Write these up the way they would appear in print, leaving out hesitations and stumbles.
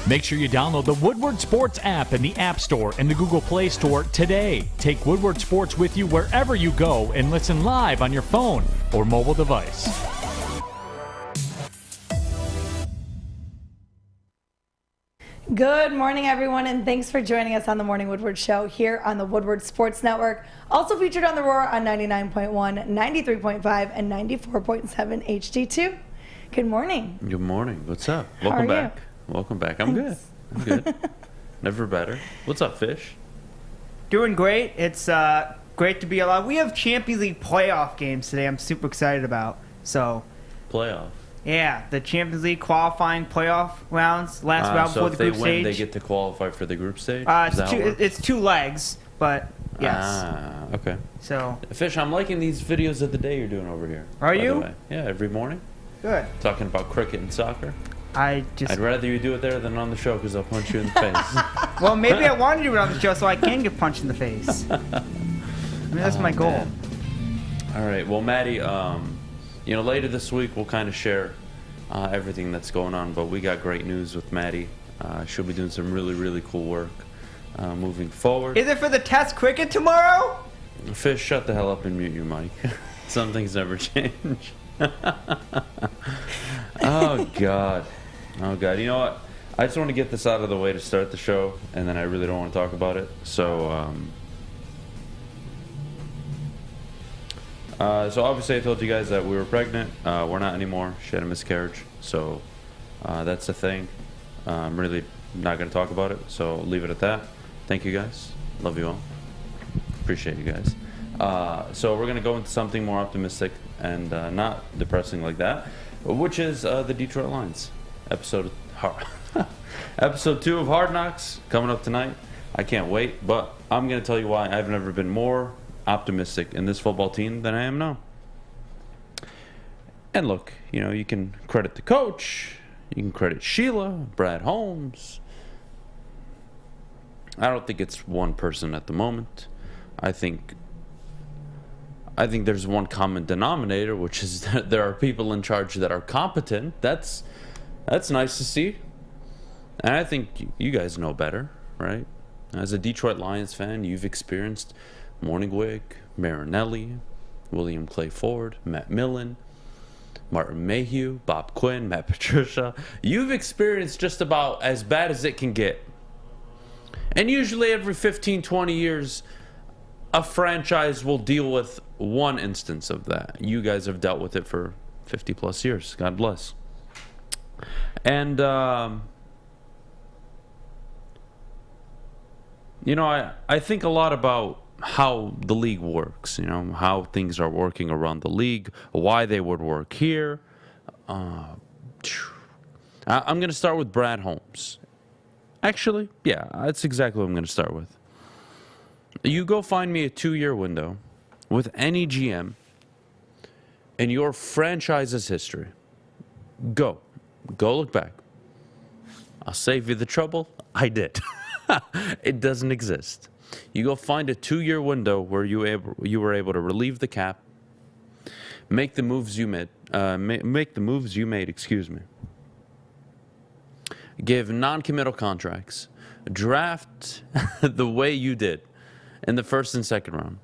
Make sure you download the Woodward Sports app in the App Store and the Google Play Store today. Take Woodward Sports with you wherever you go and listen live on your phone or mobile device. Good morning, everyone, and thanks for joining us on the Morning Woodward Show here on the Woodward Sports Network. Also featured on The Roar on 99.1, 93.5, and 94.7 HD2. Good morning. Good morning. What's up? Welcome back. Welcome back. I'm good. Never better. What's up, Fish? Doing great. It's great to be alive. We have Champions League playoff games today. I'm super excited about. Playoff. Yeah, the Champions League qualifying playoff rounds. Last round before the group stage. So if they win, they get to qualify for the group stage? It's two legs, but yes. Okay. So, Fish, I'm liking these videos of the day you're doing over here. Are you? Yeah, every morning. Good. Talking about cricket and soccer. I'd rather you do it there than on the show because I'll punch you in the face. Well, maybe I want to do it on the show so I can get punched in the face. I mean, that's my goal. Man. All right. Well, Maddie, later this week we'll kind of share everything that's going on, but we got great news with Maddie. She'll be doing some really, really cool work moving forward. Is it for the Test cricket tomorrow? Fish, shut the hell up and mute your mic. Some things never change. Oh, God. You know what? I just want to get this out of the way to start the show, and then I really don't want to talk about it. So obviously I told you guys that we were pregnant. We're not anymore. She had a miscarriage. So that's the thing. I'm really not going to talk about it, so leave it at that. Thank you guys. Love you all. Appreciate you guys. So we're going to go into something more optimistic and not depressing like that, which is the Detroit Lions. Episode 2 of Hard Knocks coming up tonight. I can't wait, but I'm going to tell you why I've never been more optimistic in this football team than I am now. And look, you can credit the coach, you can credit Sheila, Brad Holmes. I don't think it's one person at the moment. I think there's one common denominator, which is that there are people in charge that are competent. That's nice to see. And I think you guys know better, right? As a Detroit Lions fan, you've experienced Morningwig, Marinelli, William Clay Ford, Matt Millen, Martin Mayhew, Bob Quinn, Matt Patricia. You've experienced just about as bad as it can get. And usually every 15, 20 years, a franchise will deal with one instance of that. You guys have dealt with it for 50 plus years. God bless. And, I think a lot about how the league works, how things are working around the league, why they would work here. I'm going to start with Brad Holmes. Actually, yeah, that's exactly what I'm going to start with. You go find me a 2-year window with any GM in your franchise's history. Go look back. I'll save you the trouble. I did. It doesn't exist. You go find a 2-year window where you were able to relieve the cap, make the moves you made. Give non-committal contracts, draft the way you did in the first and second round,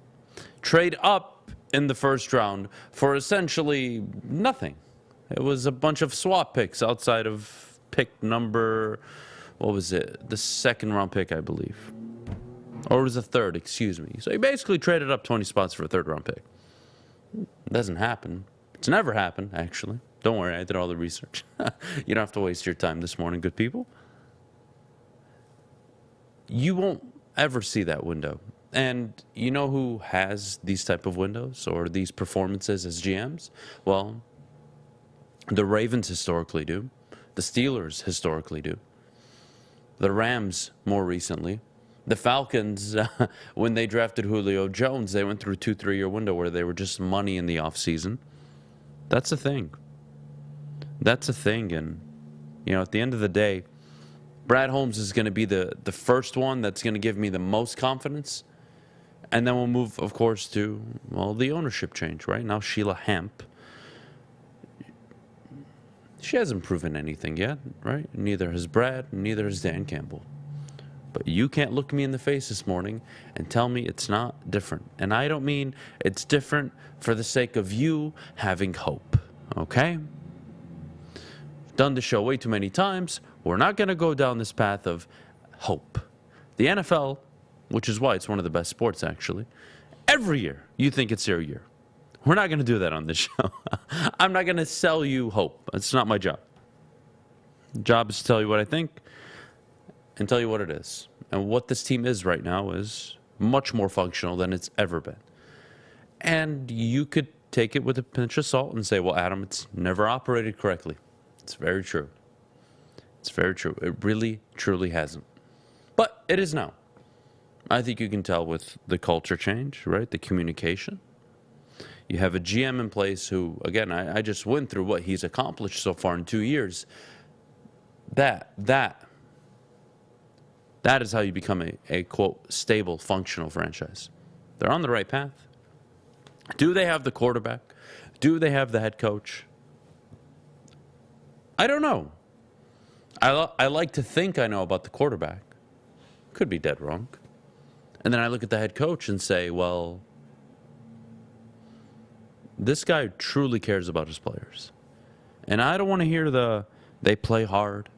trade up in the first round for essentially nothing. It was a bunch of swap picks outside of pick number, what was it? The second round pick, I believe. Or it was the third, excuse me. So he basically traded up 20 spots for a third round pick. It doesn't happen. It's never happened, actually. Don't worry, I did all the research. You don't have to waste your time this morning, good people. You won't ever see that window. And you know who has these type of windows or these performances as GMs? Well, the Ravens historically do. The Steelers historically do. The Rams more recently. The Falcons, when they drafted Julio Jones, they went through a 2-3-year window where they were just money in the offseason. That's a thing. That's a thing. And, at the end of the day, Brad Holmes is going to be the first one that's going to give me the most confidence. And then we'll move, of course, to, the ownership change, right? Now Sheila Hemp. She hasn't proven anything yet, right? Neither has Brad, neither has Dan Campbell. But you can't look me in the face this morning and tell me it's not different. And I don't mean it's different for the sake of you having hope, okay? Done the show way too many times. We're not going to go down this path of hope. The NFL, which is why it's one of the best sports, actually, every year you think it's their year. We're not going to do that on this show. I'm not going to sell you hope. It's not my job. The job is to tell you what I think and tell you what it is. And what this team is right now is much more functional than it's ever been. And you could take it with a pinch of salt and say, well, Adam, it's never operated correctly. It's very true. It's very true. It really, truly hasn't. But it is now. I think you can tell with the culture change, right? The communication. You have a GM in place who, again, I just went through what he's accomplished so far in 2 years. That is how you become a quote, stable, functional franchise. They're on the right path. Do they have the quarterback? Do they have the head coach? I don't know. I like to think I know about the quarterback. Could be dead wrong. And then I look at the head coach and say, well, this guy truly cares about his players. And I don't want to hear they play hard.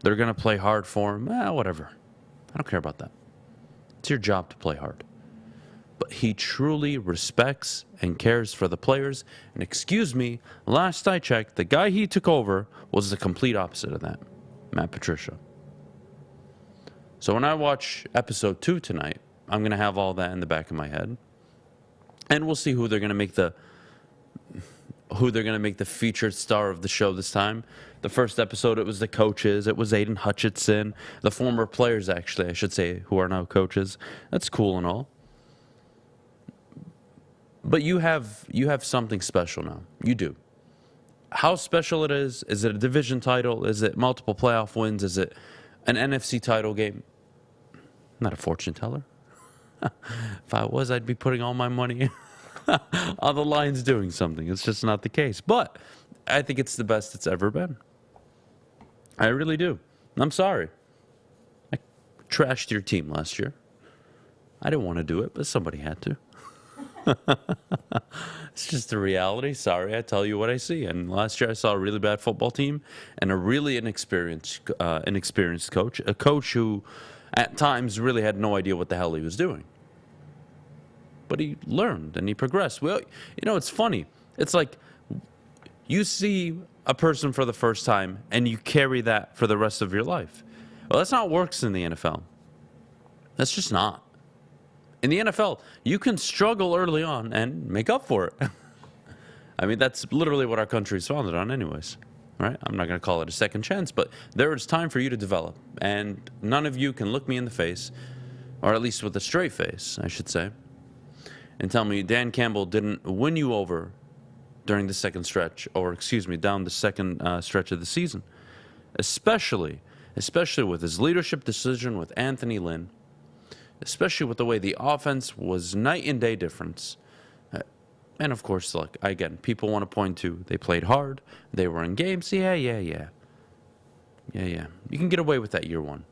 They're going to play hard for him. Whatever. I don't care about that. It's your job to play hard. But he truly respects and cares for the players. And excuse me, last I checked, the guy he took over was the complete opposite of that, Matt Patricia. So when I watch episode 2 tonight, I'm going to have all that in the back of my head. And we'll see who they're going to make the featured star of the show this time. The first episode, it was the coaches. It was Aiden Hutchinson, the former players, actually, I should say, who are now coaches. That's cool and all. But you have something special now. You do. How special it is it a division title? Is it multiple playoff wins? Is it an NFC title game? I'm not a fortune teller. If I was, I'd be putting all my money on the Lions doing something. It's just not the case. But I think it's the best it's ever been. I really do. I'm sorry. I trashed your team last year. I didn't want to do it, but somebody had to. It's just the reality. Sorry, I tell you what I see. And last year I saw a really bad football team and a really inexperienced coach, a coach who at times really had no idea what the hell he was doing. But he learned and he progressed. Well, it's funny. It's like you see a person for the first time and you carry that for the rest of your life. Well, that's not what works in the NFL. That's just not. In the NFL, you can struggle early on and make up for it. I mean, that's literally what our country is founded on anyways, right? I'm not going to call it a second chance, but there is time for you to develop. And none of you can look me in the face, or at least with a straight face, I should say, and tell me Dan Campbell didn't win you over during the second stretch, or down the second stretch of the season, especially with his leadership decision with Anthony Lynn, especially with the way the offense was night and day difference. And of course, look, again, people want to point to they played hard, they were in games. Yeah. You can get away with that year one.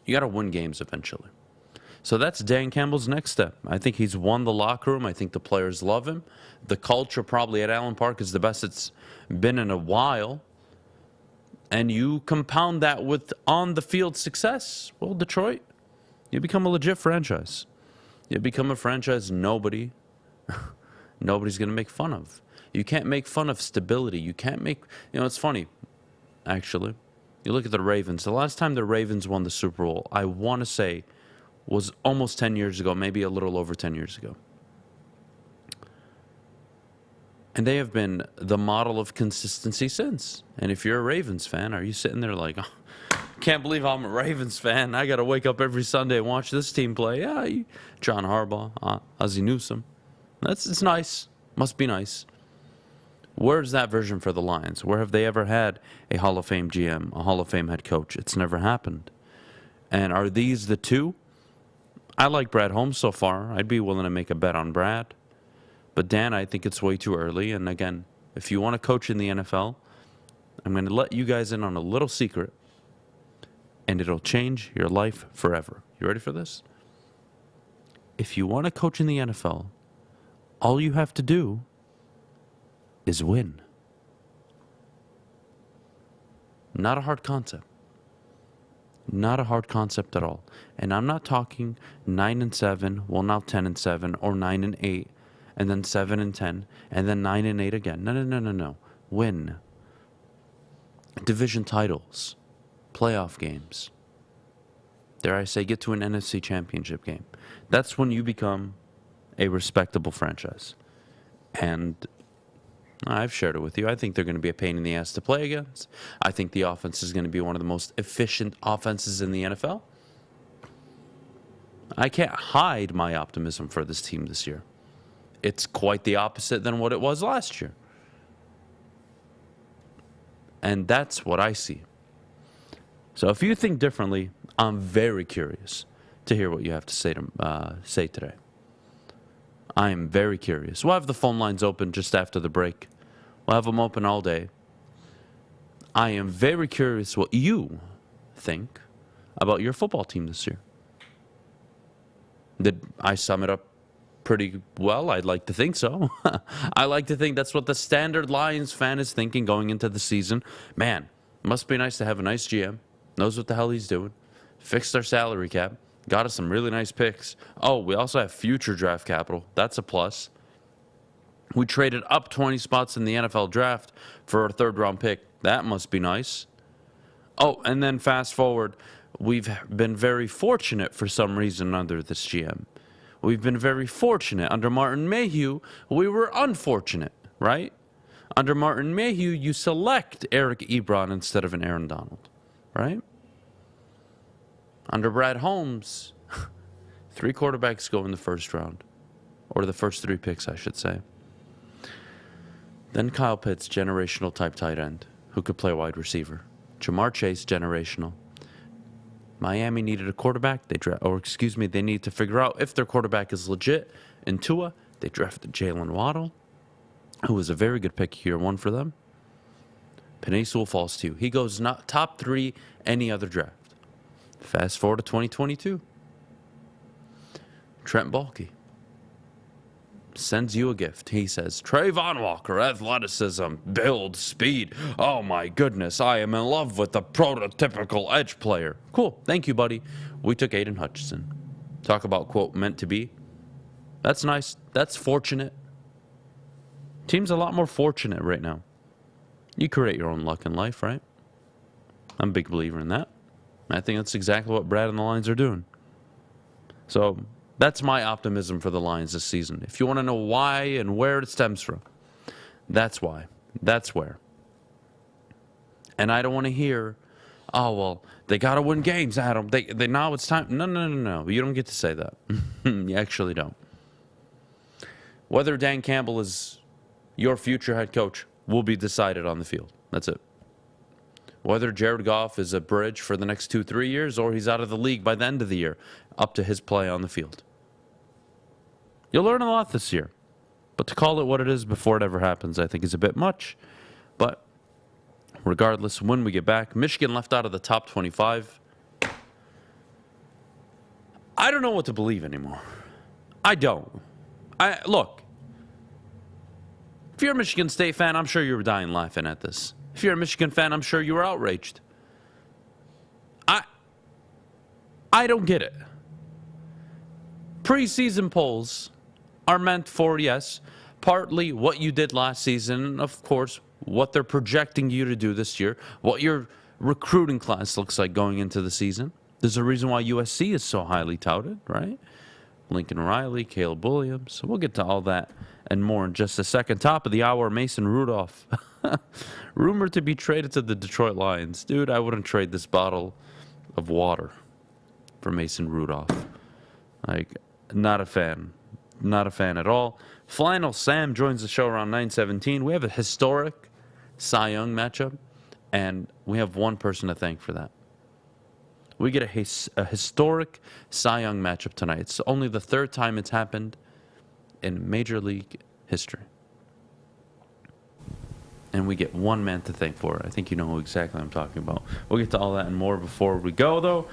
You got to win games eventually. So that's Dan Campbell's next step. I think he's won the locker room. I think the players love him. The culture probably at Allen Park is the best it's been in a while. And you compound that with on-the-field success. Well, Detroit, you become a legit franchise. You become a franchise nobody's going to make fun of. You can't make fun of stability. You can't make... it's funny, actually. You look at the Ravens. The last time the Ravens won the Super Bowl, I want to say, was almost 10 years ago, maybe a little over 10 years ago. And they have been the model of consistency since. And if you're a Ravens fan, are you sitting there like, oh, can't believe I'm a Ravens fan. I got to wake up every Sunday and watch this team play. Yeah, John Harbaugh, Ozzie Newsome. It's nice. Must be nice. Where's that version for the Lions? Where have they ever had a Hall of Fame GM, a Hall of Fame head coach? It's never happened. And are these the two? I like Brad Holmes so far. I'd be willing to make a bet on Brad. But Dan, I think it's way too early. And again, if you want to coach in the NFL, I'm going to let you guys in on a little secret, and it'll change your life forever. You ready for this? If you want to coach in the NFL, all you have to do is win. Not a hard concept. Not a hard concept at all. And I'm not talking 9-7, well now 10-7, or 9-8, and then 7-10, and then 9-8 again. No. Win. Division titles. Playoff games. Dare I say, get to an NFC championship game. That's when you become a respectable franchise. And I've shared it with you. I think they're going to be a pain in the ass to play against. I think the offense is going to be one of the most efficient offenses in the NFL. I can't hide my optimism for this team this year. It's quite the opposite than what it was last year. And that's what I see. So if you think differently, I'm very curious to hear what you have to say today. I am very curious. We'll have the phone lines open just after the break. We'll have them open all day. I am very curious what you think about your football team this year. Did I sum it up pretty well? I'd like to think so. I like to think that's what the standard Lions fan is thinking going into the season. Man, must be nice to have a nice GM. Knows what the hell he's doing. Fixed our salary cap. Got us some really nice picks. Oh, we also have future draft capital. That's a plus. We traded up 20 spots in the NFL draft for a third-round pick. That must be nice. Oh, and then fast forward, we've been very fortunate for some reason under this GM. We've been very fortunate. Under Martin Mayhew, we were unfortunate, right? Under Martin Mayhew, you select Eric Ebron instead of an Aaron Donald, right? Under Brad Holmes, 3 quarterbacks go in the first round. Or the first 3 picks, I should say. Then Kyle Pitts, generational type tight end, who could play wide receiver. Jamar Chase, generational. Miami needed a quarterback. They need to figure out if their quarterback is legit. In Tua, they drafted Jalen Waddle, who was a very good pick year 1 for them. Penei Sewell falls to you. He goes not top 3 any other draft. Fast forward to 2022. Trent Baalke sends you a gift. He says, Trayvon Walker, athleticism, build, speed. Oh my goodness, I am in love with the prototypical edge player. Cool, thank you, buddy. We took Aiden Hutchinson. Talk about, quote, meant to be. That's nice. That's fortunate. Team's a lot more fortunate right now. You create your own luck in life, right? I'm a big believer in that. I think that's exactly what Brad and the Lions are doing. So that's my optimism for the Lions this season. If you want to know why and where it stems from, that's why. That's where. And I don't want to hear, oh, well, they got to win games, Adam. They now it's time. No. You don't get to say that. You actually don't. Whether Dan Campbell is your future head coach will be decided on the field. That's it. Whether Jared Goff is a bridge for the next 2-3 years or he's out of the league by the end of the year, up to his play on the field. You'll learn a lot this year. But to call it what it is before it ever happens, I think is a bit much. But regardless, when we get back, Michigan left out of the top 25. I don't know what to believe anymore. I don't. Look, if you're a Michigan State fan, I'm sure you were dying laughing at this. If you're a Michigan fan, I'm sure you were outraged. I don't get it. Preseason polls are meant for, yes, partly what you did last season, and of course, what they're projecting you to do this year, what your recruiting class looks like going into the season. There's a reason why USC is so highly touted, right? Lincoln Riley, Caleb Williams. So we'll get to all that and more in just a second. Top of the hour, Mason Rudolph. Rumored to be traded to the Detroit Lions. Dude, I wouldn't trade this bottle of water for Mason Rudolph. Like, not a fan. Not a fan at all. Flannel Sam joins the show around 9:17. We have a historic Cy Young matchup, and we have one person to thank for that. We get a historic Cy Young matchup tonight. It's only the 3rd time it's happened in Major League history. and we get one man to thank for it. I think you know who exactly I'm talking about. We'll get to all that and more before we go, though.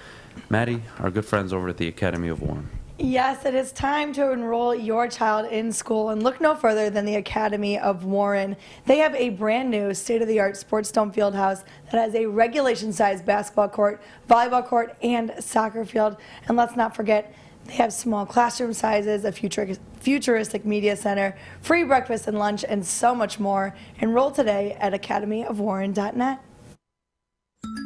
Maddie, our good friends over at the Academy of Warren. Yes, it is time to enroll your child in school, and look no further than the Academy of Warren. They have a brand new state-of-the-art sports dome field house that has a regulation-sized basketball court, volleyball court, and soccer field. And let's not forget, they have small classroom sizes, a futuristic media center, free breakfast and lunch, and so much more. Enroll today at academyofwarren.net.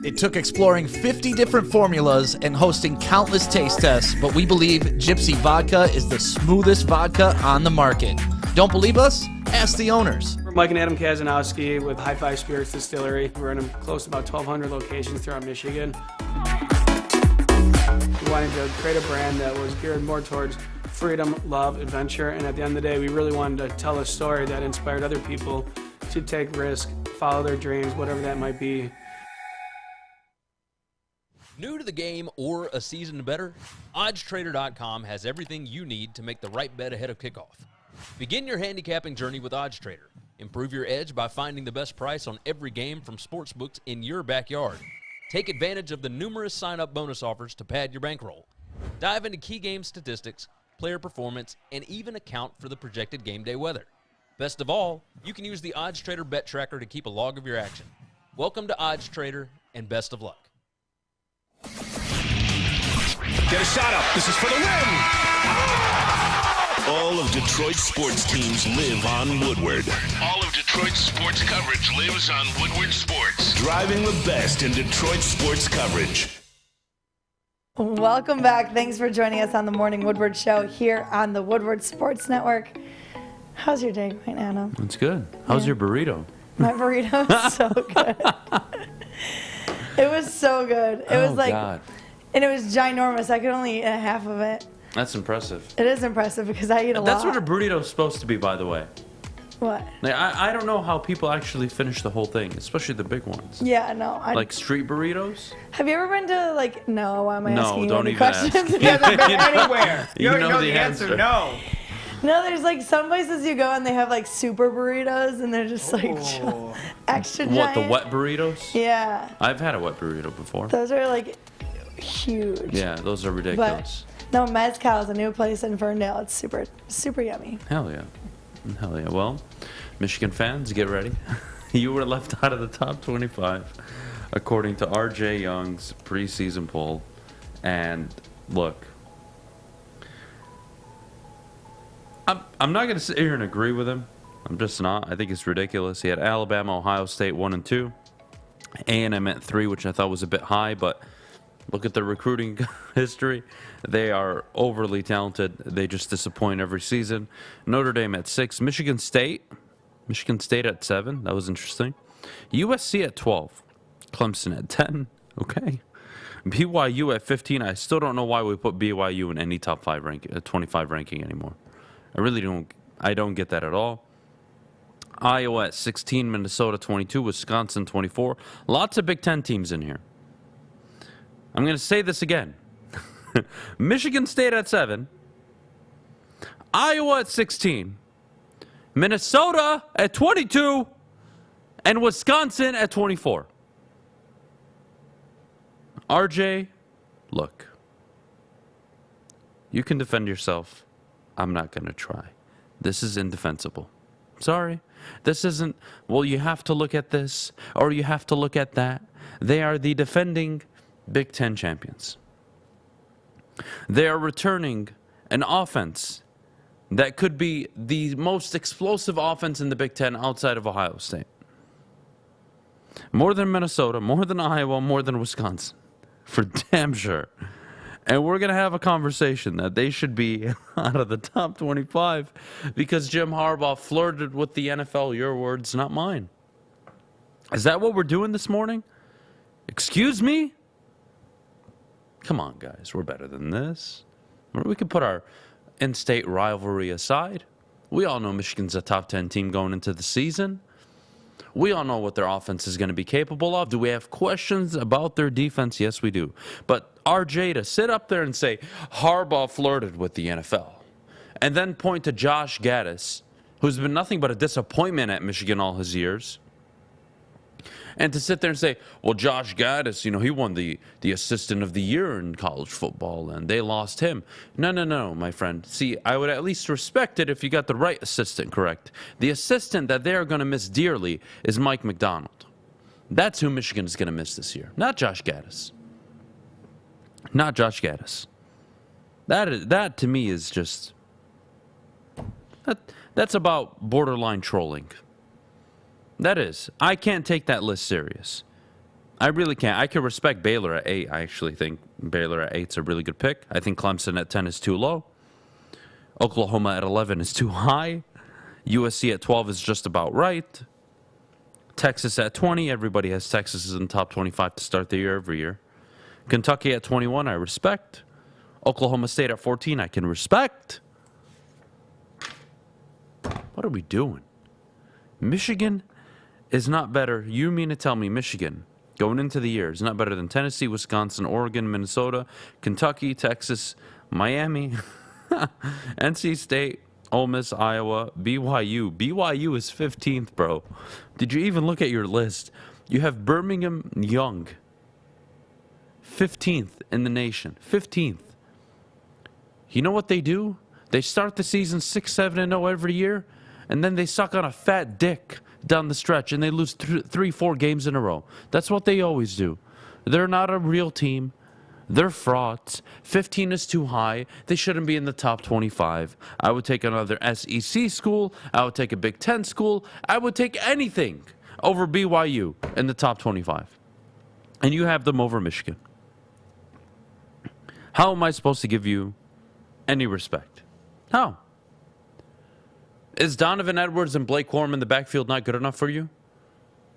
It took exploring 50 different formulas and hosting countless taste tests, but we believe Gypsy Vodka is the smoothest vodka on the market. Don't believe us? Ask the owners. We're Mike and Adam Kazanowski with High Five Spirits Distillery. We're in close to about 1,200 locations throughout Michigan. We wanted to create a brand that was geared more towards freedom, love, adventure, and at the end of the day, we really wanted to tell a story that inspired other people to take risks, follow their dreams, whatever that might be. New to the game or a season better? OddsTrader.com has everything you need to make the right bet ahead of kickoff. Begin your handicapping journey with OddsTrader. Improve your edge by finding the best price on every game from sportsbooks in your backyard. Take advantage of the numerous sign-up bonus offers to pad your bankroll. Dive into key game statistics, player performance, and even account for the projected game day weather. Best of all, you can use the OddsTrader bet tracker to keep a log of your action. Welcome to OddsTrader, and best of luck. Get a shot up. This is for the win. All of Detroit's sports teams live on Woodward. All of Detroit's sports coverage lives on Woodward Sports. Driving the best in Detroit sports coverage. Welcome back. Thanks for joining us on the Morning Woodward Show here on the Woodward Sports Network. How's your day going, Anna? It's good. How's your burrito? My burrito is so good. It was so good. It was like, God. And it was ginormous. I could only eat half of it. That's impressive. It is impressive because I eat a lot. That's what a burrito is supposed to be, by the way. What? Like, I don't know how people actually finish the whole thing, especially the big ones. Yeah, no. Like street burritos? Have you ever been to, like, no, why am I asking you don't any even questions? ask. He hasn't been anywhere. You You know the the answer. answer. No. No, there's like some places you go and they have like super burritos and they're just like extra giant. What, the wet burritos? Yeah. I've had a wet burrito before. Those are like huge. Yeah, those are ridiculous. But no, Mezcal is a new place in Ferndale. It's super, super yummy. Hell yeah. Hell yeah. Well, Michigan fans, get ready. You were left out of the top 25, according to R.J. Young's preseason poll. And look, I'm not going to sit here and agree with him. I'm just not. I think it's ridiculous. He had Alabama, Ohio State 1 and 2, A&M at 3, which I thought was a bit high, but look at their recruiting history. They are overly talented. They just disappoint every season. Notre Dame at 6, Michigan State at 7. That was interesting. USC at 12, Clemson at 10. Okay. BYU at 15. I still don't know why we put BYU in any top 5 ranking, 25 ranking anymore. I really don't. I don't get that at all. Iowa at 16, Minnesota 22, Wisconsin 24. Lots of Big Ten teams in here. I'm going to say this again. Michigan State at 7, Iowa at 16, Minnesota at 22, and Wisconsin at 24. RJ, look, you can defend yourself. I'm not going to try. This is indefensible. Sorry. This isn't, well, you have to look at this or you have to look at that. They are the defending Big Ten champions. They are returning an offense that could be the most explosive offense in the Big Ten outside of Ohio State. More than Minnesota, more than Iowa, more than Wisconsin. For damn sure. And we're going to have a conversation that they should be out of the top 25 because Jim Harbaugh flirted with the NFL. Your words, not mine. Is that what we're doing this morning? Excuse me? Come on, guys. We're better than this. We can put our in-state rivalry aside. We all know Michigan's a top 10 team going into the season. We all know what their offense is going to be capable of. Do we have questions about their defense? Yes, we do. But RJ to sit up there and say Harbaugh flirted with the NFL and then point to Josh Gaddis, who's been nothing but a disappointment at Michigan all his years, And to sit there and say, well, Josh Gaddis, he won the assistant of the year in college football, and they lost him. No, my friend. See, I would at least respect it if you got the right assistant correct. The assistant that they're going to miss dearly is Mike McDonald. That's who Michigan is going to miss this year, not Josh Gaddis. Not Josh Gaddis. That to me is just... That's about borderline trolling. That is. I can't take that list serious. I really can't. I can respect Baylor at 8. I actually think Baylor at 8 is a really good pick. I think Clemson at 10 is too low. Oklahoma at 11 is too high. USC at 12 is just about right. Texas at 20. Everybody has Texas in the top 25 to start the year every year. Kentucky at 21, I respect. Oklahoma State at 14, I can respect. What are we doing? Michigan is not better. You mean to tell me Michigan, going into the year, is not better than Tennessee, Wisconsin, Oregon, Minnesota, Kentucky, Texas, Miami, NC State, Ole Miss, Iowa, BYU. BYU is 15th, bro. Did you even look at your list? You have Birmingham Young, 15th in the nation. 15th. You know what they do? They start the season 6-7-0 every year, and then they suck on a fat dick down the stretch, and they lose 3-4 games in a row. That's what they always do. They're not a real team. They're frauds. 15 is too high. They shouldn't be in the top 25. I would take another SEC school. I would take a Big Ten school. I would take anything over BYU in the top 25. And you have them over Michigan. How am I supposed to give you any respect? How? Is Donovan Edwards and Blake Corum in the backfield not good enough for you?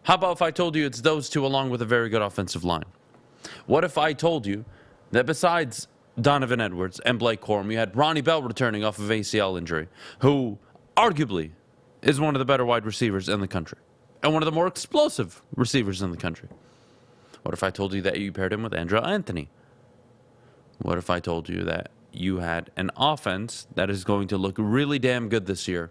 How about if I told you it's those two along with a very good offensive line? What if I told you that besides Donovan Edwards and Blake Corum, you had Ronnie Bell returning off of ACL injury, who arguably is one of the better wide receivers in the country and one of the more explosive receivers in the country? What if I told you that you paired him with Andrew Anthony? What if I told you that you had an offense that is going to look really damn good this year,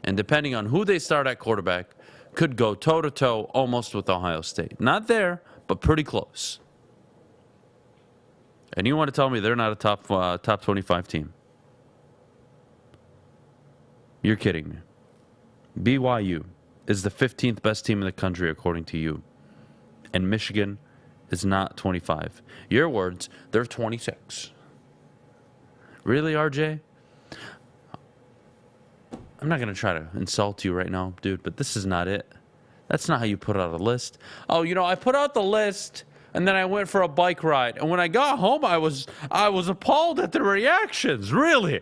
and depending on who they start at quarterback, could go toe-to-toe almost with Ohio State? Not there, but pretty close. And you want to tell me they're not a top 25 team? You're kidding me. BYU is the 15th best team in the country according to you, and Michigan is not 25. Your words, they're 26. Really, RJ? I'm not going to try to insult you right now, dude, but this is not it. That's not how you put out a list. Oh, I put out the list, and then I went for a bike ride. And when I got home, I was appalled at the reactions. Really?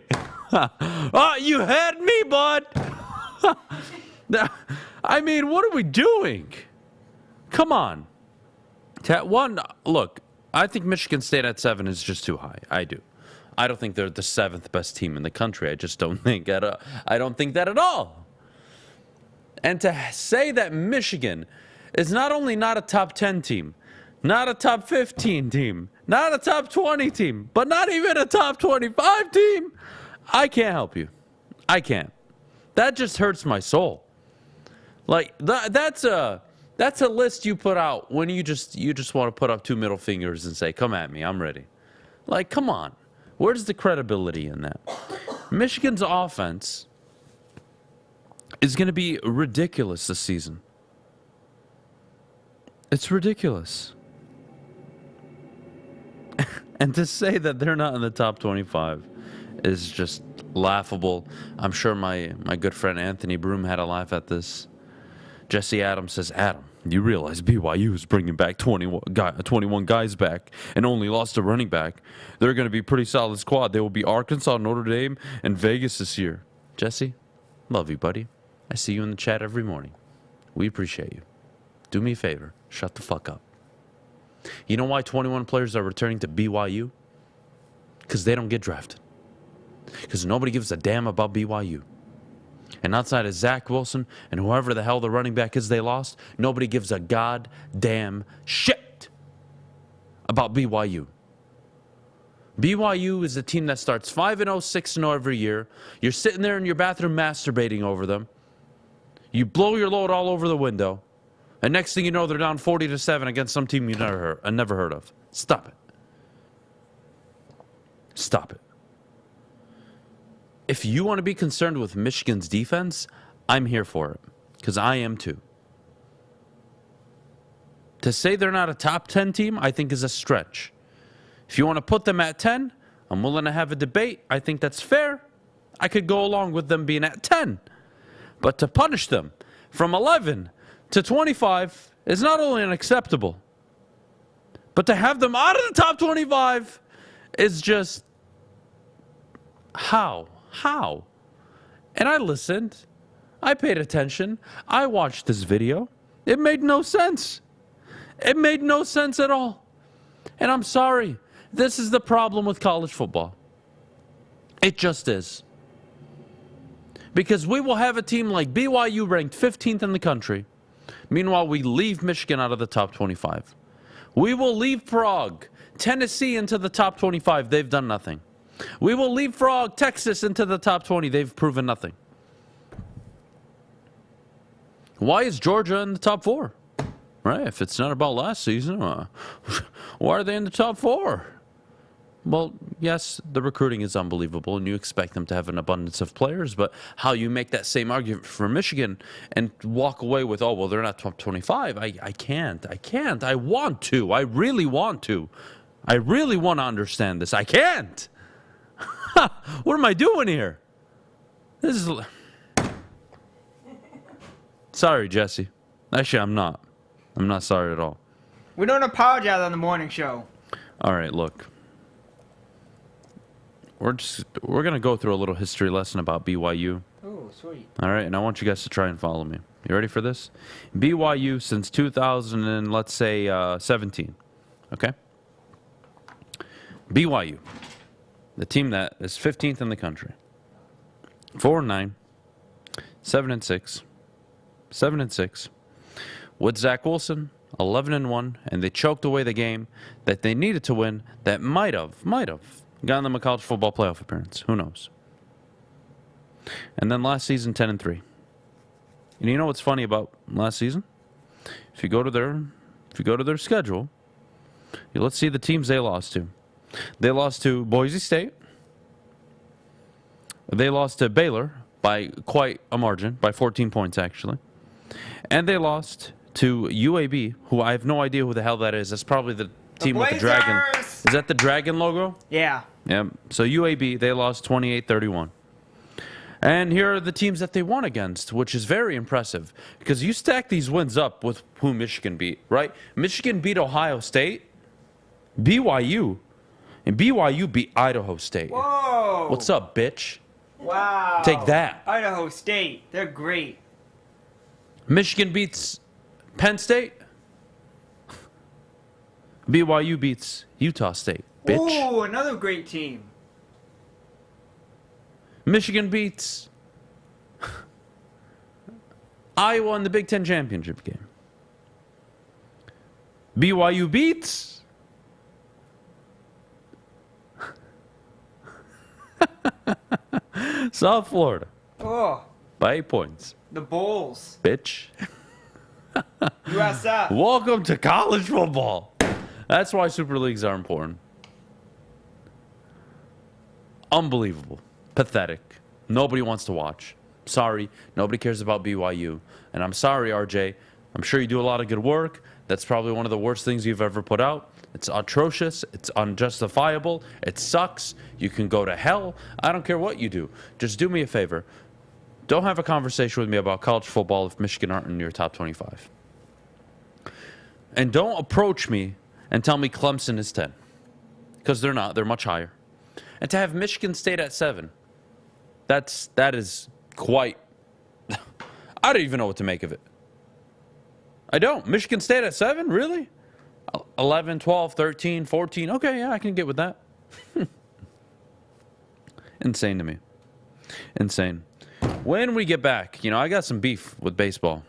Oh, you had me, bud. I mean, what are we doing? Come on. Look, I think Michigan State at 7 is just too high. I do. I don't think they're the 7th best team in the country. I just don't think that. I don't think that at all. And to say that Michigan is not only not a top 10 team, not a top 15 team, not a top 20 team, but not even a top 25 team, I can't help you. I can't. That just hurts my soul. Like that's a list you put out when you just want to put up 2 middle fingers and say, "Come at me, I'm ready." Like, come on. Where's the credibility in that? Michigan's offense is going to be ridiculous this season. It's ridiculous. And to say that they're not in the top 25 is just laughable. I'm sure my good friend Anthony Broom had a laugh at this. Jesse Adams says, Adam, you realize BYU is bringing back 21 guys back and only lost a running back. They're going to be a pretty solid squad. They will be Arkansas, Notre Dame, and Vegas this year. Jesse, love you, buddy. I see you in the chat every morning. We appreciate you. Do me a favor. Shut the fuck up. You know why 21 players are returning to BYU? Because they don't get drafted. Because nobody gives a damn about BYU. And outside of Zach Wilson and whoever the hell the running back is they lost, nobody gives a goddamn shit about BYU. BYU is a team that starts 5-0, 6-0 every year. You're sitting there in your bathroom masturbating over them. You blow your load all over the window. And next thing you know, they're down 40-7 against some team you never heard of. Stop it. Stop it. If you want to be concerned with Michigan's defense, I'm here for it, because I am too. To say they're not a top 10 team, I think is a stretch. If you want to put them at 10, I'm willing to have a debate. I think that's fair. I could go along with them being at 10. But to punish them from 11 to 25 is not only unacceptable, but to have them out of the top 25 is just... How? And I listened. I paid attention. I watched this video. It made no sense. It made no sense at all. And I'm sorry. This is the problem with college football. It just is. Because we will have a team like BYU ranked 15th in the country. Meanwhile, we leave Michigan out of the top 25. We will leapfrog Tennessee into the top 25. They've done nothing. We will leapfrog Texas into the top 20. They've proven nothing. Why is Georgia in the top 4? Right? If it's not about last season, why are they in the top 4? Well, yes, the recruiting is unbelievable, and you expect them to have an abundance of players, but how you make that same argument for Michigan and walk away with, oh, well, they're not top 25, I can't. I want to. I really want to. I really want to understand this. I can't. What am I doing here? This is... Sorry, Jesse. Actually, I'm not. I'm not sorry at all. We don't apologize on the morning show. All right, look. We're going to go through a little history lesson about BYU. Oh, sweet. All right, and I want you guys to try and follow me. You ready for this? BYU since 2000 and let's say 17. Okay? BYU, the team that is 15th in the country. 4-9, 7-6, 7-6. With Zach Wilson, 11-1, and they choked away the game that they needed to win that might have gotten them a college football playoff appearance. Who knows? And then last season, 10-3. And you know what's funny about last season? If you go to their schedule, let's see the teams they lost to. They lost to Boise State. They lost to Baylor by quite a margin, by 14 points actually. And they lost to UAB, who I have no idea who the hell that is. That's probably the team with the dragon. Is that the dragon logo? Yeah. Yeah. So UAB, they lost 28-31. And here are the teams that they won against, which is very impressive. Because you stack these wins up with who Michigan beat, right? Michigan beat Ohio State, BYU, and BYU beat Idaho State. Whoa. What's up, bitch? Wow. Take that. Idaho State. They're great. Michigan beats Penn State. BYU beats Utah State, bitch. Oh, another great team. Michigan beats Iowa in the Big Ten championship game. BYU beats South Florida by 8 points. The Bulls. Bitch. USF. Welcome to college football. That's why Super Leagues are important. Unbelievable. Pathetic. Nobody wants to watch. Sorry, nobody cares about BYU. And I'm sorry, RJ. I'm sure you do a lot of good work. That's probably one of the worst things you've ever put out. It's atrocious. It's unjustifiable. It sucks. You can go to hell. I don't care what you do. Just do me a favor. Don't have a conversation with me about college football if Michigan aren't in your top 25. And don't approach me and tell me Clemson is 10. Because they're not. They're much higher. And to have Michigan State at 7, that is quite... I don't even know what to make of it. I don't. Michigan State at 7? Really? 11, 12, 13, 14. Okay, yeah, I can get with that. Insane to me. Insane. When we get back, I got some beef with baseball.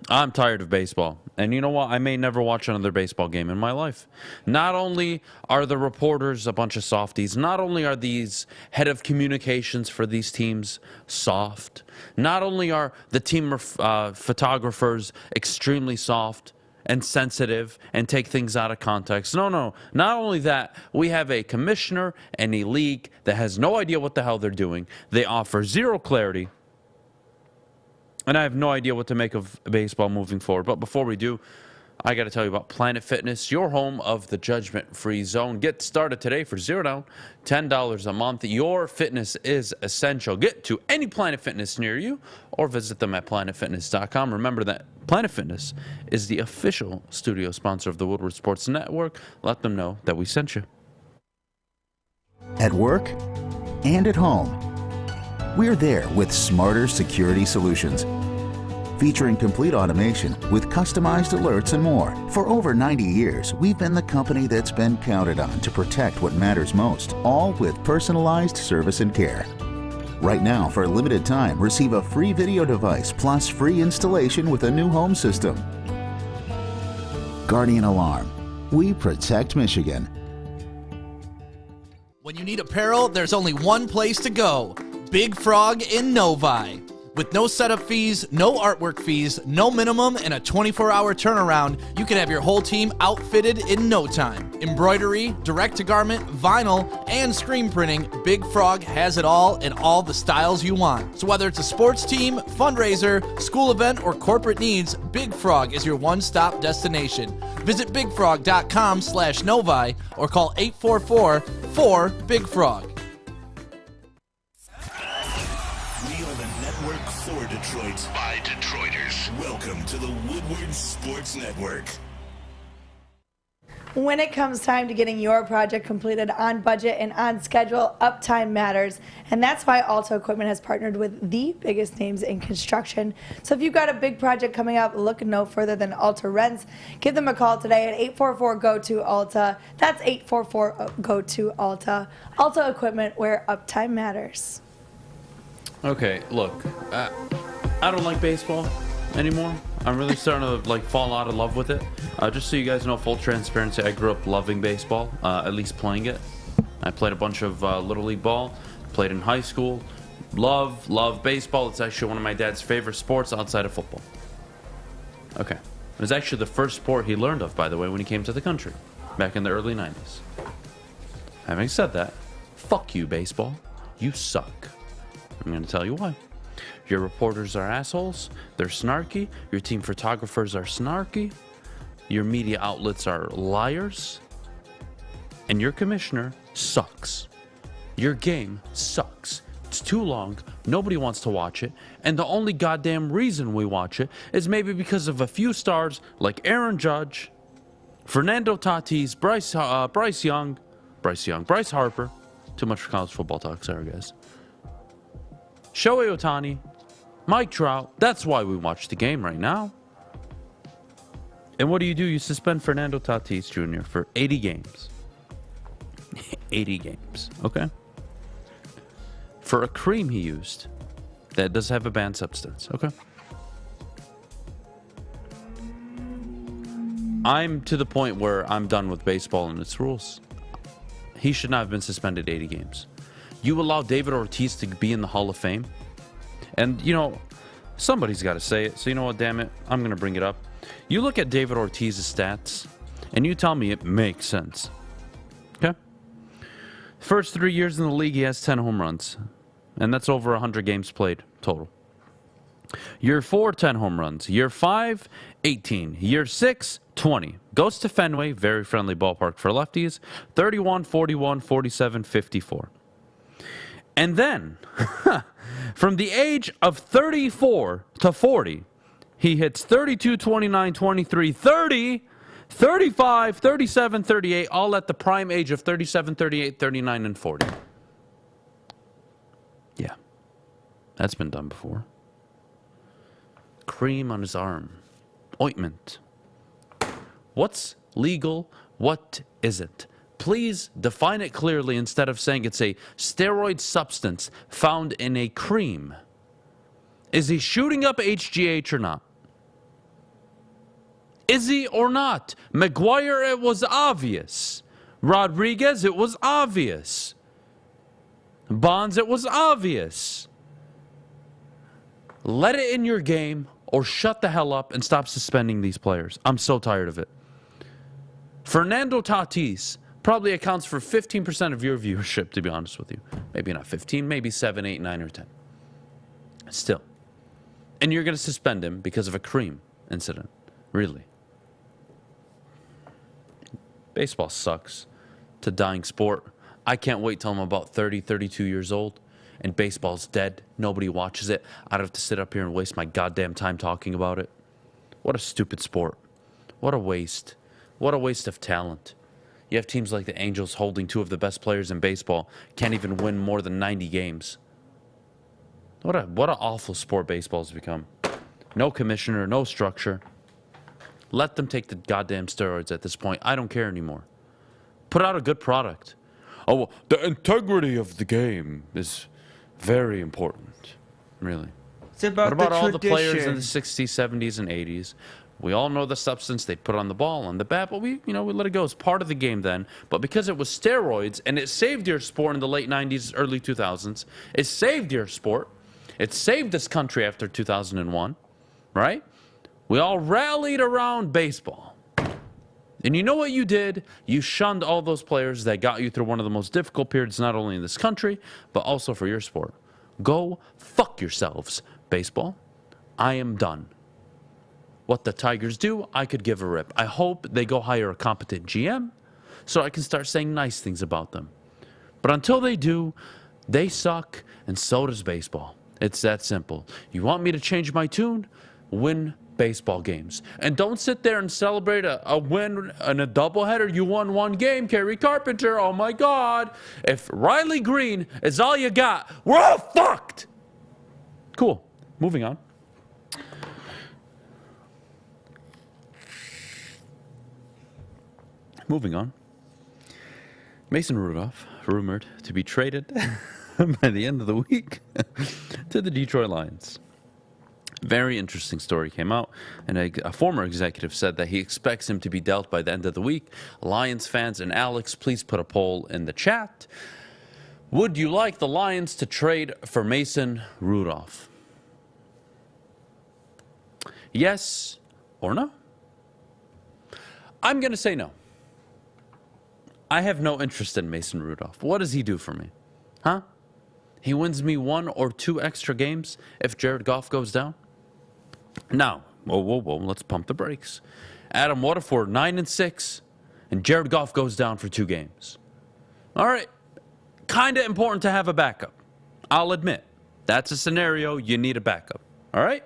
I'm tired of baseball. And you know what? I may never watch another baseball game in my life. Not only are the reporters a bunch of softies, not only are these head of communications for these teams soft, not only are the team photographers extremely soft and sensitive and take things out of context. No. Not only that, we have a commissioner and a league that has no idea what the hell they're doing. They offer zero clarity. And I have no idea what to make of baseball moving forward. But before we do, I got to tell you about Planet Fitness, your home of the judgment-free zone. Get started today for $0 down, $10 a month. Your fitness is essential. Get to any Planet Fitness near you or visit them at planetfitness.com. Remember that Planet Fitness is the official studio sponsor of the Woodward Sports Network. Let them know that we sent you. At work and at home, we're there with smarter security solutions. Featuring complete automation with customized alerts and more. For over 90 years, we've been the company that's been counted on to protect what matters most, all with personalized service and care. Right now, for a limited time, receive a free video device plus free installation with a new home system. Guardian Alarm. We protect Michigan. When you need apparel, there's only one place to go. Big Frog in Novi. With no setup fees, no artwork fees, no minimum, and a 24-hour turnaround, you can have your whole team outfitted in no time. Embroidery, direct-to-garment, vinyl, and screen printing, Big Frog has it all in all the styles you want. So whether it's a sports team, fundraiser, school event, or corporate needs, Big Frog is your one-stop destination. Visit bigfrog.com/Novi or call 844-4-BIG-FROG. For Detroit, by Detroiters. Welcome to the Woodward Sports Network. When it comes time to getting your project completed on budget and on schedule, uptime matters. And that's why Alta Equipment has partnered with the biggest names in construction. So if you've got a big project coming up, look no further than Alta Rents. Give them a call today at 844-GO-TO-ALTA. That's 844-GO-TO-ALTA. Alta Equipment, where uptime matters. Okay, look, I don't like baseball anymore. I'm really starting to fall out of love with it. Just so you guys know, full transparency, I grew up loving baseball, at least playing it. I played a bunch of Little League ball, played in high school. Love baseball. It's actually one of my dad's favorite sports outside of football. Okay. It was actually the first sport he learned of, by the way, when he came to the country, back in the early 90s. Having said that, fuck you, baseball. You suck. I'm going to tell you why. Your reporters are assholes. They're snarky. Your team photographers are snarky. Your media outlets are liars. And your commissioner sucks. Your game sucks. It's too long. Nobody wants to watch it. And the only goddamn reason we watch it is maybe because of a few stars like Aaron Judge, Fernando Tatís, Bryce Harper. Too much for college football talk. Sorry, guys. Shohei Ohtani, Mike Trout. That's why we watch the game right now. And what do? You suspend Fernando Tatís Jr. for 80 games. 80 games, okay? For a cream he used that does have a banned substance, okay? I'm to the point where I'm done with baseball and its rules. He should not have been suspended 80 games. You allow David Ortiz to be in the Hall of Fame? And, somebody's got to say it. So, you know what, damn it, I'm going to bring it up. You look at David Ortiz's stats, and you tell me it makes sense. Okay? First 3 years in the league, he has 10 home runs. And that's over 100 games played total. Year 4, 10 home runs. Year 5, 18. Year 6, 20. Goes to Fenway, very friendly ballpark for lefties. 31, 41, 47, 54. And then, from the age of 34 to 40, he hits 32, 29, 23, 30, 35, 37, 38, all at the prime age of 37, 38, 39, and 40. Yeah, that's been done before. Cream on his arm. Ointment. What's legal? What isn't? Please define it clearly instead of saying it's a steroid substance found in a cream. Is he shooting up HGH or not? Is he or not? McGuire, it was obvious. Rodriguez, it was obvious. Bonds, it was obvious. Let it in your game or shut the hell up and stop suspending these players. I'm so tired of it. Fernando Tatís probably accounts for 15% of your viewership, to be honest with you. Maybe not 15, maybe 7, 8, 9, or 10. Still. And you're going to suspend him because of a cream incident. Really. Baseball sucks. It's a dying sport. I can't wait till I'm about 30, 32 years old and baseball's dead. Nobody watches it. I'd have to sit up here and waste my goddamn time talking about it. What a stupid sport. What a waste. What a waste of talent. You have teams like the Angels holding 2 of the best players in baseball, can't even win more than 90 games. What an awful sport baseball's become. No commissioner, no structure. Let them take the goddamn steroids at this point. I don't care anymore. Put out a good product. Oh, well, the integrity of the game is very important. Really. It's about what about the all tradition. the players in the 60s, 70s, and 80s? We all know the substance they put on the ball, on the bat, but we let it go. It's part of the game then. But because it was steroids, and it saved your sport in the late 90s, early 2000s, it saved your sport. It saved this country after 2001, right? We all rallied around baseball. And you know what you did? You shunned all those players that got you through one of the most difficult periods, not only in this country, but also for your sport. Go fuck yourselves, baseball. I am done. What the Tigers do, I could give a rip. I hope they go hire a competent GM so I can start saying nice things about them. But until they do, they suck, and so does baseball. It's that simple. You want me to change my tune? Win baseball games. And don't sit there and celebrate a win and a doubleheader. You won one game, Kerry Carpenter. Oh my God. If Riley Green is all you got, we're all fucked. Cool. Moving on. Moving on. Mason Rudolph, rumored to be traded by the end of the week to the Detroit Lions. Very interesting story came out, and a former executive said that he expects him to be dealt by the end of the week. Lions fans and Alex, please put a poll in the chat. Would you like the Lions to trade for Mason Rudolph? Yes or no? I'm going to say no. I have no interest in Mason Rudolph. What does he do for me? Huh? He wins me 1 or 2 extra games if Jared Goff goes down? Now, whoa, let's pump the brakes. Adam, what if we're 9-6 and Jared Goff goes down for 2 games? All right, kind of important to have a backup. I'll admit, that's a scenario you need a backup. All right?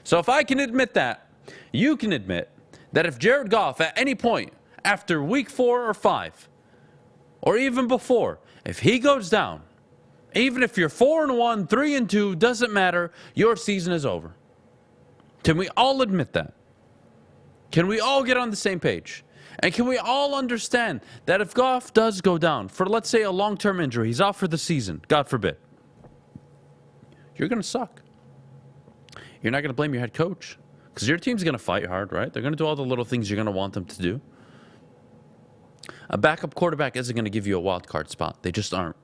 So if I can admit that, you can admit that if Jared Goff at any point after week 4 or 5, or even before, if he goes down, even if you're 4-1, 3-2, doesn't matter, your season is over. Can we all admit that? Can we all get on the same page? And can we all understand that if Goff does go down for, let's say, a long-term injury, he's out for the season, God forbid, you're going to suck. You're not going to blame your head coach because your team's going to fight hard, right? They're going to do all the little things you're going to want them to do. A backup quarterback isn't going to give you a wild card spot. They just aren't.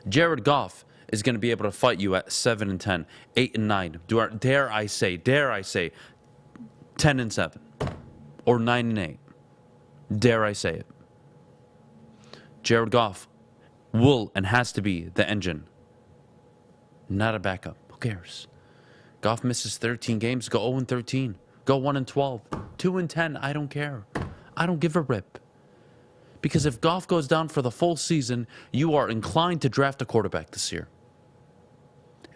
Jared Goff is going to be able to fight you at 7-10, 8-9. Dare I say, 10-7, or 9-8. Dare I say it? Jared Goff will and has to be the engine, not a backup. Who cares? Goff misses 13 games. Go 0-13. Go 1-12. 2-10. I don't care. I don't give a rip. Because if Goff goes down for the full season, you are inclined to draft a quarterback this year.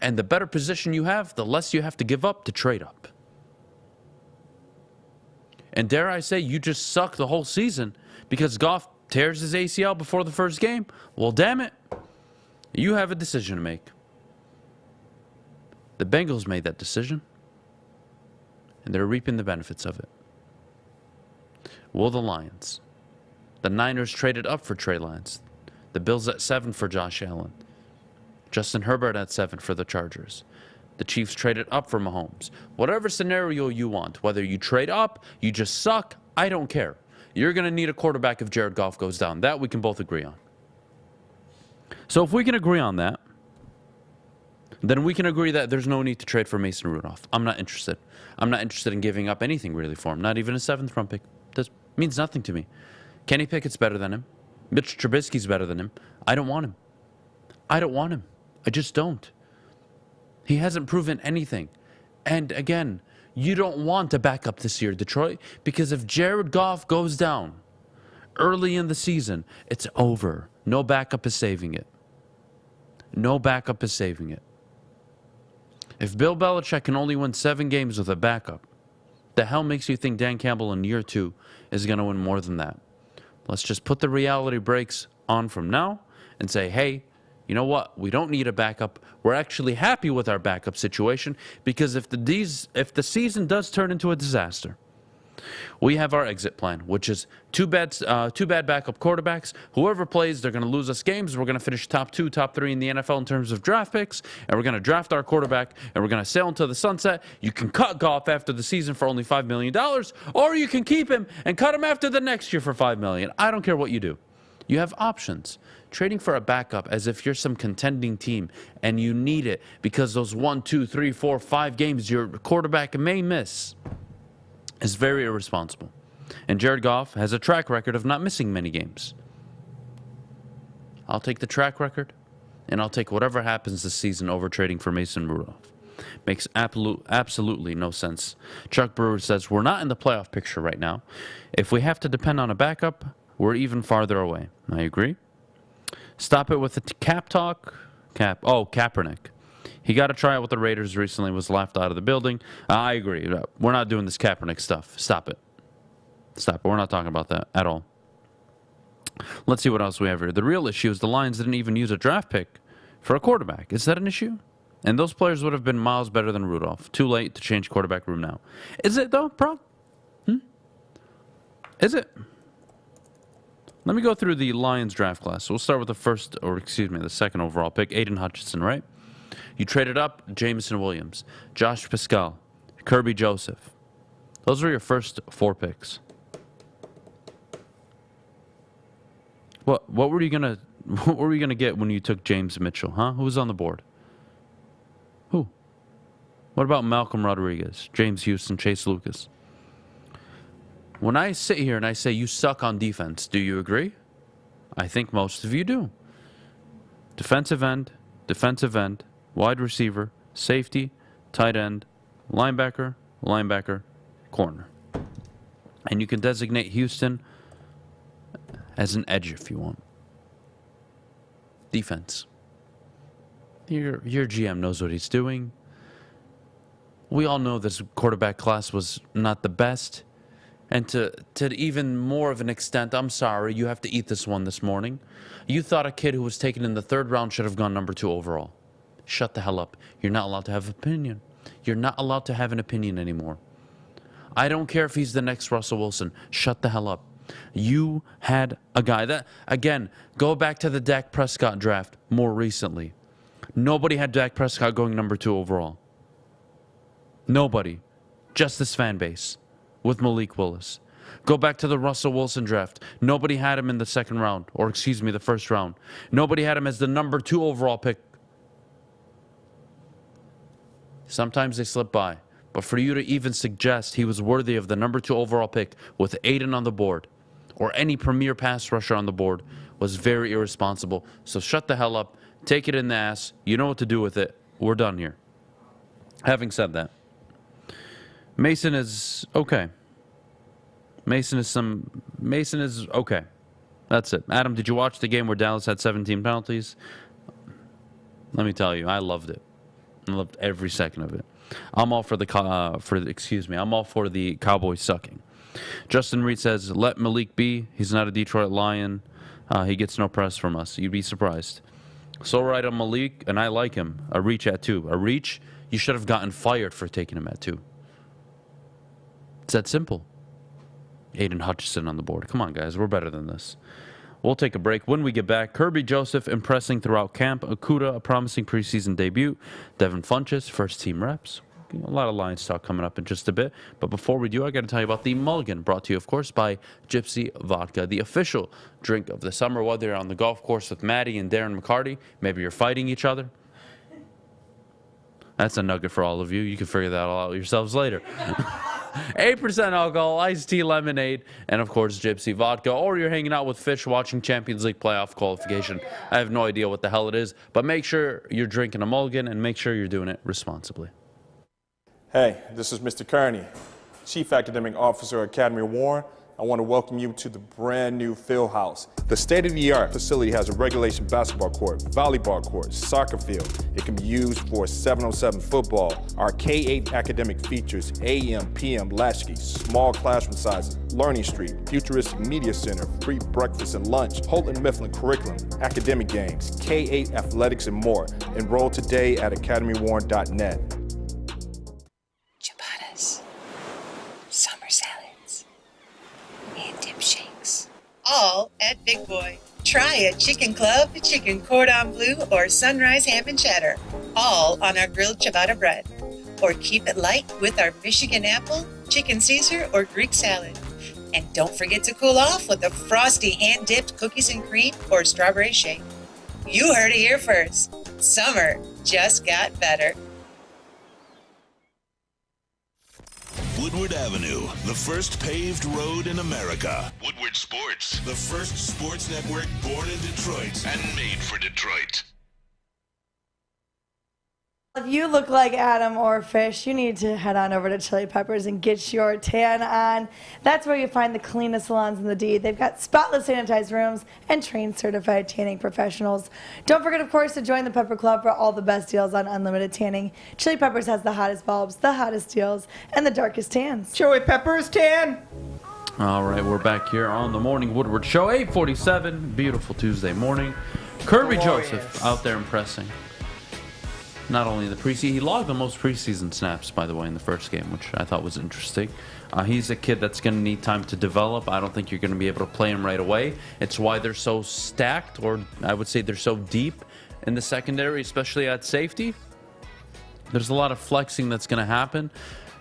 And the better position you have, the less you have to give up to trade up. And dare I say, you just suck the whole season because Goff tears his ACL before the first game. Well, damn it. You have a decision to make. The Bengals made that decision. And they're reaping the benefits of it. Will the Lions? The Niners traded up for Trey Lance. The Bills at 7 for Josh Allen. Justin Herbert at 7 for the Chargers. The Chiefs traded up for Mahomes. Whatever scenario you want, whether you trade up, you just suck, I don't care. You're going to need a quarterback if Jared Goff goes down. That we can both agree on. So if we can agree on that, then we can agree that there's no need to trade for Mason Rudolph. I'm not interested. I'm not interested in giving up anything really for him, not even a 7th-round pick. That means nothing to me. Kenny Pickett's better than him. Mitch Trubisky's better than him. I don't want him. I don't want him. I just don't. He hasn't proven anything. And again, you don't want a backup this year, Detroit, because if Jared Goff goes down early in the season, it's over. No backup is saving it. No backup is saving it. If Bill Belichick can only win 7 games with a backup, the hell makes you think Dan Campbell in year 2 is going to win more than that? Let's just put the reality brakes on from now and say, hey, you know what? We don't need a backup. We're actually happy with our backup situation because if the season does turn into a disaster, we have our exit plan, which is two bad backup quarterbacks. Whoever plays, they're going to lose us games. We're going to finish top 2, top 3 in the NFL in terms of draft picks, and we're going to draft our quarterback, and we're going to sail into the sunset. You can cut Goff after the season for only $5 million, or you can keep him and cut him after the next year for $5 million. I don't care what you do. You have options. Trading for a backup as if you're some contending team and you need it because those 1, 2, 3, 4, 5 games your quarterback may miss is very irresponsible. And Jared Goff has a track record of not missing many games. I'll take the track record, and I'll take whatever happens this season over trading for Mason Rudolph. Makes absolutely no sense. Chuck Brewer says, we're not in the playoff picture right now. If we have to depend on a backup, we're even farther away. I agree. Stop it with the cap talk. Kaepernick. He got a tryout with the Raiders recently, was laughed out of the building. I agree. We're not doing this Kaepernick stuff. Stop it. Stop it. We're not talking about that at all. Let's see what else we have here. The real issue is the Lions didn't even use a draft pick for a quarterback. Is that an issue? And those players would have been miles better than Rudolph. Too late to change quarterback room now. Is it, though, bro? Is it? Let me go through the Lions draft class. So we'll start with the second overall pick, Aiden Hutchinson, right? You traded up Jameson Williams, Josh Pascal, Kerby Joseph. Those were your first 4 picks. What were you gonna get when you took James Mitchell, huh? Who was on the board? Who? What about Malcolm Rodriguez, James Houston, Chase Lucas? When I sit here and I say you suck on defense, do you agree? I think most of you do. Defensive end, wide receiver, safety, tight end, linebacker, corner. And you can designate Houston as an edge if you want. Defense. Your GM knows what he's doing. We all know this quarterback class was not the best. And to even more of an extent, I'm sorry, you have to eat this one this morning. You thought a kid who was taken in the 3rd round should have gone number 2 overall. Shut the hell up. You're not allowed to have an opinion. You're not allowed to have an opinion anymore. I don't care if he's the next Russell Wilson. Shut the hell up. You had a guy that, again, go back to the Dak Prescott draft more recently. Nobody had Dak Prescott going number 2 overall. Nobody. Just this fan base. With Malik Willis. Go back to the Russell Wilson draft. Nobody had him in the 2nd round, or the 1st round. Nobody had him as the number 2 overall pick. Sometimes they slip by. But for you to even suggest he was worthy of the number 2 overall pick with Aiden on the board, or any premier pass rusher on the board, was very irresponsible. So shut the hell up. Take it in the ass. You know what to do with it. We're done here. Having said that, Mason is okay. Mason is okay. That's it. Adam, did you watch the game where Dallas had 17 penalties? Let me tell you, I loved it. I loved every second of it. I'm all for the Cowboys sucking. Justin Reed says, let Malik be. He's not a Detroit Lion. He gets no press from us. You'd be surprised. So right on Malik, and I like him. A reach at 2. A reach, you should have gotten fired for taking him at 2. It's that simple. Aiden Hutchinson on the board. Come on, guys. We're better than this. We'll take a break. When we get back, Kerby Joseph impressing throughout camp. Okudah, a promising preseason debut. Devin Funchess, first-team reps. A lot of Lions talk coming up in just a bit. But before we do, I got to tell you about the Mulligan, brought to you, of course, by Gypsy Vodka, the official drink of the summer. Whether you're on the golf course with Maddie and Darren McCarty, maybe you're fighting each other. That's a nugget for all of you. You can figure that all out yourselves later. 8% alcohol, iced tea, lemonade, and of course Gypsy Vodka. Or you're hanging out with Fish watching Champions League playoff qualification. I have no idea what the hell it is, but make sure you're drinking a Mulligan and make sure you're doing it responsibly. Hey, this is Mr. Kearney, Chief Academic Officer at Academy of Warren. I want to welcome you to the brand new field house. The state-of-the-art facility has a regulation basketball court, volleyball court, soccer field. It can be used for 7-on-7 football. Our K-8 academic features AM, PM, latchkey, small classroom sizes, Learning Street, futuristic media center, free breakfast and lunch, Houghton Mifflin curriculum, academic games, K-8 athletics, and more. Enroll today at academywarren.net. Ciabattas, summer salads, and dip shakes. All at Big Boy. Try a chicken club, chicken cordon bleu, or sunrise ham and cheddar. All on our grilled ciabatta bread. Or keep it light with our Michigan apple, chicken Caesar, or Greek salad. And don't forget to cool off with a frosty hand-dipped cookies and cream or strawberry shake. You heard it here first. Summer just got better. Woodward Avenue, the first paved road in America. Woodward Sports, the first sports network born in Detroit and made for Detroit. If you look like Adam or Fish, you need to head on over to Chili Peppers and get your tan on. That's where you find the cleanest salons in the D. They've got spotless sanitized rooms and trained certified tanning professionals. Don't forget, of course, to join the Pepper Club for all the best deals on unlimited tanning. Chili Peppers has the hottest bulbs, the hottest deals, and the darkest tans. Chili Peppers tan. All right, we're back here on the Morning Woodward Show, 8:47, beautiful Tuesday morning. Kerby Joseph out there impressing. Not only in the preseason, he logged the most preseason snaps, by the way, in the first game, which I thought was interesting. He's a kid that's going to need time to develop. I don't think you're going to be able to play him right away. It's why they're so stacked, or I would say they're so deep in the secondary, especially at safety. There's a lot of flexing that's going to happen.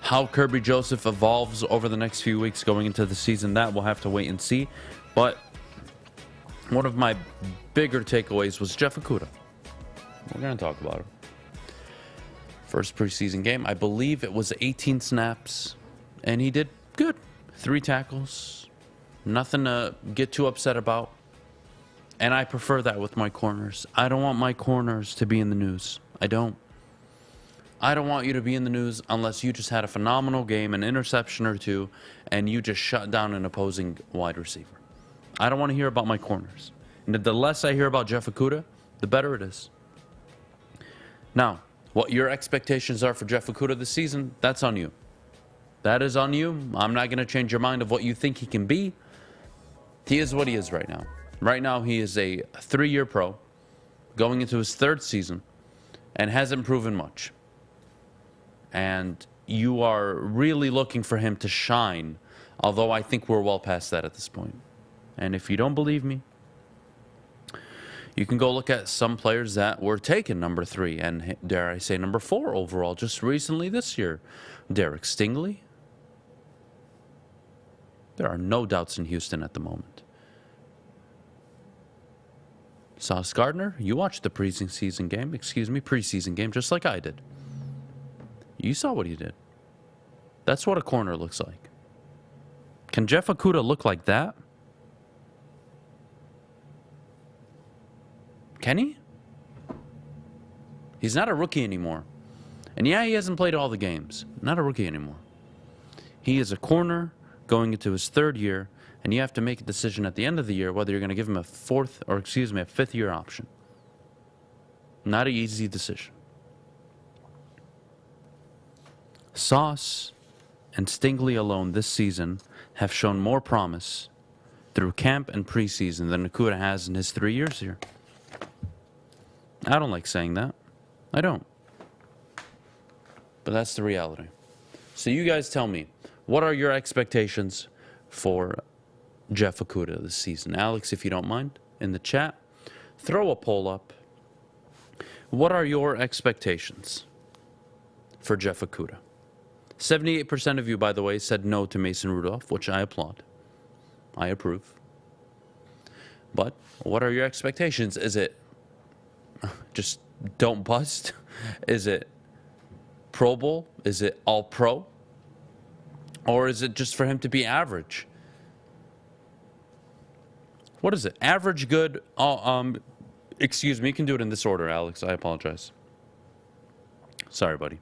How Kerby Joseph evolves over the next few weeks going into the season, that we'll have to wait and see. But one of my bigger takeaways was Jeff Okudah. We're going to talk about him. First preseason game, I believe it was 18 snaps, and he did good. 3 tackles, nothing to get too upset about. And I prefer that with my corners. I don't want my corners to be in the news. I don't want you to be in the news unless you just had a phenomenal game, an interception or two, and you just shut down an opposing wide receiver. I don't want to hear about my corners. And the less I hear about Jeff Okudah, the better it is. Now, what your expectations are for Jeff Okudah this season, that's on you. That is on you. I'm not going to change your mind of what you think he can be. He is what he is right now. Right now, he is a 3-year pro going into his 3rd season and hasn't proven much. And you are really looking for him to shine, although I think we're well past that at this point. And if you don't believe me, you can go look at some players that were taken number 3 and, dare I say, number 4 overall just recently this year. Derek Stingley. There are no doubts in Houston at the moment. Sauce Gardner, you watched the preseason game just like I did. You saw what he did. That's what a corner looks like. Can Jeff Okudah look like that? Can he? He's not a rookie anymore. And yeah, he hasn't played all the games. Not a rookie anymore. He is a corner going into his 3rd year, and you have to make a decision at the end of the year whether you're going to give him a 5th year option. Not an easy decision. Sauce and Stingley alone this season have shown more promise through camp and preseason than Okudah has in his 3 years here. I don't like saying that. I don't. But that's the reality. So you guys tell me, what are your expectations for Jeff Okudah this season? Alex, if you don't mind, in the chat, throw a poll up. What are your expectations for Jeff Okudah. 78% of you, by the way, said no to Mason Rudolph, which I applaud. I approve. But what are your expectations? Is it just don't bust? Is it Pro Bowl? Is it all pro? Or is it just for him to be average? What is it? Average, good, excuse me, you can do it in this order, Alex. I apologize. Sorry, buddy.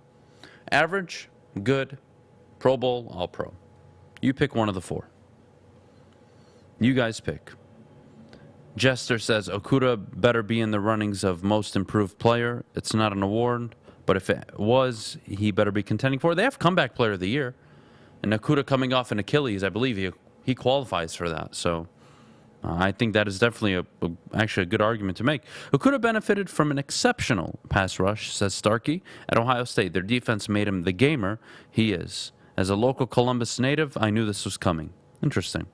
Average, good, Pro Bowl, all pro. You pick one of the four. You guys pick. Jester says Okudah better be in the runnings of most improved player. It's not an award, but if it was, he better be contending for it. They have comeback player of the year. And Okudah coming off an Achilles, I believe he qualifies for that. So I think that is definitely actually a good argument to make. Okudah benefited from an exceptional pass rush, says Starkey, at Ohio State. Their defense made him the gamer he is. As a local Columbus native, I knew this was coming. Interesting.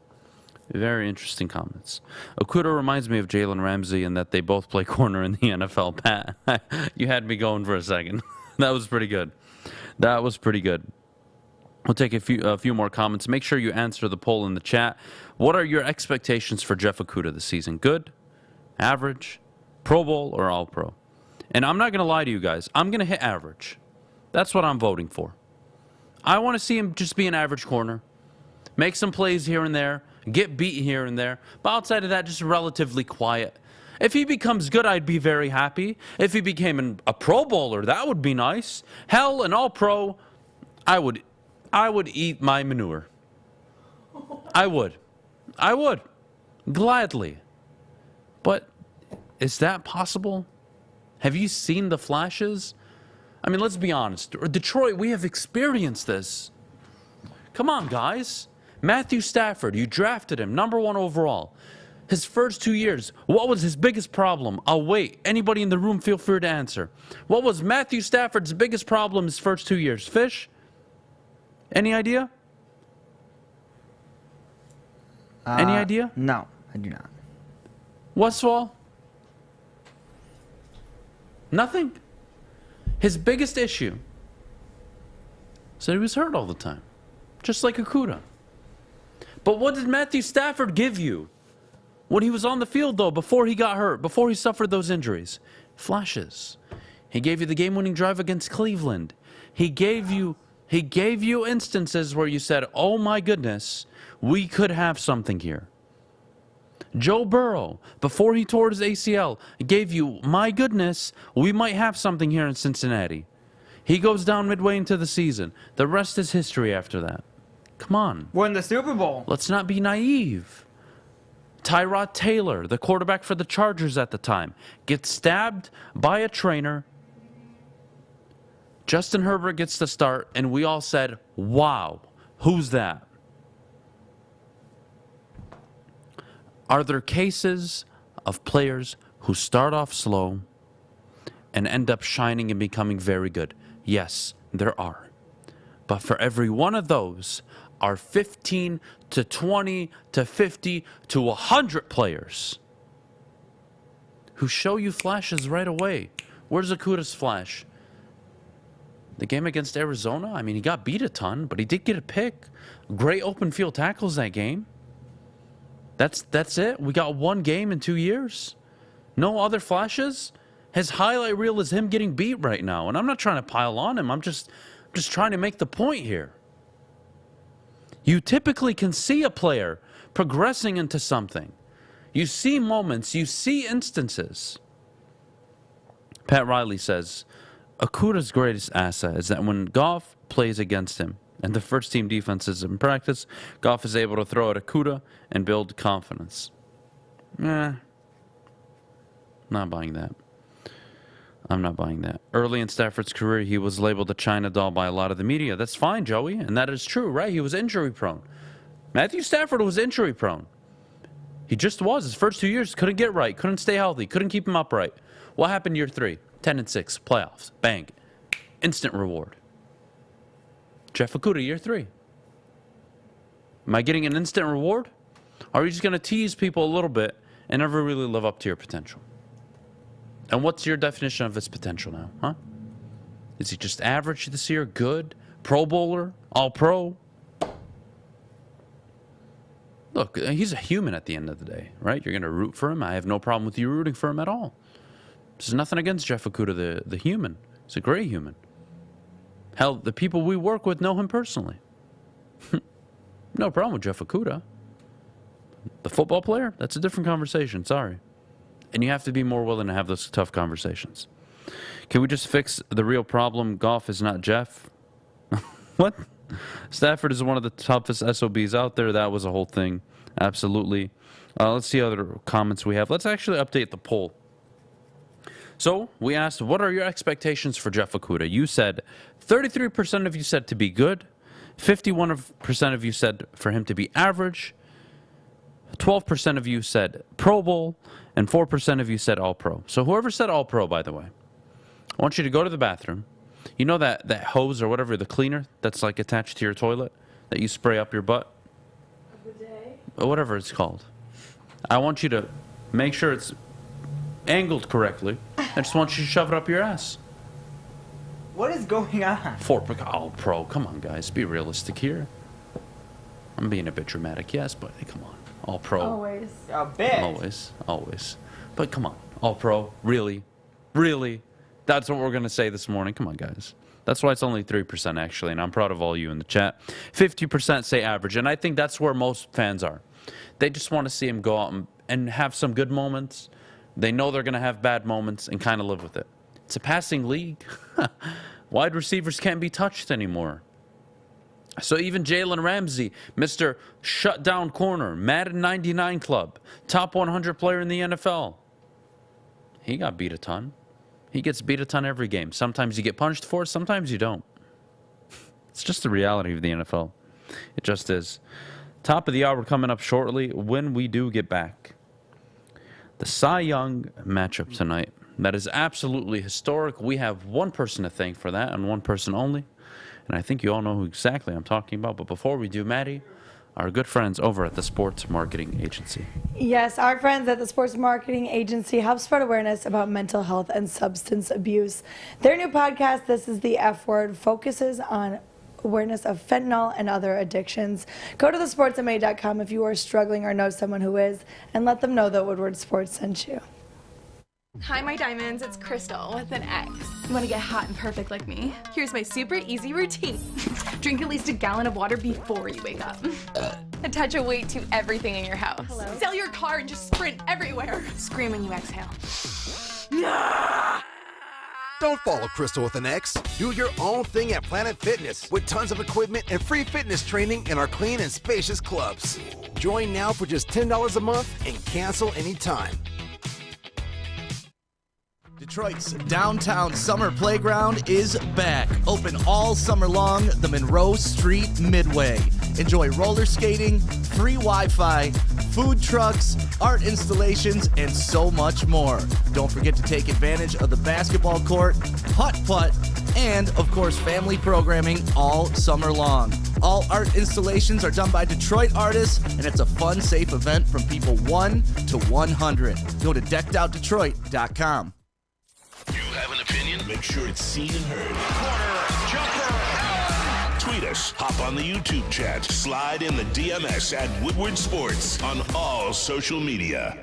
Very interesting comments. Okudah reminds me of Jalen Ramsey in that they both play corner in the NFL. Pat, you had me going for a second. That was pretty good. That was pretty good. We'll take a few more comments. Make sure you answer the poll in the chat. What are your expectations for Jeff Okudah this season? Good, average, Pro Bowl, or all pro? And I'm not going to lie to you guys. I'm going to hit average. That's what I'm voting for. I want to see him just be an average corner. Make some plays here and there. Get beat here and there. But outside of that, just relatively quiet. If he becomes good, I'd be very happy. If he became a Pro Bowler, that would be nice. Hell, an all pro, I would eat my manure. I would. Gladly. But is that possible? Have you seen the flashes? I mean, let's be honest. Detroit, we have experienced this. Come on, guys. Matthew Stafford, you drafted him, #1 overall. His first 2 years, what was his biggest problem? I'll wait. Anybody in the room, feel free to answer. What was Matthew Stafford's biggest problem his first 2 years? Fish? Any idea? Any idea? No, I do not. Westfall? Nothing? His biggest issue? So he was hurt all the time. Just like Okudah. But what did Matthew Stafford give you when he was on the field, though, before he got hurt, before he suffered those injuries? Flashes. He gave you the game-winning drive against Cleveland. He gave you instances where you said, oh my goodness, we could have something here. Joe Burrow, before he tore his ACL, gave you, my goodness, we might have something here in Cincinnati. He goes down midway into the season. The rest is history after that. Come on. Won the Super Bowl. Let's not be naive. Tyrod Taylor, the quarterback for the Chargers at the time, gets stabbed by a trainer. Justin Herbert gets the start, and we all said, wow, who's that? Are there cases of players who start off slow and end up shining and becoming very good? Yes, there are. But for every one of those are 15 to 20 to 50 to 100 players who show you flashes right away. Where's Okudah's flash? The game against Arizona, I mean, he got beat a ton, but he did get a pick. Great open field tackles that game. That's it. We got one game in 2 years. No other flashes. His highlight reel is him getting beat right now, and I'm not trying to pile on him. I'm just trying to make the point here. You typically can see a player progressing into something. You see moments, you see instances. Pat Riley says, Okudah's greatest asset is that when Goff plays against him and the first team defense is in practice, Goff is able to throw at Okudah and build confidence. Not buying that. I'm not buying that. Early in Stafford's career, he was labeled a China doll by a lot of the media. That's fine, Joey, and that is true, right? He was injury prone. Matthew Stafford was injury prone. He just was. His first 2 years, couldn't get right, couldn't stay healthy, couldn't keep him upright. What happened year 3? 10-6, playoffs, bang, instant reward. Jeff Okudah, year 3. Am I getting an instant reward? Or are you just going to tease people a little bit and never really live up to your potential? And what's your definition of his potential now, huh? Is he just average this year? Good? Pro Bowler? All-Pro? Look, he's a human at the end of the day, right? You're going to root for him. I have no problem with you rooting for him at all. There's nothing against Jeff Okudah, the human. He's a great human. Hell, the people we work with know him personally. No problem with Jeff Okudah. The football player? That's a different conversation. Sorry. And you have to be more willing to have those tough conversations. Can we just fix the real problem? Goff is not Jeff. What? Stafford is one of the toughest SOBs out there. That was a whole thing. Absolutely. Let's see other comments we have. Let's actually update the poll. So we asked, what are your expectations for Jeff Okudah? You said 33% of you said to be good. 51% of you said for him to be average. 12% of you said Pro Bowl. And 4% of you said All-Pro. So whoever said All-Pro, by the way, I want you to go to the bathroom. You know that hose or whatever, the cleaner that's like attached to your toilet that you spray up your butt? A bidet? Or whatever it's called. I want you to make sure it's angled correctly. I just want you to shove it up your ass. What is going on? All-Pro. Come on, guys. Be realistic here. I'm being a bit dramatic, yes, but hey, come on. All-Pro. Always. A bit. Always. But come on. All-Pro. Really? That's what we're going to say this morning. Come on, guys. That's why it's only 3%, actually, and I'm proud of all you in the chat. 50% say average, and I think that's where most fans are. They just want to see him go out and have some good moments. They know they're going to have bad moments and kind of live with it. It's a passing league. Wide receivers can't be touched anymore. So even Jalen Ramsey, Mr. Shutdown Corner, Madden 99 Club, top 100 player in the NFL. He got beat a ton. He gets beat a ton every game. Sometimes you get punched for it, sometimes you don't. It's just the reality of the NFL. It just is. Top of the hour coming up shortly when we do get back. The Cy Young matchup tonight. That is absolutely historic. We have one person to thank for that and one person only. And I think you all know who exactly I'm talking about. But before we do, Maddie, our good friends over at the Sports Marketing Agency. Yes, our friends at the Sports Marketing Agency help spread awareness about mental health and substance abuse. Their new podcast, This is the F Word, focuses on awareness of fentanyl and other addictions. Go to thesportsma.com if you are struggling or know someone who is, and let them know that Woodward Sports sent you. Hi, my diamonds. It's Crystal with an X. You want to get hot and perfect like me? Here's my super easy routine. Drink at least a gallon of water before you wake up. Attach a weight to everything in your house. Hello? Sell your car and just sprint everywhere. Scream when you exhale. Don't follow Crystal with an X. Do your own thing at Planet Fitness with tons of equipment and free fitness training in our clean and spacious clubs. Join now for just $10 a month and cancel anytime. Detroit's downtown summer playground is back. Open all summer long, the Monroe Street Midway. Enjoy roller skating, free Wi-Fi, food trucks, art installations, and so much more. Don't forget to take advantage of the basketball court, putt-putt, and, of course, family programming all summer long. All art installations are done by Detroit artists, and it's a fun, safe event from people 1 to 100. Go to deckedoutdetroit.com. You have an opinion? Make sure it's seen and heard. Corner, jumper. Tweet us, hop on the YouTube chat, slide in the DMS at Woodward Sports on all social media.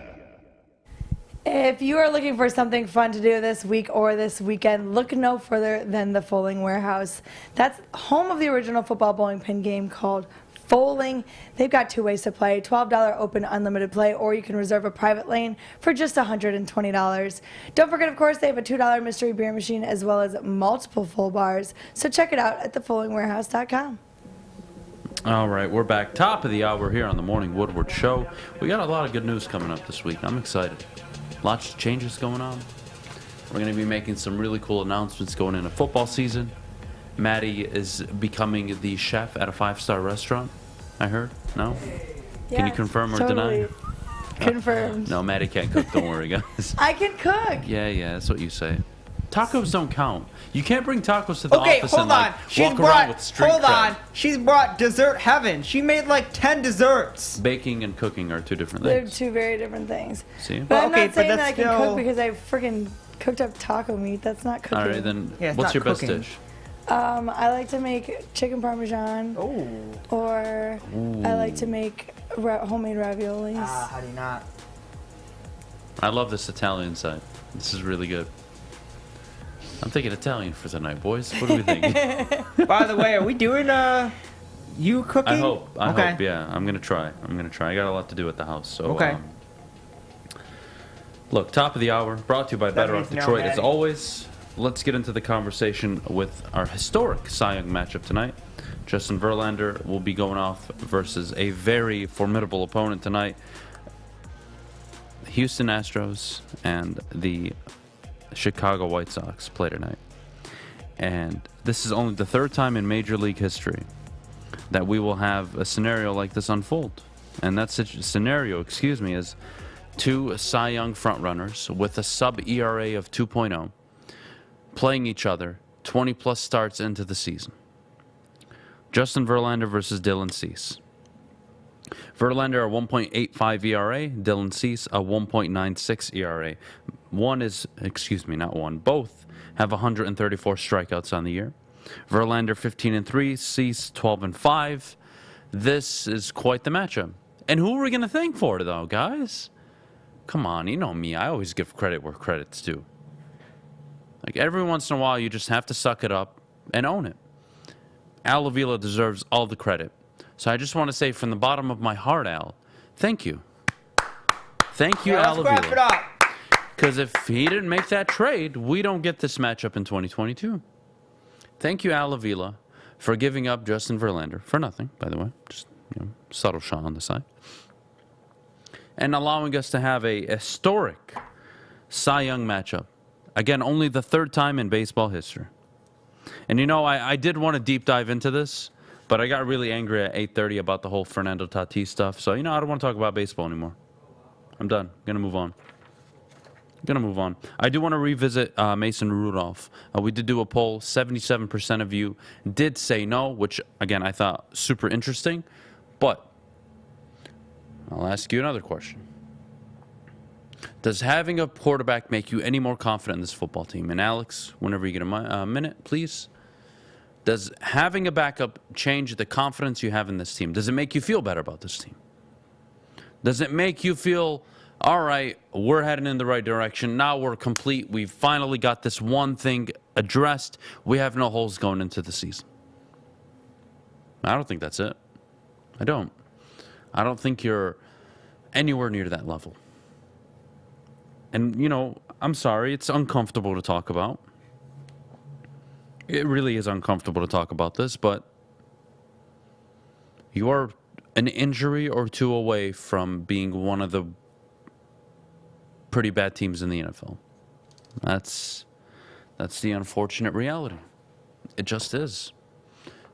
If you are looking for something fun to do this week or this weekend, look no further than the Foaling Warehouse. That's home of the original football bowling pin game called Foaling. They've got two ways to play, $12 open unlimited play, or you can reserve a private lane for just $120. Don't forget, of course, they have a $2 mystery beer machine as well as multiple full bars. So check it out at thefoalingwarehouse.com. All right, we're back. Top of the hour here on the Morning Woodward Show. We got a lot of good news coming up this week. I'm excited. Lots of changes going on. We're going to be making some really cool announcements going into football season. Maddie is becoming the chef at a 5-star restaurant, I heard. No? Yeah, can you confirm or totally. deny? Confirmed. No, Maddie can't cook. Don't worry, guys. I can cook. Yeah, that's what you say. Tacos don't count. You can't bring tacos to the Okay, office hold and on. walk around with street cred. She's brought dessert heaven. She made like 10 desserts. Baking and cooking are two different They're things. two very different things. See? But I'm Okay, not saying but that I that's can cook still- because I freaking cooked up taco meat. That's not cooking. All right, then Yeah, it's what's not your cooking. best dish? I like to make chicken parmesan. Or I like to make homemade raviolis. How do you not? I love this Italian side. This is really good. I'm thinking Italian for tonight, boys. What do we think? By the way, are we doing you cooking? I hope. Okay. Yeah, I'm gonna try. I got a lot to do at the house. So. Okay. Look, top of the hour, brought to you by Better Off means no, Detroit. As Maddie. always, let's get into the conversation with our historic Cy Young matchup tonight. Justin Verlander will be going off versus a very formidable opponent tonight. The Houston Astros and the Chicago White Sox play tonight. And this is only the third time in Major League history that we will have a scenario like this unfold. And that scenario, is two Cy Young frontrunners with a sub-ERA of 2.0 playing each other 20-plus starts into the season. Justin Verlander versus Dylan Cease. Verlander a 1.85 ERA, Dylan Cease a 1.96 ERA. Both have 134 strikeouts on the year. Verlander 15-3, Cease 12-5. This is quite the matchup. And who are we going to thank for it, though, guys? Come on, you know me. I always give credit where credit's due. Like, every once in a while, you just have to suck it up and own it. Al Avila deserves all the credit. So I just want to say from the bottom of my heart, Al, thank you. Thank you, Al let's wrap Avila. it up. Because if he didn't make that trade, we don't get this matchup in 2022. Thank you, Al Avila, for giving up Justin Verlander. For nothing, by the way. Just, subtle shot on the side. And allowing us to have a historic Cy Young matchup. Again, only the third time in baseball history. And I did want to deep dive into this, but I got really angry at 8:30 about the whole Fernando Tatís stuff. So, I don't want to talk about baseball anymore. I'm done. I'm going to move on. I do want to revisit Mason Rudolph. We did do a poll. 77% of you did say no, which, again, I thought super interesting. But I'll ask you another question. Does having a quarterback make you any more confident in this football team? And Alex, whenever you get a minute, please. Does having a backup change the confidence you have in this team? Does it make you feel better about this team? Does it make you feel, all right, we're heading in the right direction. Now we're complete. We've finally got this one thing addressed. We have no holes going into the season. I don't think that's it. I don't think you're anywhere near that level. And, I'm sorry, it's uncomfortable to talk about. It really is uncomfortable to talk about this, but you are an injury or two away from being one of the pretty bad teams in the NFL. That's the unfortunate reality. It just is.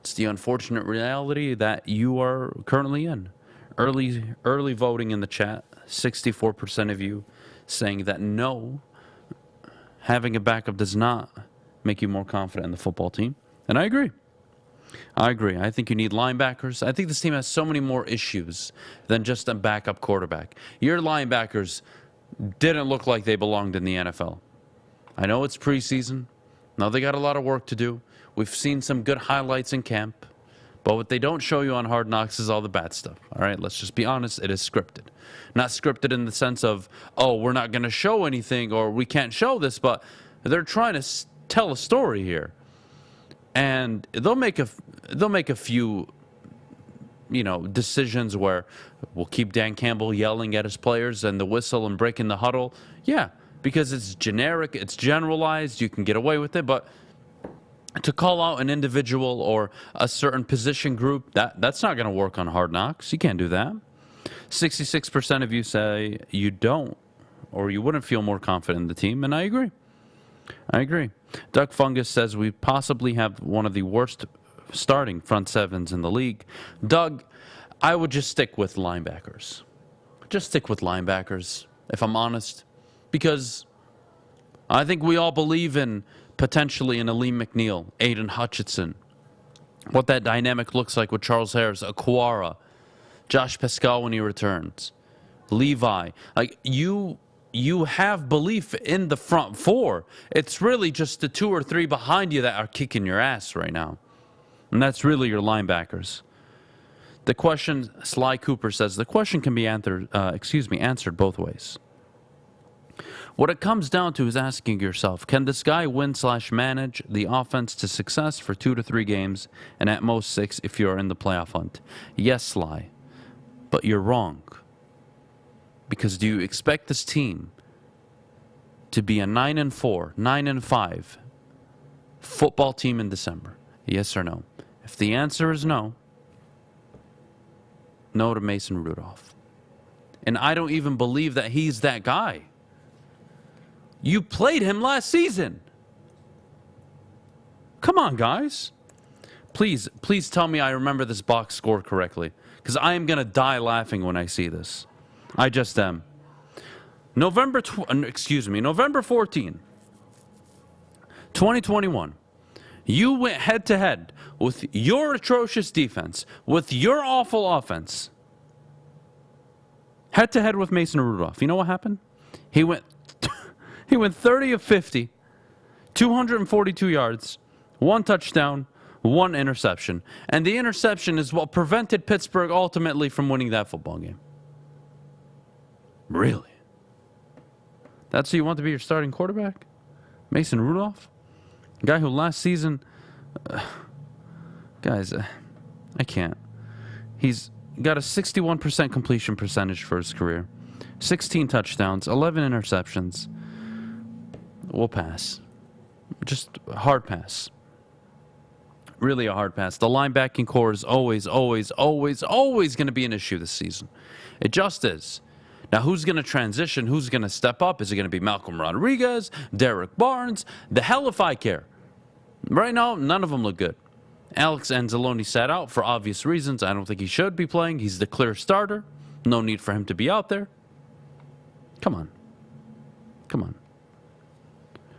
It's the unfortunate reality that you are currently in. Early voting in the chat, 64% of you saying that no, having a backup does not make you more confident in the football team. And I agree. I think you need linebackers. I think this team has so many more issues than just a backup quarterback. Your linebackers didn't look like they belonged in the NFL. I know it's preseason. Now they got a lot of work to do. We've seen some good highlights in camp. But what they don't show you on Hard Knocks is all the bad stuff. All right, let's just be honest. It is scripted. Not scripted in the sense of, oh, we're not going to show anything or we can't show this, but they're trying to tell a story here. And they'll make a few, decisions where we'll keep Dan Campbell yelling at his players and the whistle and breaking the huddle. Yeah, because it's generic, it's generalized, you can get away with it, but to call out an individual or a certain position group, that's not going to work on Hard Knocks. You can't do that. 66% of you say you don't, or you wouldn't feel more confident in the team, and I agree. Duck Fungus says we possibly have one of the worst starting front sevens in the league. Doug, I would just stick with linebackers. If I'm honest, because I think we all believe in potentially an Aleem McNeil, Aiden Hutchinson, what that dynamic looks like with Charles Harris, Aquara, Josh Pascal when he returns, Levi. Like, you have belief in the front four. It's really just the 2 or 3 behind you that are kicking your ass right now. And that's really your linebackers. The question, Sly Cooper says, the question can be answered both ways. What it comes down to is asking yourself, can this guy win/manage the offense to success for 2 to 3 games and at most 6 if you're in the playoff hunt? Yes, Sly, but you're wrong. Because do you expect this team to be a 9-4, 9-5 football team in December? Yes or no? If the answer is no, no to Mason Rudolph. And I don't even believe that he's that guy. You played him last season. Come on, guys. Please tell me I remember this box score correctly, because I am going to die laughing when I see this. I just am. November 14, 2021. You went head-to-head with your atrocious defense, with your awful offense. Head-to-head with Mason Rudolph. You know what happened? He went 30 of 50, 242 yards, 1 touchdown, 1 interception. And the interception is what prevented Pittsburgh ultimately from winning that football game. Really? That's who you want to be your starting quarterback? Mason Rudolph? A guy who last season... guys, I can't. He's got a 61% completion percentage for his career. 16 touchdowns, 11 interceptions. We'll pass. Just a hard pass. Really a hard pass. The linebacking core is always going to be an issue this season. It just is. Now, who's going to transition? Who's going to step up? Is it going to be Malcolm Rodriguez, Derek Barnes? The hell if I care. Right now, none of them look good. Alex Anzalone sat out for obvious reasons. I don't think he should be playing. He's the clear starter. No need for him to be out there. Come on. Come on.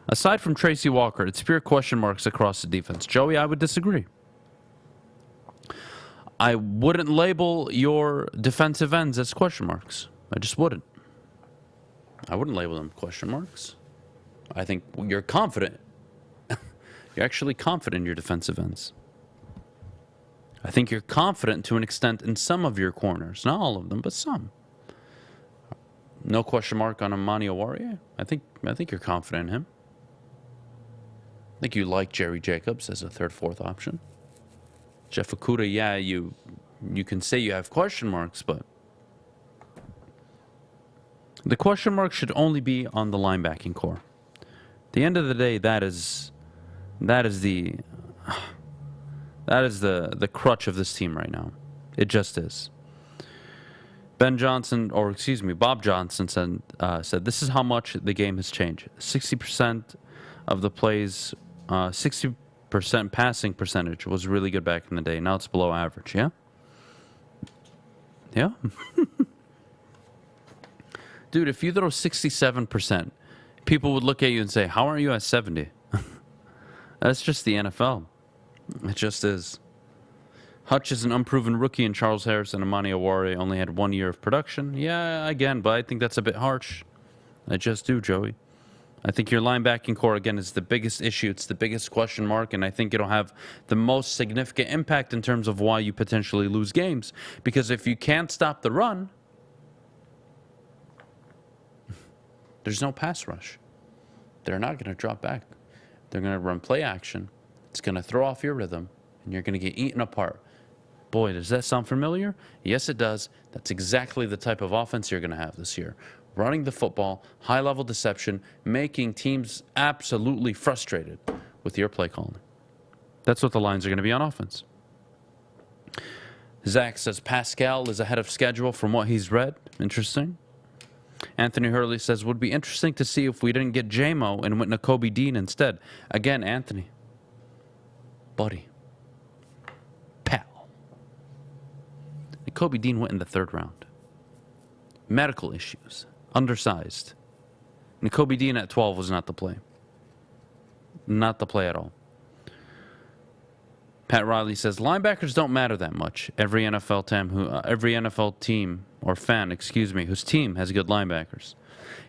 Aside from Tracy Walker, it's pure question marks across the defense. Joey, I would disagree. I wouldn't label your defensive ends as question marks. I just wouldn't. I wouldn't label them question marks. I think you're confident. You're actually confident in your defensive ends. I think you're confident to an extent in some of your corners. Not all of them, but some. No question mark on Amani Owarie. I think you're confident in him. I think you like Jerry Jacobs as a 3rd, 4th option. Jeff Okudah, yeah, you can say you have question marks, but the question mark should only be on the linebacking core. At the end of the day, that is the crutch of this team right now. It just is. Bob Johnson said this is how much the game has changed. 60% of the plays, 60% passing percentage was really good back in the day. Now it's below average. Yeah. Yeah. Dude, if you throw 67%, people would look at you and say, how aren't you at 70? That's just the NFL. It just is. Hutch is an unproven rookie, and Charles Harris and Amani Owarie only had 1 year of production. Yeah, again, but I think that's a bit harsh. I just do, Joey. I think your linebacking core, again, is the biggest issue. It's the biggest question mark, and I think it'll have the most significant impact in terms of why you potentially lose games. Because if you can't stop the run, there's no pass rush. They're not going to drop back. They're going to run play action. It's going to throw off your rhythm, and you're going to get eaten apart. Boy, does that sound familiar? Yes, it does. That's exactly the type of offense you're going to have this year. Running the football, high-level deception, making teams absolutely frustrated with your play calling. That's what the lines are going to be on offense. Zach says Pascal is ahead of schedule from what he's read. Interesting. Anthony Hurley says, would be interesting to see if we didn't get J-Mo and went Nakobe Dean instead. Again, Anthony. Buddy. Pal. Nakobe Dean went in the 3rd round. Medical issues. Undersized. Nakobe Dean at 12 was not the play. Not the play at all. Pat Riley says, linebackers don't matter that much. Every NFL team or fan, whose team has good linebackers.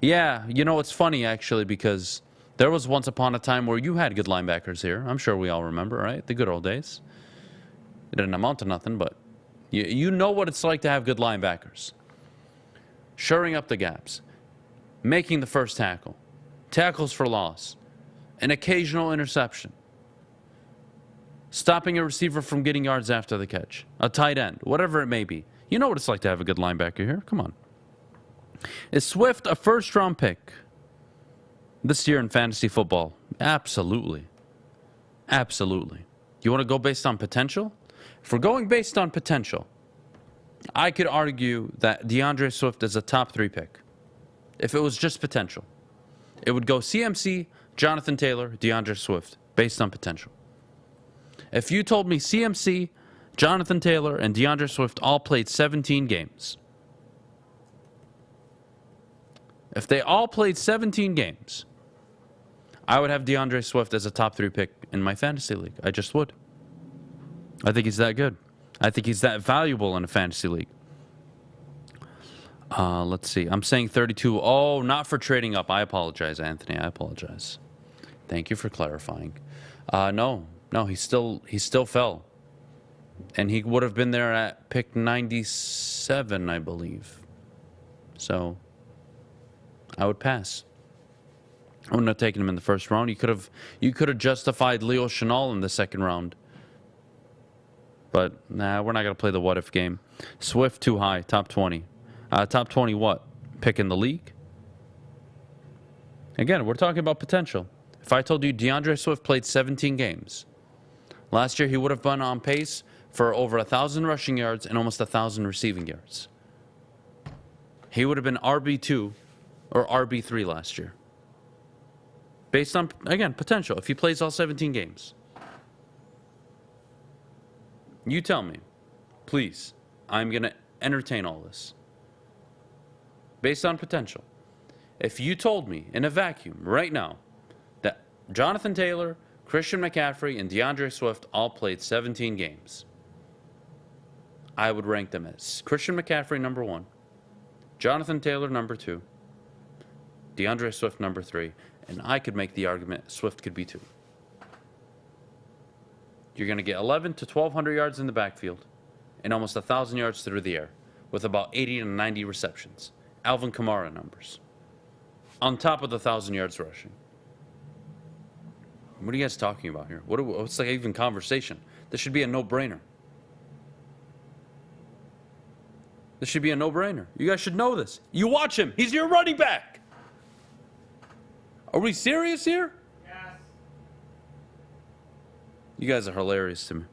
Yeah, you know, it's funny, actually, because there was once upon a time where you had good linebackers here. I'm sure we all remember, right? The good old days. It didn't amount to nothing, but you know what it's like to have good linebackers. Shoring up the gaps. Making the first tackle. Tackles for loss. An occasional interception. Stopping a receiver from getting yards after the catch. A tight end. Whatever it may be. You know what it's like to have a good linebacker here. Come on. Is Swift a first-round pick this year in fantasy football? Absolutely. Absolutely. You want to go based on potential? If we're going based on potential, I could argue that DeAndre Swift is a top 3 pick. If it was just potential. It would go CMC, Jonathan Taylor, DeAndre Swift, based on potential. If you told me CMC, Jonathan Taylor, and DeAndre Swift all played 17 games. If they all played 17 games, I would have DeAndre Swift as a top 3 pick in my fantasy league. I just would. I think he's that good. I think he's that valuable in a fantasy league. Let's see. I'm saying 32. Oh, not for trading up. I apologize, Anthony. I apologize. Thank you for clarifying. No, he still fell. And he would have been there at pick 97, I believe. So I would pass. I wouldn't have taken him in the first round. You could have justified Leo Chenal in the second round. But nah, we're not going to play the what if game. Swift too high, top 20. Top 20 what? Pick in the league? Again, we're talking about potential. If I told you DeAndre Swift played 17 games, last year he would have been on pace for over 1,000 rushing yards and almost 1,000 receiving yards. He would have been RB2 or RB3 last year. Based on, again, potential. If he plays all 17 games. You tell me. Please. I'm going to entertain all this. Based on potential. If you told me in a vacuum right now that Jonathan Taylor, Christian McCaffrey, and DeAndre Swift all played 17 games, I would rank them as Christian McCaffrey number 1, Jonathan Taylor number 2, DeAndre Swift number 3, and I could make the argument Swift could be 2. You're going to get 11 to 1,200 yards in the backfield and almost 1,000 yards through the air with about 80 to 90 receptions. Alvin Kamara numbers. On top of the 1,000 yards rushing. What are you guys talking about here? What's like even conversation? This should be a no-brainer. This should be a no-brainer. You guys should know this. You watch him. He's your running back. Are we serious here? Yes. You guys are hilarious to me.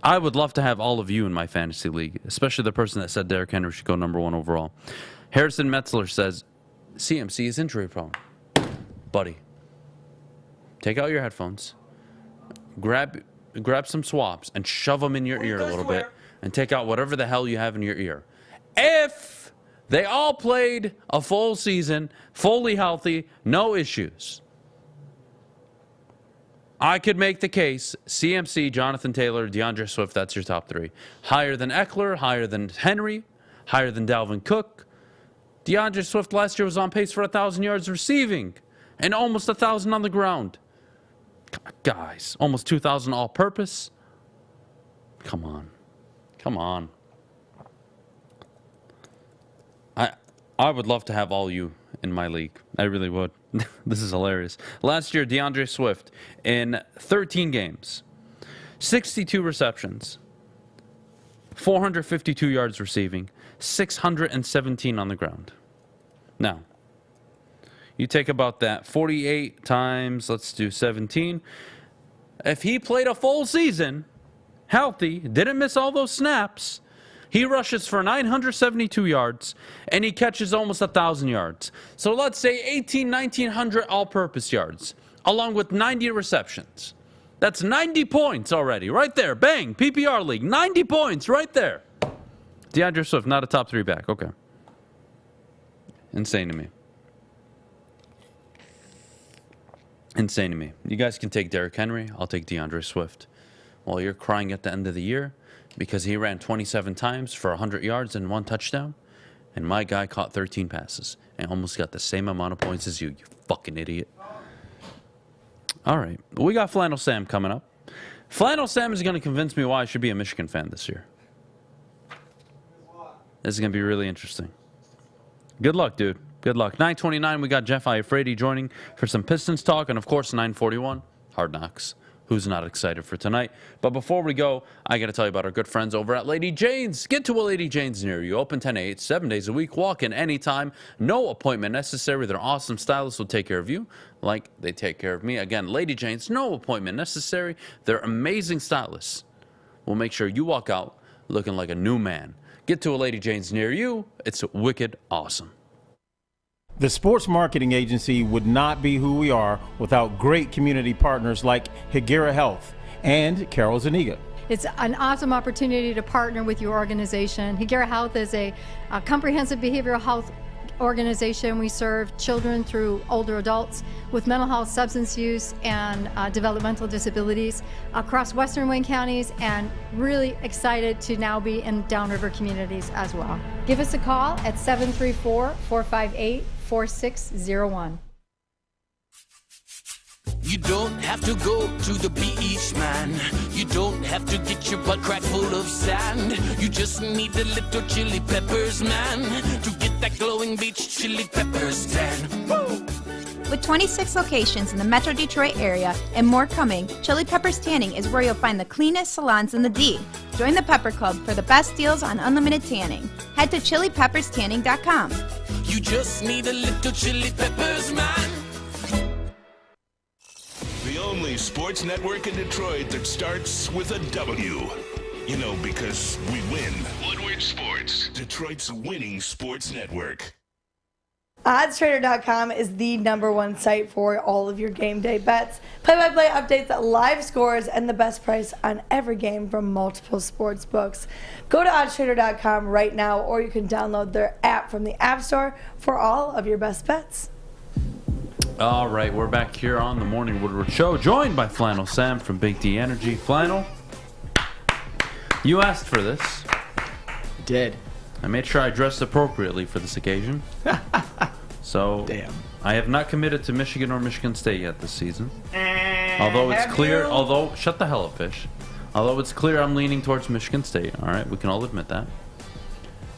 I would love to have all of you in my fantasy league, especially the person that said Derrick Henry should go number 1 overall. Harrison Metzler says, CMC is injury prone. Buddy, take out your headphones, grab some swabs, and shove them in your ear a little bit, and take out whatever the hell you have in your ear. If they all played a full season, fully healthy, no issues, I could make the case, CMC, Jonathan Taylor, DeAndre Swift, that's your top 3. Higher than Eckler, higher than Henry, higher than Dalvin Cook. DeAndre Swift last year was on pace for 1,000 yards receiving and almost 1,000 on the ground. Guys, almost 2,000 all-purpose. Come on. Come on. I would love to have all you in my league. I really would. This is hilarious. Last year, DeAndre Swift in 13 games, 62 receptions, 452 yards receiving, 617 on the ground. Now, you take about that 48 times, let's do 17. If he played a full season, healthy, didn't miss all those snaps, he rushes for 972 yards, and he catches almost 1,000 yards. So let's say 1,900 all-purpose yards, along with 90 receptions. That's 90 points already, right there. Bang, PPR league, 90 points right there. DeAndre Swift, not a top 3 back. Okay. Insane to me. Insane to me. You guys can take Derrick Henry. I'll take DeAndre Swift. While you're crying at the end of the year because he ran 27 times for 100 yards and 1 touchdown, and my guy caught 13 passes and almost got the same amount of points as you fucking idiot. All right. We got Flannel Sam coming up. Flannel Sam is going to convince me why I should be a Michigan fan this year. This is going to be really interesting. Good luck, dude. Good luck. 9:29, we got Jeff Iafrate joining for some Pistons talk. And, of course, 9:41, Hard Knocks. Who's not excited for tonight? But before we go, I got to tell you about our good friends over at Lady Jane's. Get to a Lady Jane's near you. Open 10 to 8, 7 days a week. Walk in anytime. No appointment necessary. Their awesome stylists will take care of you like they take care of me. Again, Lady Jane's, no appointment necessary. Their amazing stylists will make sure you walk out looking like a new man. Get to a Lady Jane's near you. It's wicked awesome. The sports marketing agency would not be who we are without great community partners like Higuera Health and Carol Zaniga. It's an awesome opportunity to partner with your organization. Higuera Health is a comprehensive behavioral health organization. We serve children through older adults with mental health, substance use, and developmental disabilities across Western Wayne counties, and really excited to now be in downriver communities as well. Give us a call at 734-458-4601. You don't have to go to the beach, man. You don't have to get your butt crack full of sand. You just need a little chili peppers, man, to get that glowing beach chili peppers tan. Woo! With 26 locations in the Metro Detroit area and more coming, Chili Peppers Tanning is where you'll find the cleanest salons in the D. Join the Pepper Club for the best deals on unlimited tanning. Head to chilipepperstanning.com. You just need a little chili peppers, man. The only sports network in Detroit that starts with a W. You know, because we win. Woodward Sports, Detroit's winning sports network. OddsTrader.com is the #1 site for all of your game day bets. Play-by-play updates, live scores, and the best price on every game from multiple sports books. Go to OddsTrader.com right now, or you can download their app from the App Store for all of your best bets. All right, we're back here on the Morning Woodward Show, joined by Flannel Sam from Big D Energy. Flannel, you asked for this. Did. I made sure I dressed appropriately for this occasion. So, damn. I have not committed to Michigan or Michigan State yet this season. Although it's clear, shut the hell up, Fish. Although it's clear I'm leaning towards Michigan State. All right, we can all admit that.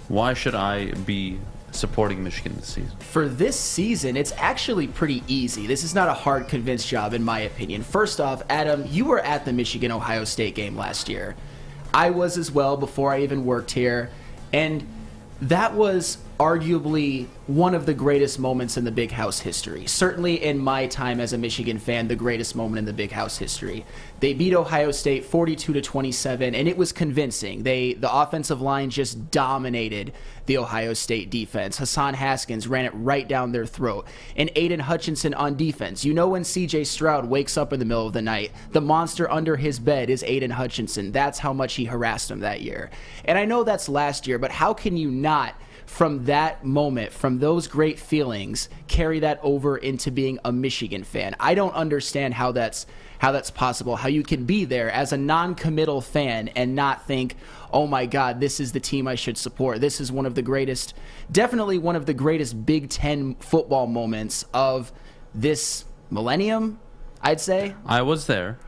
Why should I be supporting Michigan this season? For this season, it's actually pretty easy. This is not a hard convince job, in my opinion. First off, Adam, you were at the Michigan-Ohio State game last year. I was as well before I even worked here. And that was arguably one of the greatest moments in the Big House history. Certainly in my time as a Michigan fan, the greatest moment in the Big House history. They beat Ohio State 42-27, and it was convincing. The offensive line just dominated the Ohio State defense. Hassan Haskins ran it right down their throat. And Aiden Hutchinson on defense. You know when C.J. Stroud wakes up in the middle of the night, the monster under his bed is Aiden Hutchinson. That's how much he harassed him that year. And I know that's last year, but how can you not, from that moment, from those great feelings, carry that over into being a Michigan fan? I don't understand how that's possible, how you can be there as a non-committal fan and not think, oh my God, this is the team I should support. This is one of the greatest, definitely one of the greatest Big Ten football moments of this millennium, I'd say. I was there.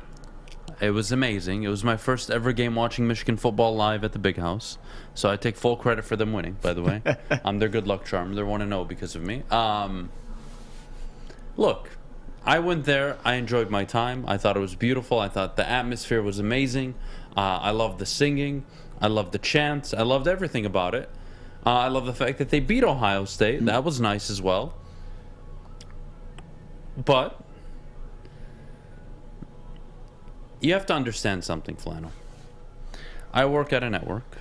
It was amazing. It was my first ever game watching Michigan football live at the Big House. So I take full credit for them winning, by the way. I'm their good luck charm. They're 1-0 because of me. Look, I went there. I enjoyed my time. I thought it was beautiful. I thought the atmosphere was amazing. I loved the singing. I loved the chants. I loved everything about it. I love the fact that they beat Ohio State. That was nice as well. But you have to understand something, Flannel. I work at a network.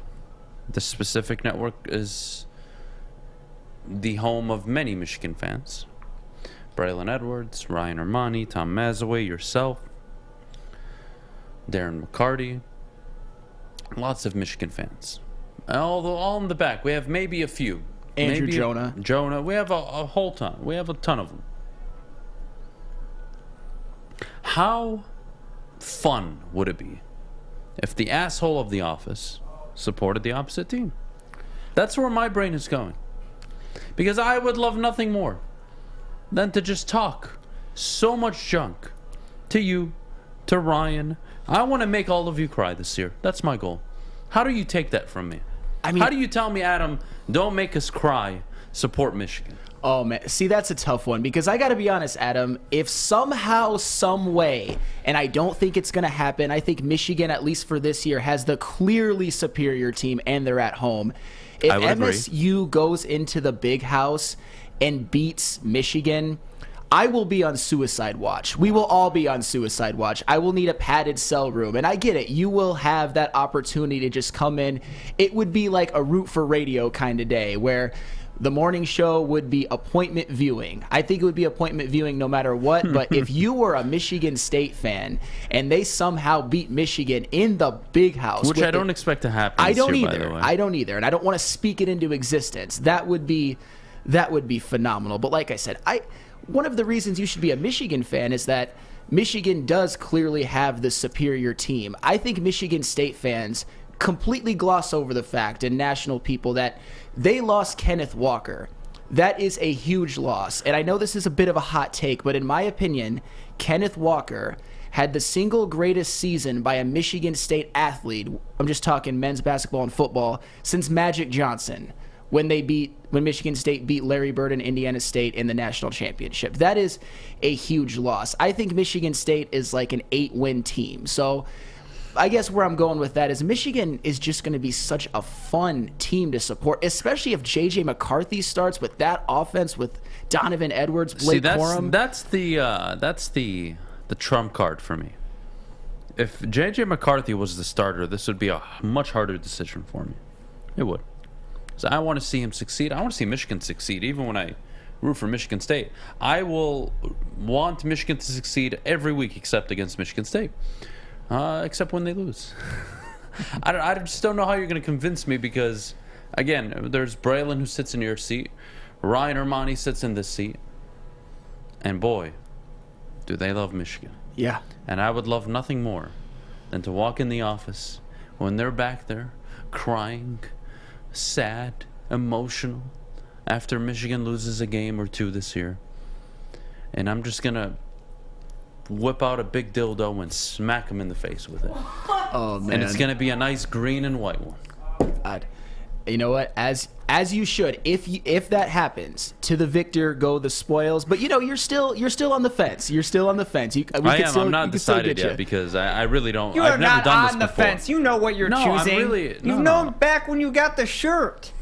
This specific network is the home of many Michigan fans. Braylon Edwards, Ryan Armani, Tom Mazaway, yourself, Darren McCarty. Lots of Michigan fans. All in the back. We have maybe a few. Andrew Jonah. Jonah. We have a whole ton. We have a ton of them. How fun would it be if the asshole of the office supported the opposite team? That's where my brain is going. Because I would love nothing more than to just talk so much junk to you, to Ryan. I want to make all of you cry this year. That's my goal. How do you take that from me? I mean, how do you tell me, Adam, don't make us cry, support Michigan? Oh, man. See, that's a tough one because I got to be honest, Adam. If somehow, some way, and I don't think it's going to happen, I think Michigan, at least for this year, has the clearly superior team and they're at home. If MSU goes into the big house and beats Michigan, I will be on suicide watch. We will all be on suicide watch. I will need a padded cell room. And I get it. You will have that opportunity to just come in. It would be like a root for radio kind of day where the morning show would be appointment viewing. I think it would be appointment viewing no matter what. But if you were a Michigan State fan and they somehow beat Michigan in the big house, which I don't expect to happen. I don't this year, either. By the way. I don't either, and I don't want to speak it into existence. That would be phenomenal. But like I said, one of the reasons you should be a Michigan fan is that Michigan does clearly have the superior team. I think Michigan State fans completely gloss over the fact, and national people, that they lost Kenneth Walker. That is a huge loss. And I know this is a bit of a hot take, but in my opinion, Kenneth Walker had the single greatest season by a Michigan State athlete, I'm just talking men's basketball and football, since Magic Johnson, when Michigan State beat Larry Bird and Indiana State in the national championship. That is a huge loss. I think Michigan State is like an 8-win team. So I guess where I'm going with that is Michigan is just going to be such a fun team to support, especially if J.J. McCarthy starts with that offense with Donovan Edwards, Blake Corum. That's the trump card for me. If J.J. McCarthy was the starter, this would be a much harder decision for me. It would. So I want to see him succeed. I want to see Michigan succeed, even when I root for Michigan State. I will want Michigan to succeed every week except against Michigan State. Except when they lose. I just don't know how you're going to convince me because, again, there's Braylon who sits in your seat. Ryan Armani sits in this seat. And boy, do they love Michigan. Yeah. And I would love nothing more than to walk in the office when they're back there crying, sad, emotional, after Michigan loses a game or two this year. And I'm just going to whip out a big dildo and smack him in the face with it. Oh, man. And it's going to be a nice green and white one. God. You know what? As you should. If that happens, to the victor go the spoils. But you're still on the fence. You're still on the fence. I'm not decided yet because I really don't. You are I've never not done this on the before. fence. You know what you're choosing. You've known back when you got the shirt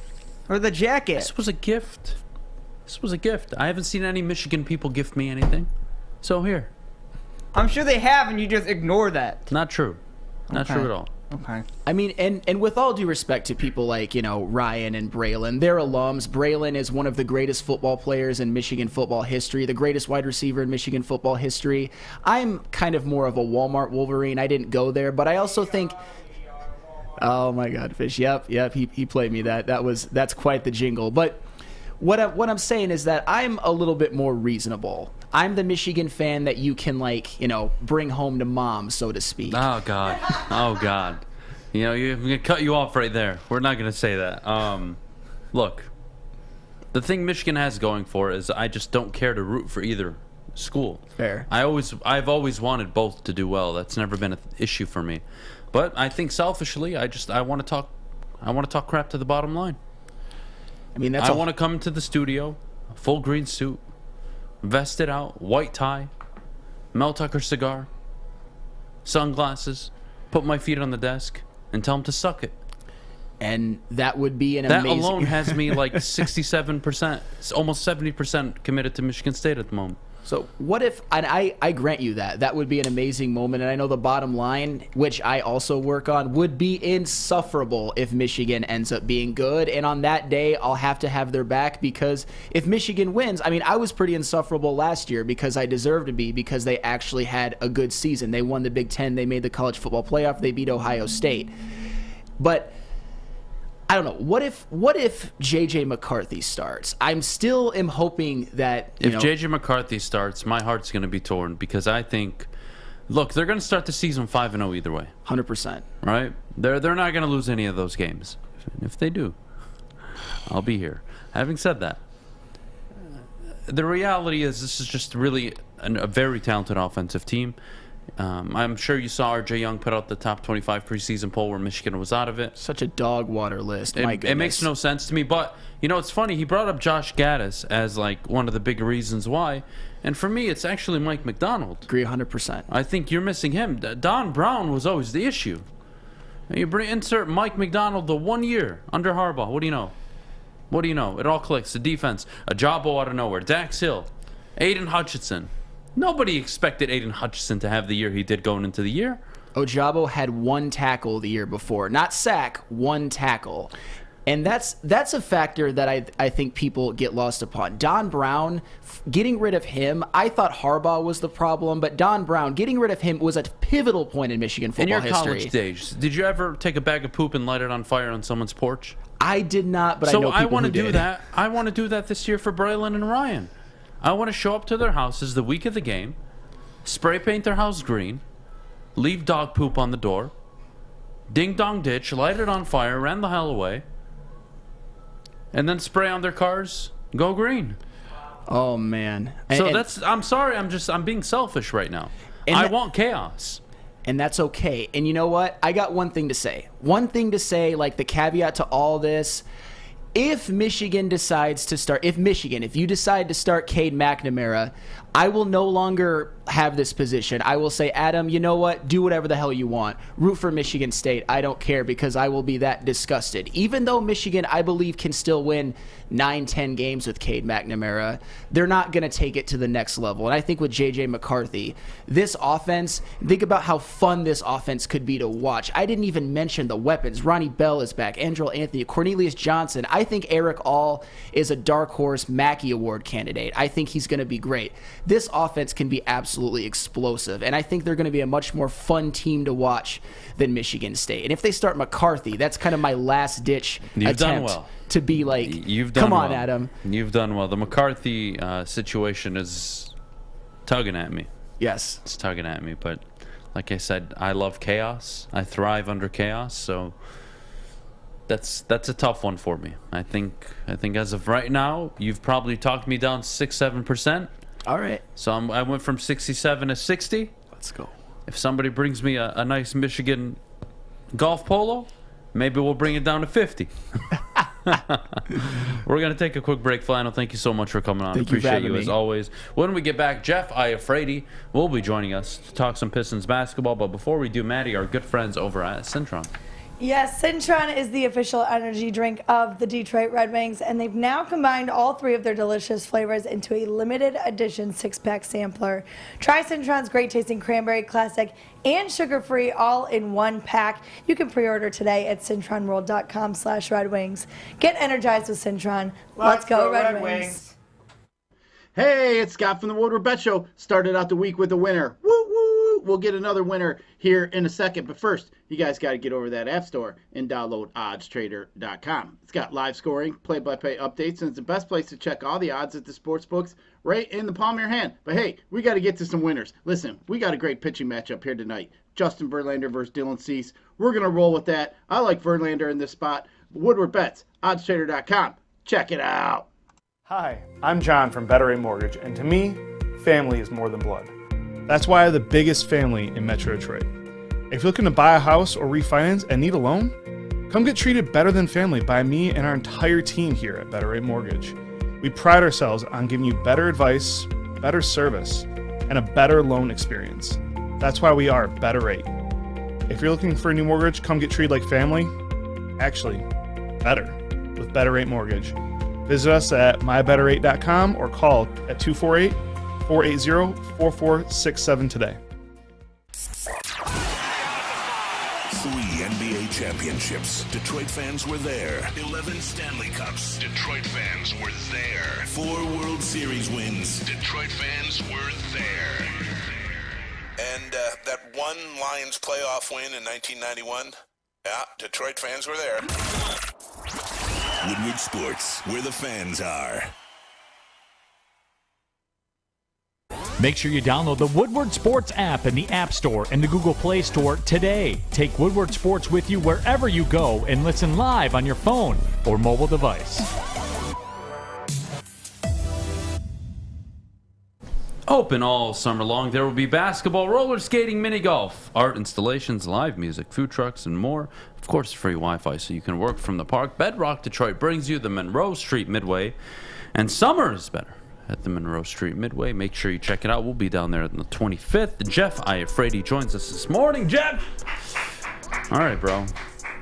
or the jacket. This was a gift. I haven't seen any Michigan people gift me anything. So here. I'm sure they have, and you just ignore that. Not true. Not true at all. Okay. I mean, and with all due respect to people like, Ryan and Braylon, they're alums. Braylon is one of the greatest football players in Michigan football history, the greatest wide receiver in Michigan football history. I'm kind of more of a Walmart Wolverine. I didn't go there, but I also think... Oh, my God, Fish. Yep, he played me that. That's quite the jingle. But what I'm saying is that I'm a little bit more reasonable. I'm the Michigan fan that you can, bring home to mom, so to speak. Oh, God. You're going to cut you off right there. We're not going to say that. Look, the thing Michigan has going for it is I just don't care to root for either school. Fair. I've always wanted both to do well. That's never been an issue for me. But I think selfishly, I want to talk crap to the bottom line. I mean, I want to come to the studio, a full green suit, vested out, white tie, Mel Tucker cigar, sunglasses, put my feet on the desk, and tell them to suck it. And that would be that amazing... That alone has me like 67%, almost 70% committed to Michigan State at the moment. So what if, and I grant you that would be an amazing moment, and I know the bottom line, which I also work on, would be insufferable if Michigan ends up being good, and on that day, I'll have to have their back, because if Michigan wins, I mean, I was pretty insufferable last year because I deserved to be, because they actually had a good season. They won the Big Ten, they made the college football playoff, they beat Ohio State. But I don't know. What if J.J. McCarthy starts? I'm still hoping that if J.J. McCarthy starts, my heart's going to be torn because I think Look, they're going to start the season 5-0 either way. 100%. Right? They're not going to lose any of those games. If they do, I'll be here. Having said that, the reality is this is just really a very talented offensive team. I'm sure you saw R.J. Young put out the top 25 preseason poll where Michigan was out of it. Such a dog water list. My goodness. It makes no sense to me. But, you know, it's funny. He brought up Josh Gaddis as, like, one of the big reasons why. And for me, it's actually Mike McDonald. Agree 100%. I think you're missing him. Don Brown was always the issue. You insert Mike McDonald the 1 year under Harbaugh. What do you know? What do you know? It all clicks. The defense, a Jabo out of nowhere. Dax Hill, Aiden Hutchinson. Nobody expected Aiden Hutchinson to have the year he did going into the year. Ojabo had 1 tackle the year before. Not sack, 1 tackle. And that's a factor that I think people get lost upon. Don Brown, getting rid of him, I thought Harbaugh was the problem, but Don Brown, getting rid of him was a pivotal point in Michigan football history. In your college days, did you ever take a bag of poop and light it on fire on someone's porch? I did not, but I know people who did. So I want to do that. I want to do that this year for Braylon and Ryan. I want to show up to their houses the week of the game, spray paint their house green, leave dog poop on the door, ding-dong ditch, light it on fire, ran the hell away, and then spray on their cars, go green. Oh, man. I'm sorry, I'm being selfish right now. I want chaos. And that's okay. And you know what? I got one thing to say. Like the caveat to all this, if Michigan decides to start, if you decide to start Cade McNamara, I will no longer have this position. I will say, Adam, you know what? Do whatever the hell you want. Root for Michigan State. I don't care because I will be that disgusted. Even though Michigan, I believe, can still win 9-10 games with Cade McNamara, they're not going to take it to the next level. And I think with J.J. McCarthy, this offense, think about how fun this offense could be to watch. I didn't even mention the weapons. Ronnie Bell is back. Andrel Anthony, Cornelius Johnson. I think Eric All is a dark horse Mackey Award candidate. I think he's going to be great. This offense can be absolutely explosive, and I think they're going to be a much more fun team to watch than Michigan State. And if they start McCarthy, that's kind of my last-ditch attempt to be like, come on, Adam. You've done well. The McCarthy situation is tugging at me. Yes. It's tugging at me, but like I said, I love chaos. I thrive under chaos, so that's a tough one for me. I think as of right now, you've probably talked me down 6-7%. All right. So I went from 67 to 60. Let's go. If somebody brings me a nice Michigan golf polo, maybe we'll bring it down to 50. We're going to take a quick break. Flannel, thank you so much for coming on. Appreciate you as always. When we get back, Jeff Iafrate will be joining us to talk some Pistons basketball. But before we do, Maddie, our good friends over at Cintron. Yes, Cintron is the official energy drink of the Detroit Red Wings, and they've now combined all 3 of their delicious flavors into a limited edition 6-pack sampler. Try Cintron's great-tasting cranberry classic and sugar-free all in one pack. You can pre-order today at cintronworld.com/Red Wings. Get energized with Cintron. Let's go, Red Wings. Hey, it's Scott from the Woodward Bet Show. Started out the week with a winner. Woo woo! We'll get another winner here in a second. But first, you guys got to get over to that app store and download oddstrader.com. It's got live scoring, play-by-play updates, and it's the best place to check all the odds at the sports books right in the palm of your hand. But hey, we got to get to some winners. Listen, we got a great pitching matchup here tonight. Justin Verlander versus Dylan Cease. We're going to roll with that. I like Verlander in this spot. Woodward Bets, oddstrader.com. Check it out. Hi, I'm John from Better Rate Mortgage, and to me, family is more than blood. That's why I have the biggest family in Metro Detroit. If you're looking to buy a house or refinance and need a loan, come get treated better than family by me and our entire team here at Better Rate Mortgage. We pride ourselves on giving you better advice, better service, and a better loan experience. That's why we are Better Rate. If you're looking for a new mortgage, come get treated like family. Actually, better with Better Rate Mortgage. Visit us at mybetterrate.com or call at 248-480-4467 today. 3 NBA championships. Detroit fans were there. 11 Stanley Cups. Detroit fans were there. 4 World Series wins. Detroit fans were there. And that one Lions playoff win in 1991. Yeah, Detroit fans were there. Woodward Sports, where the fans are. Make sure you download the Woodward Sports app in the App Store and the Google Play Store today. Take Woodward Sports with you wherever you go and listen live on your phone or mobile device. Open all summer long. There will be basketball, roller skating, mini golf, art installations, live music, food trucks, and more. Of course, free Wi-Fi so you can work from the park. Bedrock Detroit brings you the Monroe Street Midway, and summer is better at the Monroe Street Midway. Make sure you check it out. We'll be down there on the 25th. Jeff Iafrate joins us this morning. Jeff! All right, bro.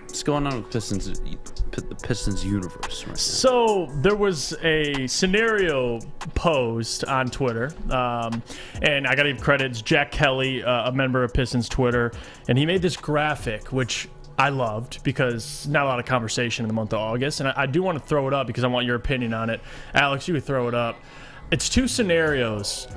What's going on with the Pistons universe right now? So there was a scenario posed on Twitter, and I got to give credit. It's Jack Kelly, a member of Pistons Twitter, and he made this graphic, which I loved because not a lot of conversation in the month of August, and I do want to throw it up because I want your opinion on it. Alex, you could throw it up. It's two scenarios,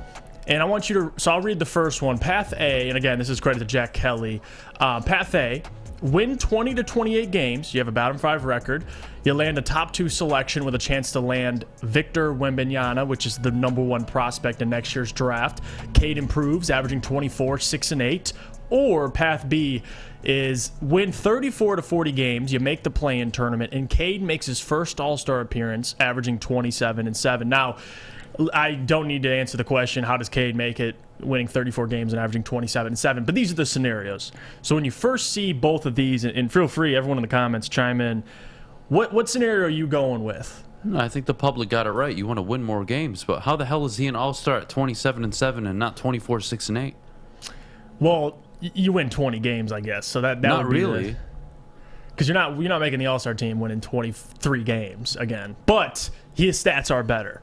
and I want you to, so I'll read the first one. Path A, and again, this is credit to Jack Kelly. Path A, win 20 to 28 games. You have a bottom 5 record. You land a top 2 selection with a chance to land Victor Wembanyama, which is the #1 prospect in next year's draft. Cade improves, averaging 24, 6, and 8. Or Path B is win 34 to 40 games. You make the play-in tournament, and Cade makes his first All-Star appearance, averaging 27 and 7. Now, I don't need to answer the question, how does Cade make it, winning 34 games and averaging 27 and 7, but these are the scenarios. So when you first see both of these, and feel free, everyone in the comments, chime in, what scenario are you going with? I think the public got it right. You want to win more games, but how the hell is he an all-star at 27 and 7 and not 24, 6, and 8? Well, you win 20 games, I guess. So that not would be really, because you're not making the all-star team winning 23 games again. But his stats are better.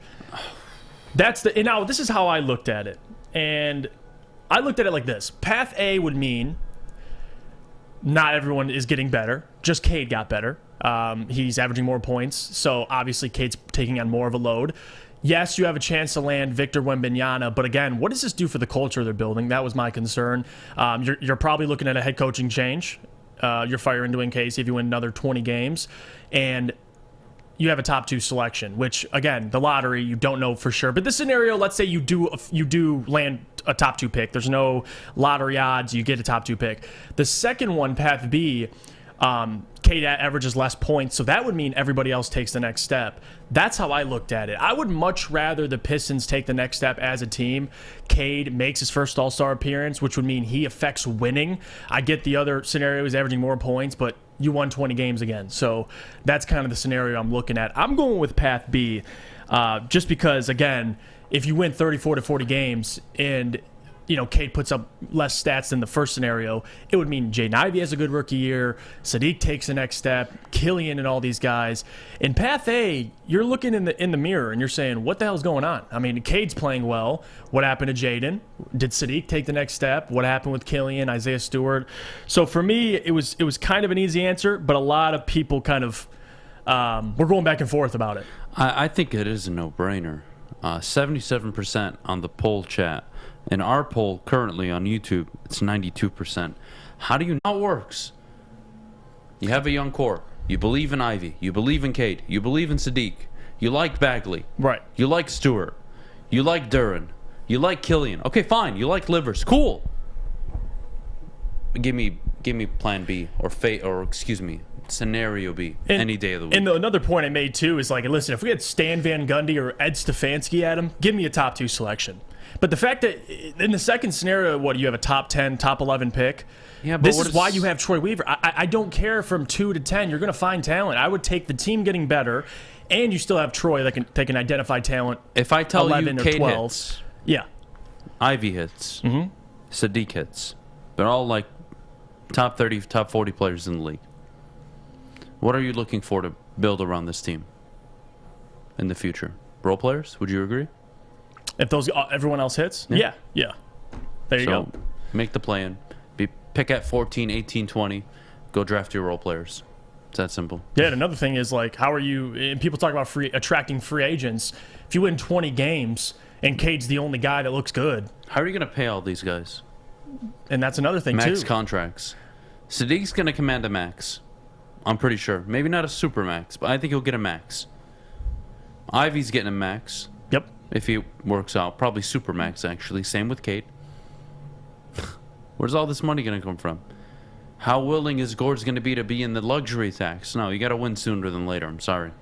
And now this is how I looked at it. And I looked at it like this. Path A would mean not everyone is getting better. Just Cade got better. He's averaging more points. So obviously Cade's taking on more of a load. Yes, you have a chance to land Victor Wembanyama. But again, what does this do for the culture they're building? That was my concern. You're probably looking at a head coaching change. You're firing Dwayne Casey if you win another 20 games. And you have a top 2 selection, which, again, the lottery, you don't know for sure. But this scenario, let's say you do land a top 2 pick. There's no lottery odds. You get a top 2 pick. The second one, Path B, Cade averages less points, so that would mean everybody else takes the next step. That's how I looked at it. I would much rather the Pistons take the next step as a team. Cade makes his first All-Star appearance, which would mean he affects winning. I get the other scenario is averaging more points, but you won 20 games again. So that's kind of the scenario I'm looking at. I'm going with Path B just because, again, if you win 34 to 40 games and Cade puts up less stats than the first scenario, it would mean Jaden Ivey has a good rookie year, Sadiq takes the next step, Killian and all these guys. In Path A, you're looking in the mirror and you're saying, what the hell's going on? I mean, Cade's playing well. What happened to Jaden? Did Sadiq take the next step? What happened with Killian, Isaiah Stewart? So for me, it was kind of an easy answer, but a lot of people kind of we're going back and forth about it. I think it is a no-brainer. 77% on the poll chat. In our poll currently on YouTube, it's 92%. How do you know how it works? You have a young core. You believe in Ivy. You believe in Cade. You believe in Sadiq. You like Bagley. Right. You like Stewart. You like Duran. You like Killian. Okay, fine. You like Livers. Cool. Give me plan B or scenario B any day of the week. And another point I made too is, like, listen, if we had Stan Van Gundy or Ed Stefanski at him, give me a top 2 selection. But the fact that in the second scenario, you have a top 10, top 11 pick. Yeah, but this is why you have Troy Weaver. I don't care from 2 to 10. You're going to find talent. I would take the team getting better, and you still have Troy that can identify talent. If I tell 11 you or Cade 12, hits, yeah, Ivy hits, Sadiq hits, they're all like top 30, top 40 players in the league. What are you looking for to build around this team in the future? Role players? Would you agree? If everyone else hits? Yeah. There you go. Make the play-in. Pick at 14, 18, 20. Go draft your role players. It's that simple. Yeah, and another thing is, like, how are you, and people talk about attracting free agents. If you win 20 games and Cade's the only guy that looks good. How are you going to pay all these guys? And that's another thing, max too. Contracts. Sadiq's going to command a max. I'm pretty sure. Maybe not a super max, but I think he'll get a max. Ivy's getting a max. Yep. if he works out. Probably Supermax, actually. Same with Kate. Where's all this money going to come from? How willing is Gord's going to be in the luxury tax? No, you got to win sooner than later. I'm sorry.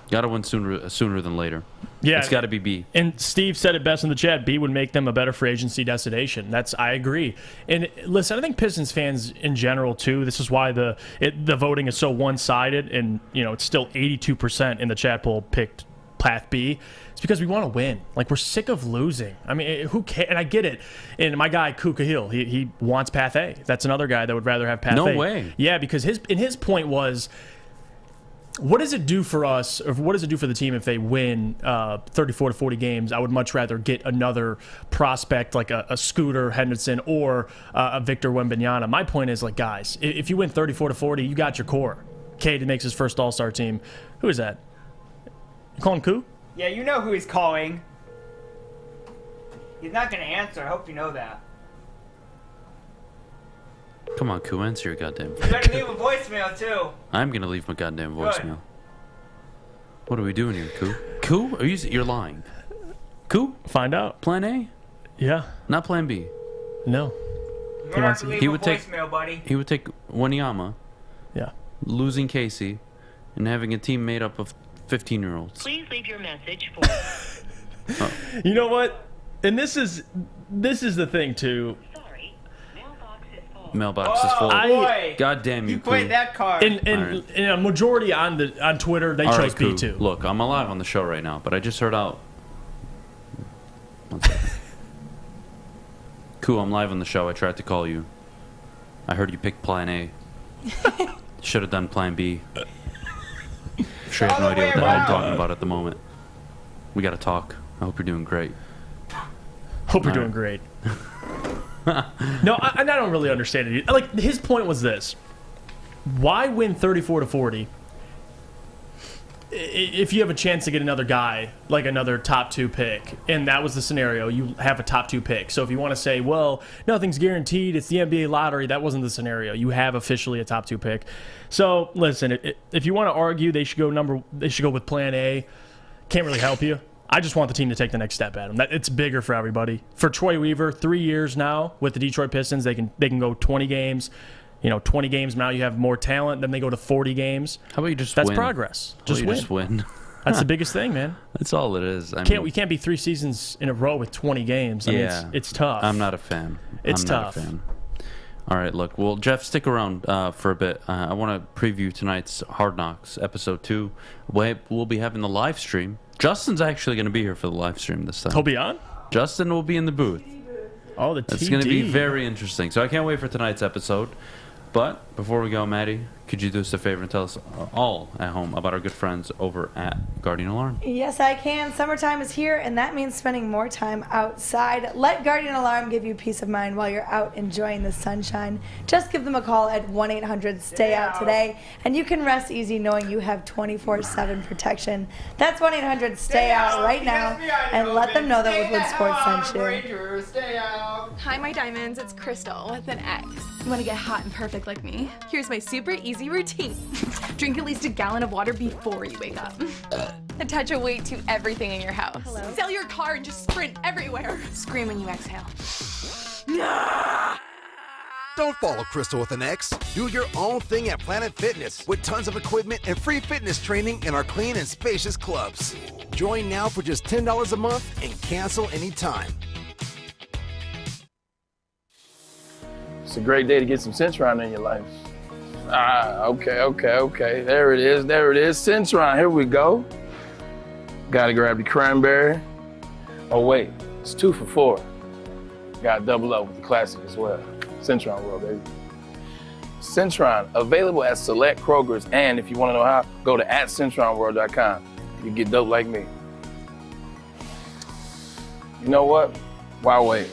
Got to win sooner than later. Yeah, it's got to be B. And Steve said it best in the chat. B would make them a better free agency destination. I agree. And listen, I think Pistons fans in general too. This is why the voting is so one-sided, and it's still 82% in the chat poll picked Path B. It's because we want to win. Like, we're sick of losing. I mean, who cares? And I get it. And my guy Kuka Hill, he wants Path A. That's another guy that would rather have Path A. No way. Yeah, because his point was, what does it do for us, or what does it do for the team if they win 34 to 40 games? I would much rather get another prospect like a Scooter Henderson or a Victor Wembanyama. My point is, like, guys, if you win 34 to 40, you got your core. Cade makes his first All-Star team. Who is that? You calling Koo? Yeah, you know who he's calling. He's not going to answer. I hope you know that. Come on, Koo, answer your goddamn You better leave a voicemail, too. I'm going to leave my goddamn voicemail. Good. What are we doing here, Koo? Koo? You're lying. Koo? Find out. Plan A? Yeah. Not Plan B? No. You're going to have to leave a voicemail, buddy. He would take Wanyama. Yeah. Losing Casey. And having a team made up of 15-year-olds. Please leave your message for... You know what? And this is the thing, too. Mailbox is full. Boy. God damn you, played Koo. that card. And a majority on Twitter, they chose Koo. B too. Look, I'm alive on the show right now, but I just heard out. One second. Koo, I'm live on the show. I tried to call you. I heard you picked Plan A. Should have done Plan B. Sure, have no idea what the hell I'm talking about at the moment. We got to talk. I hope you're doing great. Hope you're doing great. No, I don't really understand it. Like, his point was this: why win 34 to 40 if you have a chance to get another guy, like another top 2 pick? And that was the scenario. You have a top 2 pick. So if you want to say, well, nothing's guaranteed, it's the NBA lottery, that wasn't the scenario. You have officially a top 2 pick. So listen, if you want to argue they should go with Plan A, can't really help you. I just want the team to take the next step at him. It's bigger for everybody. For Troy Weaver, 3 years now with the Detroit Pistons, they can go 20 games. 20 games now you have more talent. Then they go to 40 games. How about you just That's win? progress. Just win. That's the biggest thing, man. That's all it is. We can't be 3 seasons in a row with 20 games. I mean, it's tough. I'm not a fan. It's tough. Not a fan. All right, look. Well, Jeff, stick around for a bit. I want to preview tonight's Hard Knocks episode 2. We'll be having the live stream. Justin's actually going to be here for the live stream this time. He'll be on? Justin will be in the booth. Oh, the TD. It's going to be very interesting. So I can't wait for tonight's episode. But before we go, Maddie, could you do us a favor and tell us all at home about our good friends over at Guardian Alarm? Yes, I can. Summertime is here, and that means spending more time outside. Let Guardian Alarm give you peace of mind while you're out enjoying the sunshine. Just give them a call at 1-800-STAY-OUT today, and you can rest easy knowing you have 24/7 protection. That's 1-800-STAY-OUT right now, and let them know that Woodward Sports sent you. Hi, my diamonds. It's Crystal with an X. You want to get hot and perfect like me? Here's my super easy routine. Drink at least a gallon of water before you wake up. Attach a weight to everything in your house. Sell your car and just sprint everywhere. Scream when you exhale. Don't follow Crystal with an X. Do your own thing at Planet Fitness with tons of equipment and free fitness training in our clean and spacious clubs. Join now for just $10 a month and cancel anytime. It's a great day to get some Centron in your life. Okay. There it is. Centron, here we go. Gotta grab the cranberry. Oh wait, it's 2 for $4. Gotta double up with the classic as well. Centron World, baby. Centron, available at select Kroger's, and if you wanna know how, go to @CentronWorld.com. You get dope like me. You know what? Why wait?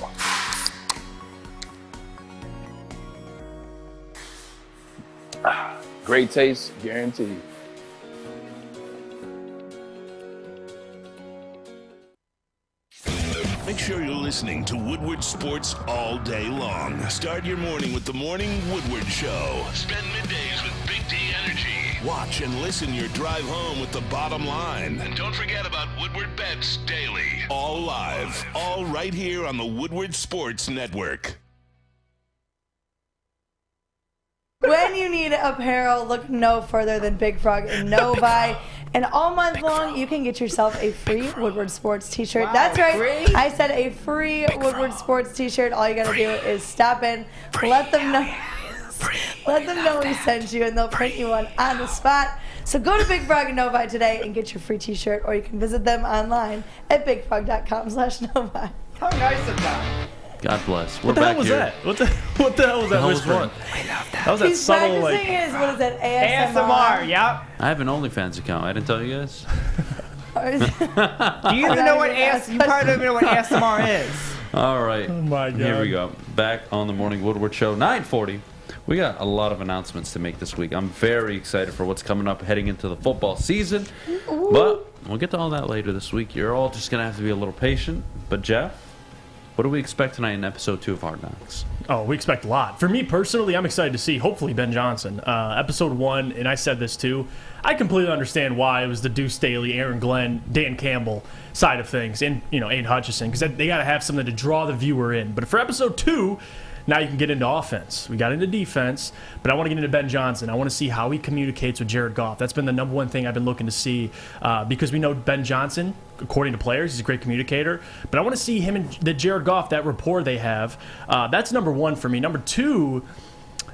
Great taste, guaranteed. Make sure you're listening to Woodward Sports all day long. Start your morning with the Morning Woodward Show. Spend middays with Big D Energy. Watch and listen your drive home with the bottom line. And don't forget about Woodward Bets Daily. All live, all right here on the Woodward Sports Network. When you need apparel, look no further than Big Frog and Novi. And all month long, you can get yourself a free Woodward Sports t-shirt. Wow, that's right. free? I said a free Woodward Sports t-shirt. All you got to do is stop in, let them know. Let them know we sent you, and they'll print you one on the spot. So go to Big Frog and Novi today and get your free t-shirt, or you can visit them online at bigfrog.com/Novi. How nice of them. God bless. What the hell was that? What the hell was that whispering? That was that He's subtle, practicing like... his, what is it, ASMR? ASMR, yep. I have an OnlyFans account. I didn't tell you guys. Do you even know what you probably don't even know what ASMR is. All right. Oh, my God. Here we go. Back on the Morning Woodward Show, 9:40. We got a lot of announcements to make this week. I'm very excited for what's coming up heading into the football season. Ooh. But we'll get to all that later this week. You're all just going to have to be a little patient. But, Jeff, what do we expect tonight in episode 2 of Hard Knocks? Oh, we expect a lot. For me personally, I'm excited to see, hopefully, Ben Johnson. Episode 1, and I said this too, I completely understand why it was the Deuce Staley, Aaron Glenn, Dan Campbell side of things, and, Aiden Hutchinson, because they got to have something to draw the viewer in. But for episode 2, now you can get into offense. We got into defense, but I want to get into Ben Johnson. I want to see how he communicates with Jared Goff. That's been the number one thing I've been looking to see because we know Ben Johnson, according to players, he's a great communicator. But I want to see him and the Jared Goff, that rapport they have. That's number one for me. Number two,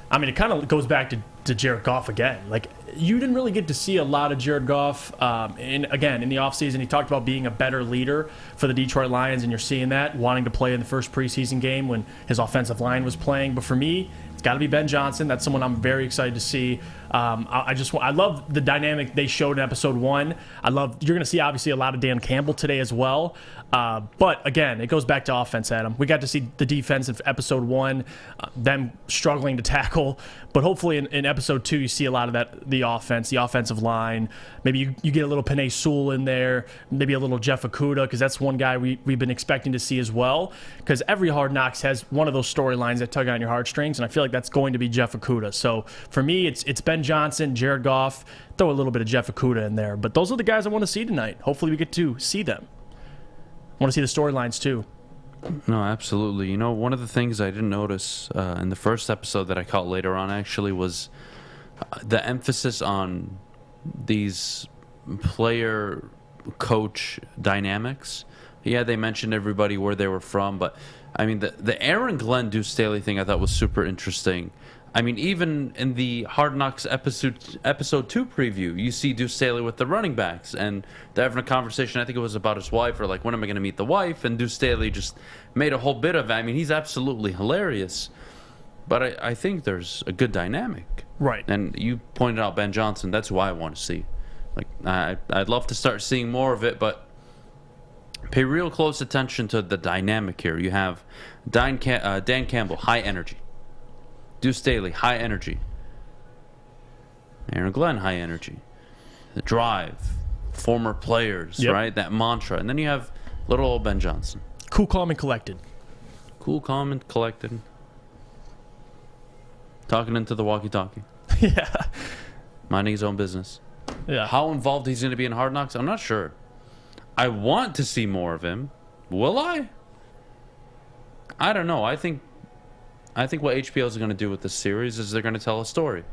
I mean, it kind of goes back to Jared Goff again. Like, you didn't really get to see a lot of Jared Goff. In the offseason, he talked about being a better leader for the Detroit Lions, and you're seeing that, wanting to play in the first preseason game when his offensive line was playing. But for me, it's got to be Ben Johnson. That's someone I'm very excited to see. I love the dynamic they showed in episode 1. You're going to see, obviously, a lot of Dan Campbell today as well. But again, it goes back to offense, Adam. We got to see the defense in episode 1, them struggling to tackle. But hopefully in episode 2, you see a lot of that, the offense, the offensive line. Maybe you get a little Penei Sewell in there, maybe a little Jeff Okudah, because that's one guy we've been expecting to see as well. Because every Hard Knocks has one of those storylines that tug on your heartstrings, and I feel like that's going to be Jeff Okudah. So for me, it's Ben Johnson, Jared Goff, throw a little bit of Jeff Okudah in there. But those are the guys I want to see tonight. Hopefully we get to see them. I want to see the storylines too. No, absolutely. One of the things I didn't notice in the first episode that I caught later on actually was the emphasis on these player-coach dynamics. Yeah, they mentioned everybody where they were from, but I mean, the Aaron Glenn Deuce Staley thing I thought was super interesting. I mean, even in the Hard Knocks episode 2 preview, you see Deuce Staley with the running backs, and they're having a conversation. I think it was about his wife, or like, when am I going to meet the wife? And Deuce Staley just made a whole bit of it. I mean, he's absolutely hilarious, but I think there's a good dynamic. Right. And you pointed out Ben Johnson. That's who I want to see. Like, I'd love to start seeing more of it, but pay real close attention to the dynamic here. You have Dan Campbell, high energy. Deuce Staley, high energy. Aaron Glenn, high energy. The drive, former players, right? That mantra. And then you have little old Ben Johnson. Cool, calm, and collected. Cool, calm, and collected. Talking into the walkie-talkie. Yeah. Minding his own business. Yeah. How involved he's going to be in Hard Knocks, I'm not sure. I want to see more of him. Will I? I don't know. I think what HBO is going to do with this series is they're going to tell a story.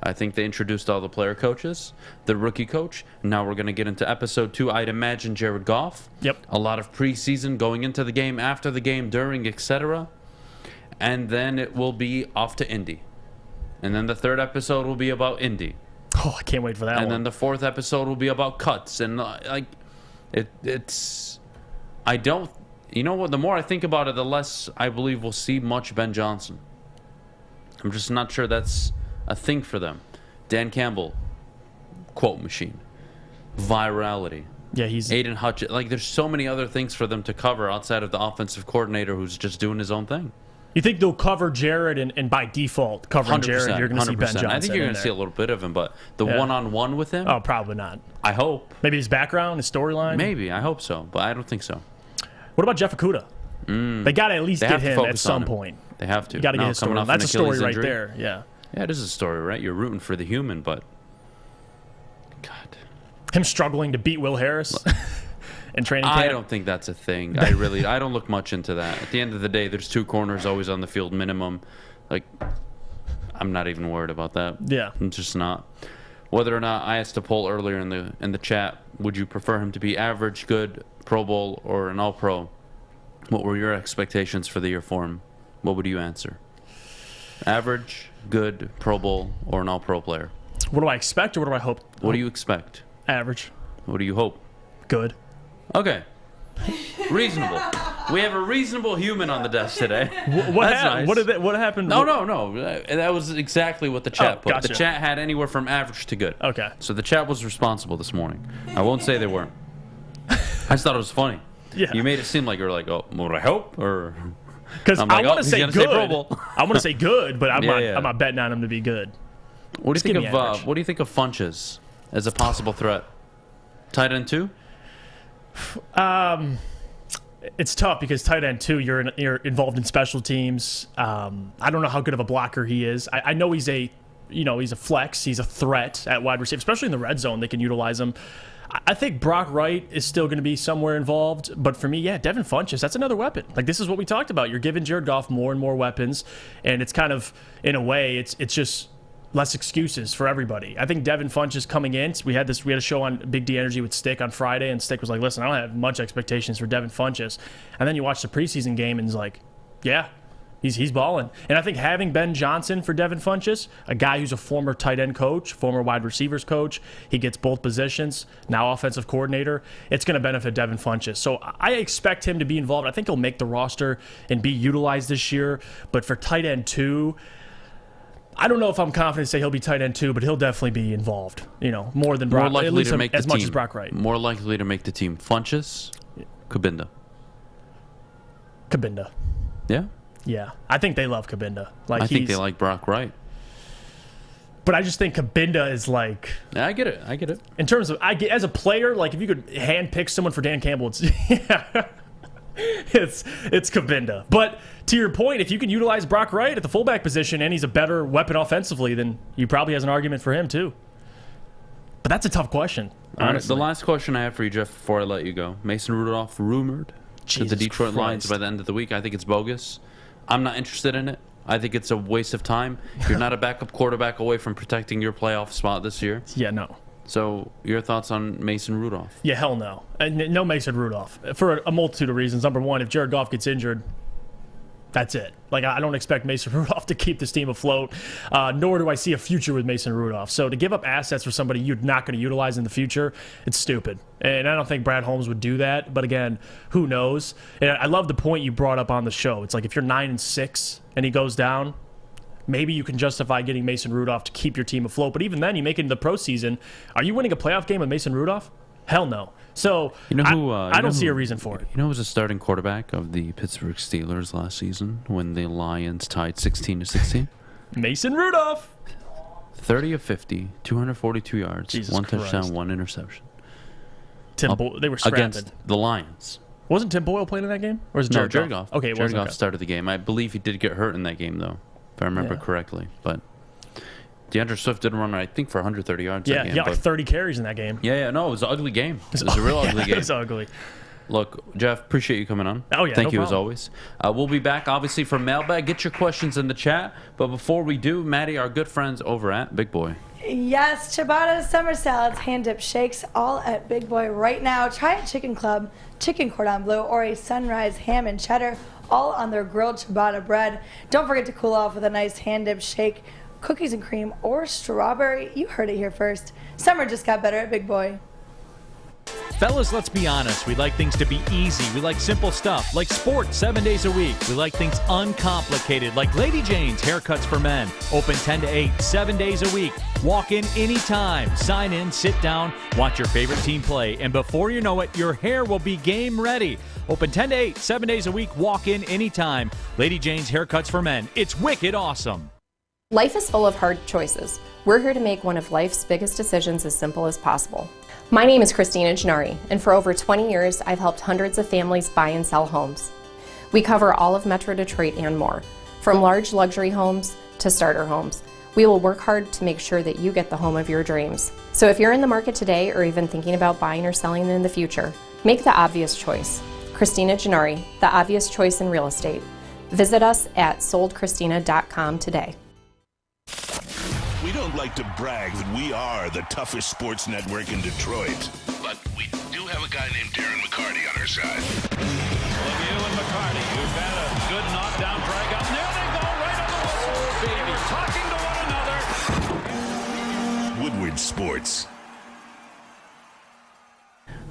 I think they introduced all the player coaches, the rookie coach. Now we're going to get into episode 2. I'd imagine Jared Goff. Yep. A lot of preseason, going into the game, after the game, during, etc. And then it will be off to Indy. And then the 3rd episode will be about Indy. Oh, I can't wait for that one. And then the 4th episode will be about cuts. And it's... I don't... You know what? The more I think about it, the less I believe we'll see much Ben Johnson. I'm just not sure that's a thing for them. Dan Campbell, quote machine, virality. Yeah, he's Aiden Hutchinson. Like, there's so many other things for them to cover outside of the offensive coordinator who's just doing his own thing. You think they'll cover Jared, and by default, covering Jared, you're going to see Ben Johnson? I think you're going to see a little bit of him, but the one-on-one with him? Oh, probably not. I hope. Maybe his background, his storyline? Maybe. I hope so, but I don't think so. What about Jeff Okudah? They got to at least get him at some point. They have to. You got to get his story. That's a story right there. Yeah. Yeah, it is a story, right? You're rooting for the human, but Him struggling to beat Will Harris in training camp. I don't think that's a thing. I don't look much into that. At the end of the day, there's 2 corners always on the field minimum. Like, I'm not even worried about that. Yeah. I'm just not. Whether or not, I asked a poll earlier in the chat, would you prefer him to be average, good, Pro Bowl, or an All-Pro? What were your expectations for the year for him? What would you answer? Average, good, Pro Bowl, or an All-Pro player? What do I expect, or what do I hope? What do you expect? Average. What do you hope? Good. Okay. Reasonable. We have a reasonable human on the desk today. What That's happened? nice. What happened? No. That was exactly what the chat put. Gotcha. The chat had anywhere from average to good. Okay. So the chat was responsible this morning. I won't say they weren't. I just thought it was funny. Yeah. You made it seem like you were like, oh, would I hope? Or because I'm I like, want to he's say gonna good. Pro Bowl. I want to say good, but I'm Yeah. not betting on him to be good. What do Just you give think me of average. what do you think of Funches as a possible threat? Tight end 2? It's tough because tight end 2, you're involved in special teams. I don't know how good of a blocker he is. I know he's a flex. He's a threat at wide receiver, especially in the red zone. They can utilize him. I think Brock Wright is still going to be somewhere involved. But for me, Devin Funchess, that's another weapon. Like, this is what we talked about. You're giving Jared Goff more and more weapons, and it's kind of, in a way, it's just less excuses for everybody. I think Devin Funchess coming in. We had a show on Big D Energy with Stick on Friday, and Stick was like, listen, I don't have much expectations for Devin Funchess. And then you watch the preseason game, and he's like, yeah, he's balling. And I think having Ben Johnson for Devin Funchess, a guy who's a former tight end coach, former wide receivers coach, he gets both positions, now offensive coordinator, it's going to benefit Devin Funchess. So I expect him to be involved. I think he'll make the roster and be utilized this year. But for tight end 2, I don't know if I'm confident to say he'll be tight end 2, but he'll definitely be involved. More than Brock, more likely at least to make as the much team. as Brock Wright. More likely to make the team. Funchess, Kabinda. Kabinda. Yeah. Yeah, I think they love Kabinda. I think they like Brock Wright. But I just think Kabinda is like. Yeah, I get it. In terms of, as a player, like if you could hand pick someone for Dan Campbell, it's it's Kabinda. But to your point, if you can utilize Brock Wright at the fullback position and he's a better weapon offensively, then you probably has an argument for him too. But that's a tough question. All right, the last question I have for you, Jeff, before I let you go: Mason Rudolph rumored to the Detroit Lions by the end of the week. I think it's bogus. I'm not interested in it. I think it's a waste of time. You're not a backup quarterback away from protecting your playoff spot this year. Yeah, no. So your thoughts on Mason Rudolph? Yeah, hell no. No Mason Rudolph. For a multitude of reasons. Number one, if Jared Goff gets injured, that's it. Like, I don't expect Mason Rudolph to keep this team afloat, nor do I see a future with Mason Rudolph. So to give up assets for somebody you're not going to utilize in the future, it's stupid. And I don't think Brad Holmes would do that. But again, who knows? And I love the point you brought up on the show. It's like if you're 9-6 and he goes down, maybe you can justify getting Mason Rudolph to keep your team afloat. But even then, you make it into the postseason. Are you winning a playoff game with Mason Rudolph? Hell no. So I don't see a reason for it. You know who was a starting quarterback of the Pittsburgh Steelers last season when the Lions tied 16-16? Mason Rudolph. 30 of 50, 242 yards, Jesus one Christ. touchdown, one interception. They were scrapping. Against the Lions. Wasn't Tim Boyle playing in that game? Or was it Jared Jared Goff? Goff. Okay, it Jared was. Goff Okay. started the game. I believe he did get hurt in that game, though, if I remember correctly. But DeAndre Swift did run, I think, for 130 yards that game. Yeah, like 30 carries in that game. Yeah, no, it was an ugly game. It was a real ugly game. It was ugly. Look, Jeff, appreciate you coming on. Oh, yeah, Thank no you as problem. always. We'll be back, obviously, for Mailbag. Get your questions in the chat. But before we do, Maddie, our good friends over at Big Boy. Yes, ciabattas, summer salads, hand-dipped shakes, all at Big Boy right now. Try a chicken club, chicken cordon bleu, or a sunrise ham and cheddar, all on their grilled ciabatta bread. Don't forget to cool off with a nice hand-dipped shake, cookies and cream, or strawberry. You heard it here first. Summer just got better at Big Boy. Fellas, let's be honest. We like things to be easy. We like simple stuff, like sports 7 days a week. We like things uncomplicated, like Lady Jane's Haircuts for Men. Open 10 to 8, 7 days a week. Walk in anytime. Sign in, sit down, watch your favorite team play, and before you know it, your hair will be game ready. Open 10 to 8, 7 days a week. Walk in anytime. Lady Jane's Haircuts for Men. It's wicked awesome. Life is full of hard choices. We're here to make one of life's biggest decisions as simple as possible. My name is Christina Gennari, and for over 20 years, I've helped hundreds of families buy and sell homes. We cover all of Metro Detroit and more, from large luxury homes to starter homes. We will work hard to make sure that you get the home of your dreams. So if you're in the market today or even thinking about buying or selling in the future, make the obvious choice. Christina Gennari, the obvious choice in real estate. Visit us at soldchristina.com today. We don't like to brag that we are the toughest sports network in Detroit, but we do have a guy named Darren McCarty on our side. Lemieux and McCarty, who've had a good knockdown drag up. There they go, right on the whistle. They were talking to one another. Woodward Sports.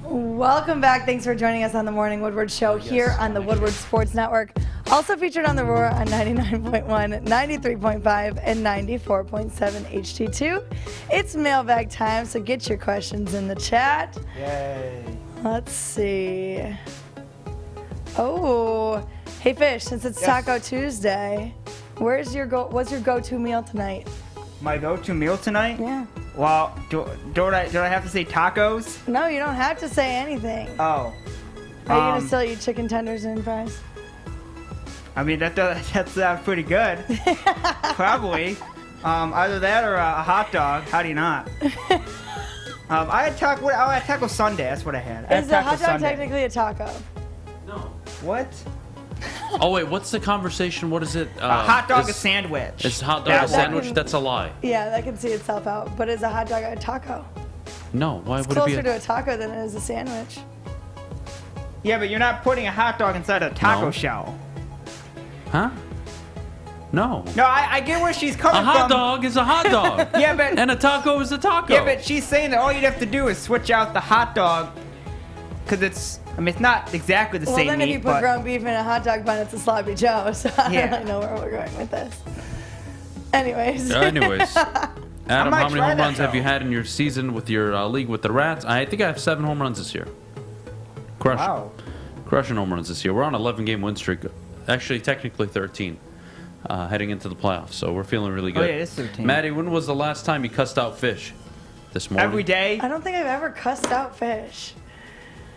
Welcome back. Thanks for joining us on the Morning Woodward Show here on the Woodward Sports Network. Also featured on the Roar on 99.1, 93.5, and 94.7 HD2. It's mailbag time, so get your questions in the chat. Yay. Let's see. Oh, hey Fish, since it's Taco Tuesday, what's your go-to meal tonight? My go-to meal tonight? Yeah. Well, do I have to say tacos? No, you don't have to say anything. Oh. Are you gonna still eat chicken tenders and fries? I mean, that sounds pretty good. Probably. Either that or a hot dog. How do you not? I had taco Sunday. That's what I had. Is a hot dog technically a taco? No. What? Oh, wait, what's the conversation? What is it? A hot dog a sandwich. Is hot dog a sandwich? That's a lie. Yeah, that can see itself out. But is a hot dog a taco? No, why It's would it be closer to a taco than it is a sandwich. Yeah, but you're not putting a hot dog inside a taco No. shell. Huh? No. No, I get where she's coming A from. hot dog is a hot dog. Yeah, but and a taco is a taco. Yeah, but she's saying that all you'd have to do is switch out the hot dog because it's not exactly the Well, same then meat, if you put but ground beef in a hot dog bun, it's a sloppy Joe. So I don't really know where we're going with this. Anyways. Adam, might how many try home that, runs have you had in your season with your league with the Rats? I think I have 7 home runs this year. Crushing home runs this year. We're on an 11-game win streak. Actually, technically 13. Heading into the playoffs, so we're feeling really good. Oh, yeah, it is 13. Maddie, when was the last time you cussed out Fish? This morning? Every day. I don't think I've ever cussed out Fish.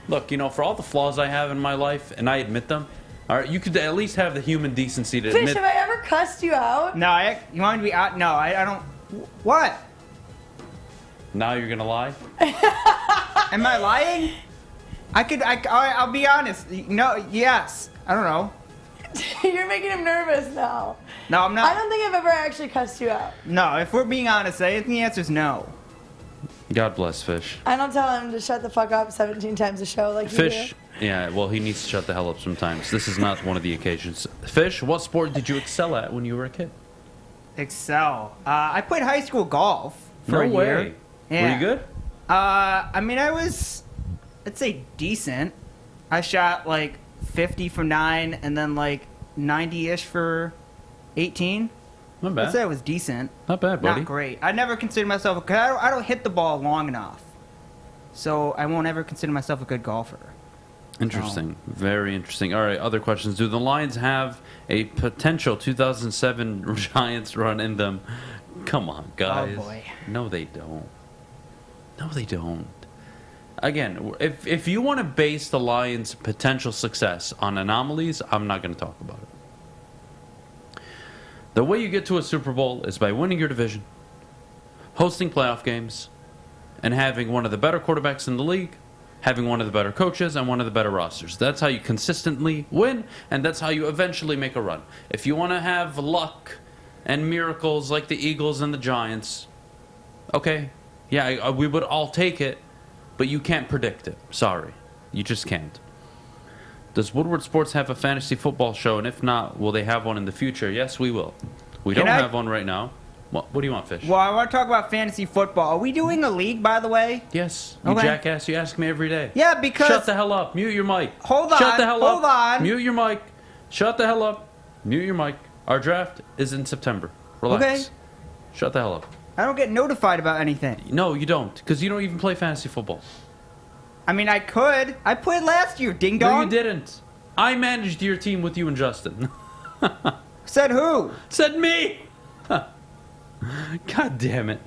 Look, for all the flaws I have in my life, and I admit them, all right, you could at least have the human decency to Fish, admit. have I ever cussed you out? No, you want me to be out? No, I don't. What? Now you're gonna lie? Am I lying? I'll be honest. No, yes. I don't know. You're making him nervous now. No, I'm not. I don't think I've ever actually cussed you out. No, if we're being honest, I think the answer is no. God bless Fish. I don't tell him to shut the fuck up 17 times a show like Fish, you yeah, well, he needs to shut the hell up sometimes. This is not one of the occasions. Fish, what sport did you excel at when you were a kid? Excel. I played high school golf for a No way. year. Yeah. Were you good? I mean, I was, I'd say decent. I shot like 50 for 9 and then like 90-ish for 18. Not bad. I'd say I was decent. Not bad, buddy. Not great. I never consider myself, because I don't hit the ball long enough. So I won't ever consider myself a good golfer. Interesting. Very interesting. All right, other questions. Do the Lions have a potential 2007 Giants run in them? Come on, guys. Oh, boy. No, they don't. No, they don't. Again, if you want to base the Lions' potential success on anomalies, I'm not going to talk about it. The way you get to a Super Bowl is by winning your division, hosting playoff games, and having one of the better quarterbacks in the league, having one of the better coaches, and one of the better rosters. That's how you consistently win, and that's how you eventually make a run. If you want to have luck and miracles like the Eagles and the Giants, okay, yeah, we would all take it, but you can't predict it. Sorry. You just can't. Does Woodward Sports have a fantasy football show? And if not, will they have one in the future? Yes, we will. We don't have one right now. What do you want, Fish? Well, I want to talk about fantasy football. Are we doing a league, by the way? Yes. You Okay. jackass. You ask me every day. Yeah, because... Shut the hell up. Mute your mic. Hold on. Shut the hell up. Hold on. Mute your mic. Shut the hell up. Mute your mic. Our draft is in September. Relax. Okay. Shut the hell up. I don't get notified about anything. No, you don't. Because you don't even play fantasy football. I mean, I could. I played last year, ding dong. No, you didn't. I managed your team with you and Justin. Said who? Said me. God damn it.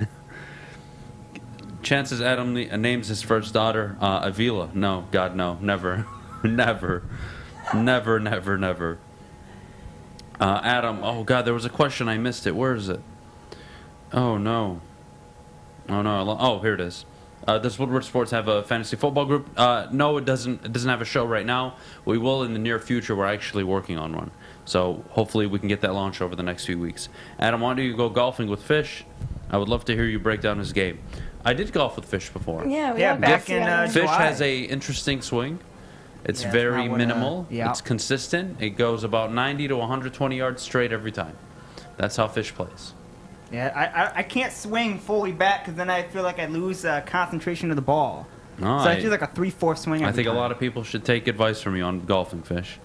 Chances Adam names his first daughter Avila. No, God, no. Never. Never. Never, never, never. Adam, oh God, there was a question. I missed it. Where is it? Oh, no. Oh, no. Oh, here it is. Does Woodward Sports have a fantasy football group? No, it doesn't. It doesn't have a show right now. We will in the near future. We're actually working on one. So hopefully we can get that launched over the next few weeks. Adam, why don't you go golfing with Fish? I would love to hear you break down his game. I did golf with Fish before. Yeah, back in Fish July. has a interesting swing. It's Yeah, very it's not what, minimal. yeah. It's consistent. It goes about 90 to 120 yards straight every time. That's how Fish plays. Yeah, I can't swing fully back because then I feel like I lose concentration of the ball. No, So I do like a 3/4 swing. I every think time. a lot of people should take advice from you on golfing, Fish.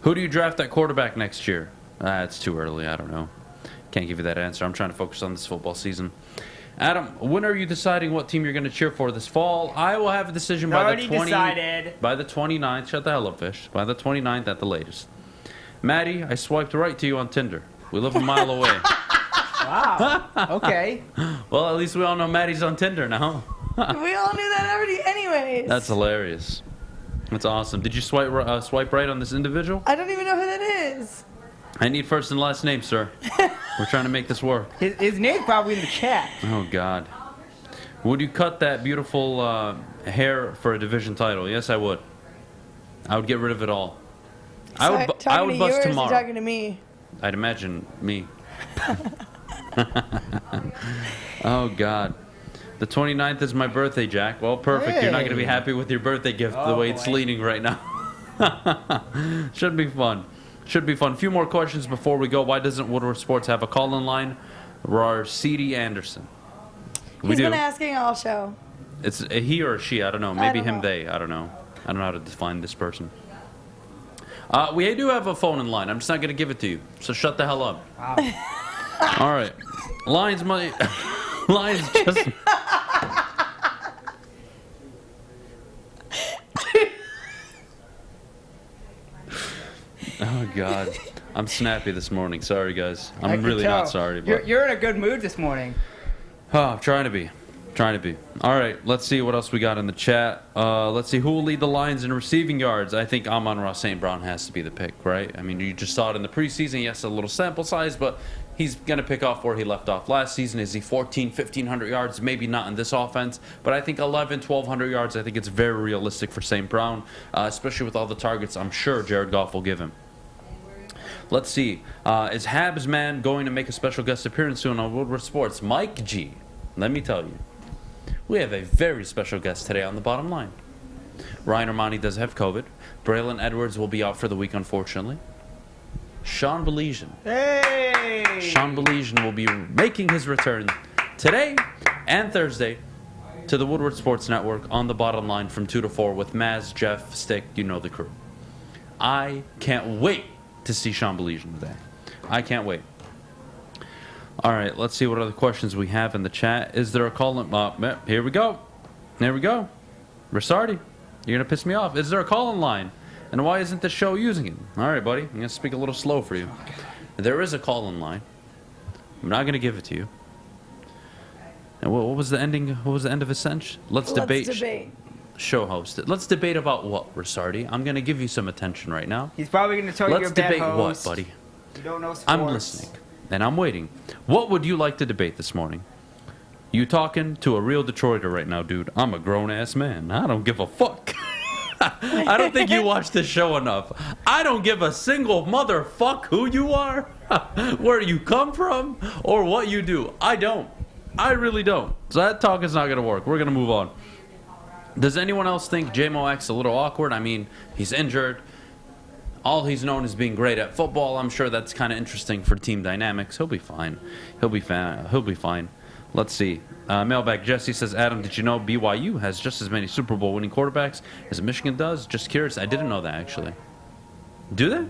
Who do you draft at quarterback next year? It's too early. I don't know. Can't give you that answer. I'm trying to focus on this football season. Adam, when are you deciding what team you're going to cheer for this fall? I will have a decision by the by the 29th. Shut the hell up, Fish. By the 29th at the latest. Maddie, I swiped right to you on Tinder. We live a mile away. Wow. Okay. Well, at least we all know Maddie's on Tinder now. We all knew that already anyways. That's hilarious. That's awesome. Did you swipe right on this individual? I don't even know who that is. I need first and last name, sir. We're trying to make this work. His name's probably in the chat. Oh, God. Would you cut that beautiful hair for a division title? Yes, I would. I would get rid of it all. I would bust to you or is he tomorrow. talking to me? I'd imagine me. Oh, God. The 29th is my birthday, Jack. Well, perfect. You're not going to be happy with your birthday gift the way it's leaning right now. Should be fun. Should be fun. A few more questions before we go. Why doesn't Woodward Sports have a call-in line? We're C.D. Anderson. We He's do. been asking all show. It's a he or a she. I don't know. Maybe don't him, know. they. I don't know. I don't know how to define this person. We do have a phone in line. I'm just not going to give it to you. So shut the hell up. Wow. All right. Lines just... Oh, God. I'm snappy this morning. Sorry, guys. I I'm can really tell. not sorry. But... You're in a good mood this morning. Oh, I'm trying to be. All right, let's see what else we got in the chat. Let's see who will lead the Lions in receiving yards. I think Amon-Ra St. Brown has to be the pick, right? I mean, you just saw it in the preseason. Yes, a little sample size, but he's going to pick off where he left off last season. Is he 1,500 yards? Maybe not in this offense, but I think 1,200 yards, I think it's very realistic for St. Brown, especially with all the targets I'm sure Jared Goff will give him. Let's see. Is Habs Man going to make a special guest appearance soon on Woodward Sports? Mike G, let me tell you. We have a very special guest today on the bottom line. Ryan Armani does have COVID. Braylon Edwards will be out for the week, unfortunately. Sean Belizean. Hey! Sean Belizean will be making his return today and Thursday to the Woodward Sports Network on the bottom line from 2 to 4 with Maz, Jeff, Stick, you know the crew. I can't wait to see Sean Belizean today. I can't wait. All right, let's see what other questions we have in the chat. Is there a call-in? Here we go. There we go. Rosardi, you're going to piss me off. Is there a call-in line? And why isn't the show using it? All right, buddy. I'm going to speak a little slow for you. There is a call-in line. I'm not going to give it to you. And what was the ending? What was the end of his sentence? Let's debate. Show host. Let's debate about what, Rosardi? I'm going to give you some attention right now. He's probably going to tell you you're a bad Let's debate host. what, buddy? You don't know sports. I'm listening, and I'm waiting. What would you like to debate this morning? You talking to a real Detroiter right now, dude. I'm a grown-ass man. I don't give a fuck. I don't think you watch this show enough. I don't give a single motherfuck who you are, where you come from, or what you do. I don't. I really don't. So that talk is not going to work. We're going to move on. Does anyone else think J-Mo acts a little awkward? I mean, he's injured. All he's known is being great at football. I'm sure that's kind of interesting for team dynamics. He'll be fine. He'll be fine. Let's see. Mailbag Jesse says, Adam, did you know BYU has just as many Super Bowl winning quarterbacks as Michigan does? Just curious. I didn't know that, actually. Do they?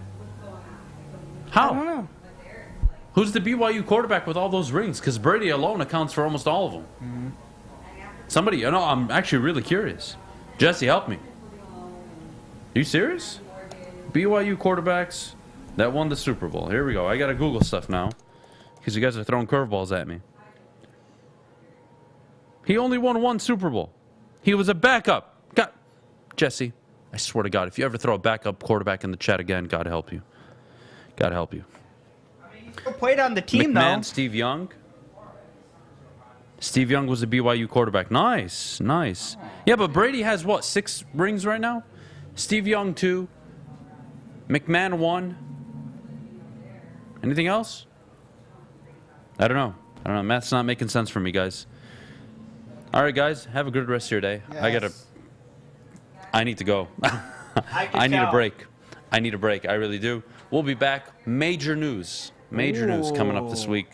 How? I don't know. Who's the BYU quarterback with all those rings? Because Brady alone accounts for almost all of them. Mm-hmm. Somebody, I'm actually really curious. Jesse, help me. Are you serious? BYU quarterbacks that won the Super Bowl. Here we go. I got to Google stuff now because you guys are throwing curveballs at me. He only won one Super Bowl. He was a backup. God, Jesse, I swear to God, if you ever throw a backup quarterback in the chat again, God help you. God help you. He played on the team, McMahon, though. Steve Young. Steve Young was a BYU quarterback. Nice. Yeah, but Brady has, what, 6 rings right now? Steve Young, 2. McMahon, 1. Anything else? I don't know. Math's not making sense for me, guys. All right, guys. Have a good rest of your day. Yes. I need to go. I need a break. I really do. We'll be back. Major news coming up this week.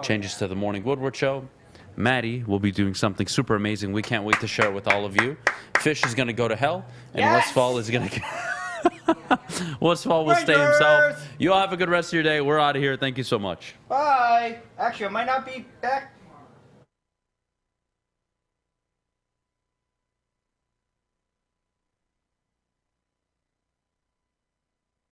Changes to the Morning Woodward Show. Maddie will be doing something super amazing. We can't wait to share it with all of you. Fish is going to go to hell, and Westfall is going to... Westfall will stay himself. You all have a good rest of your day. We're out of here. Thank you so much. Bye. Actually, I might not be back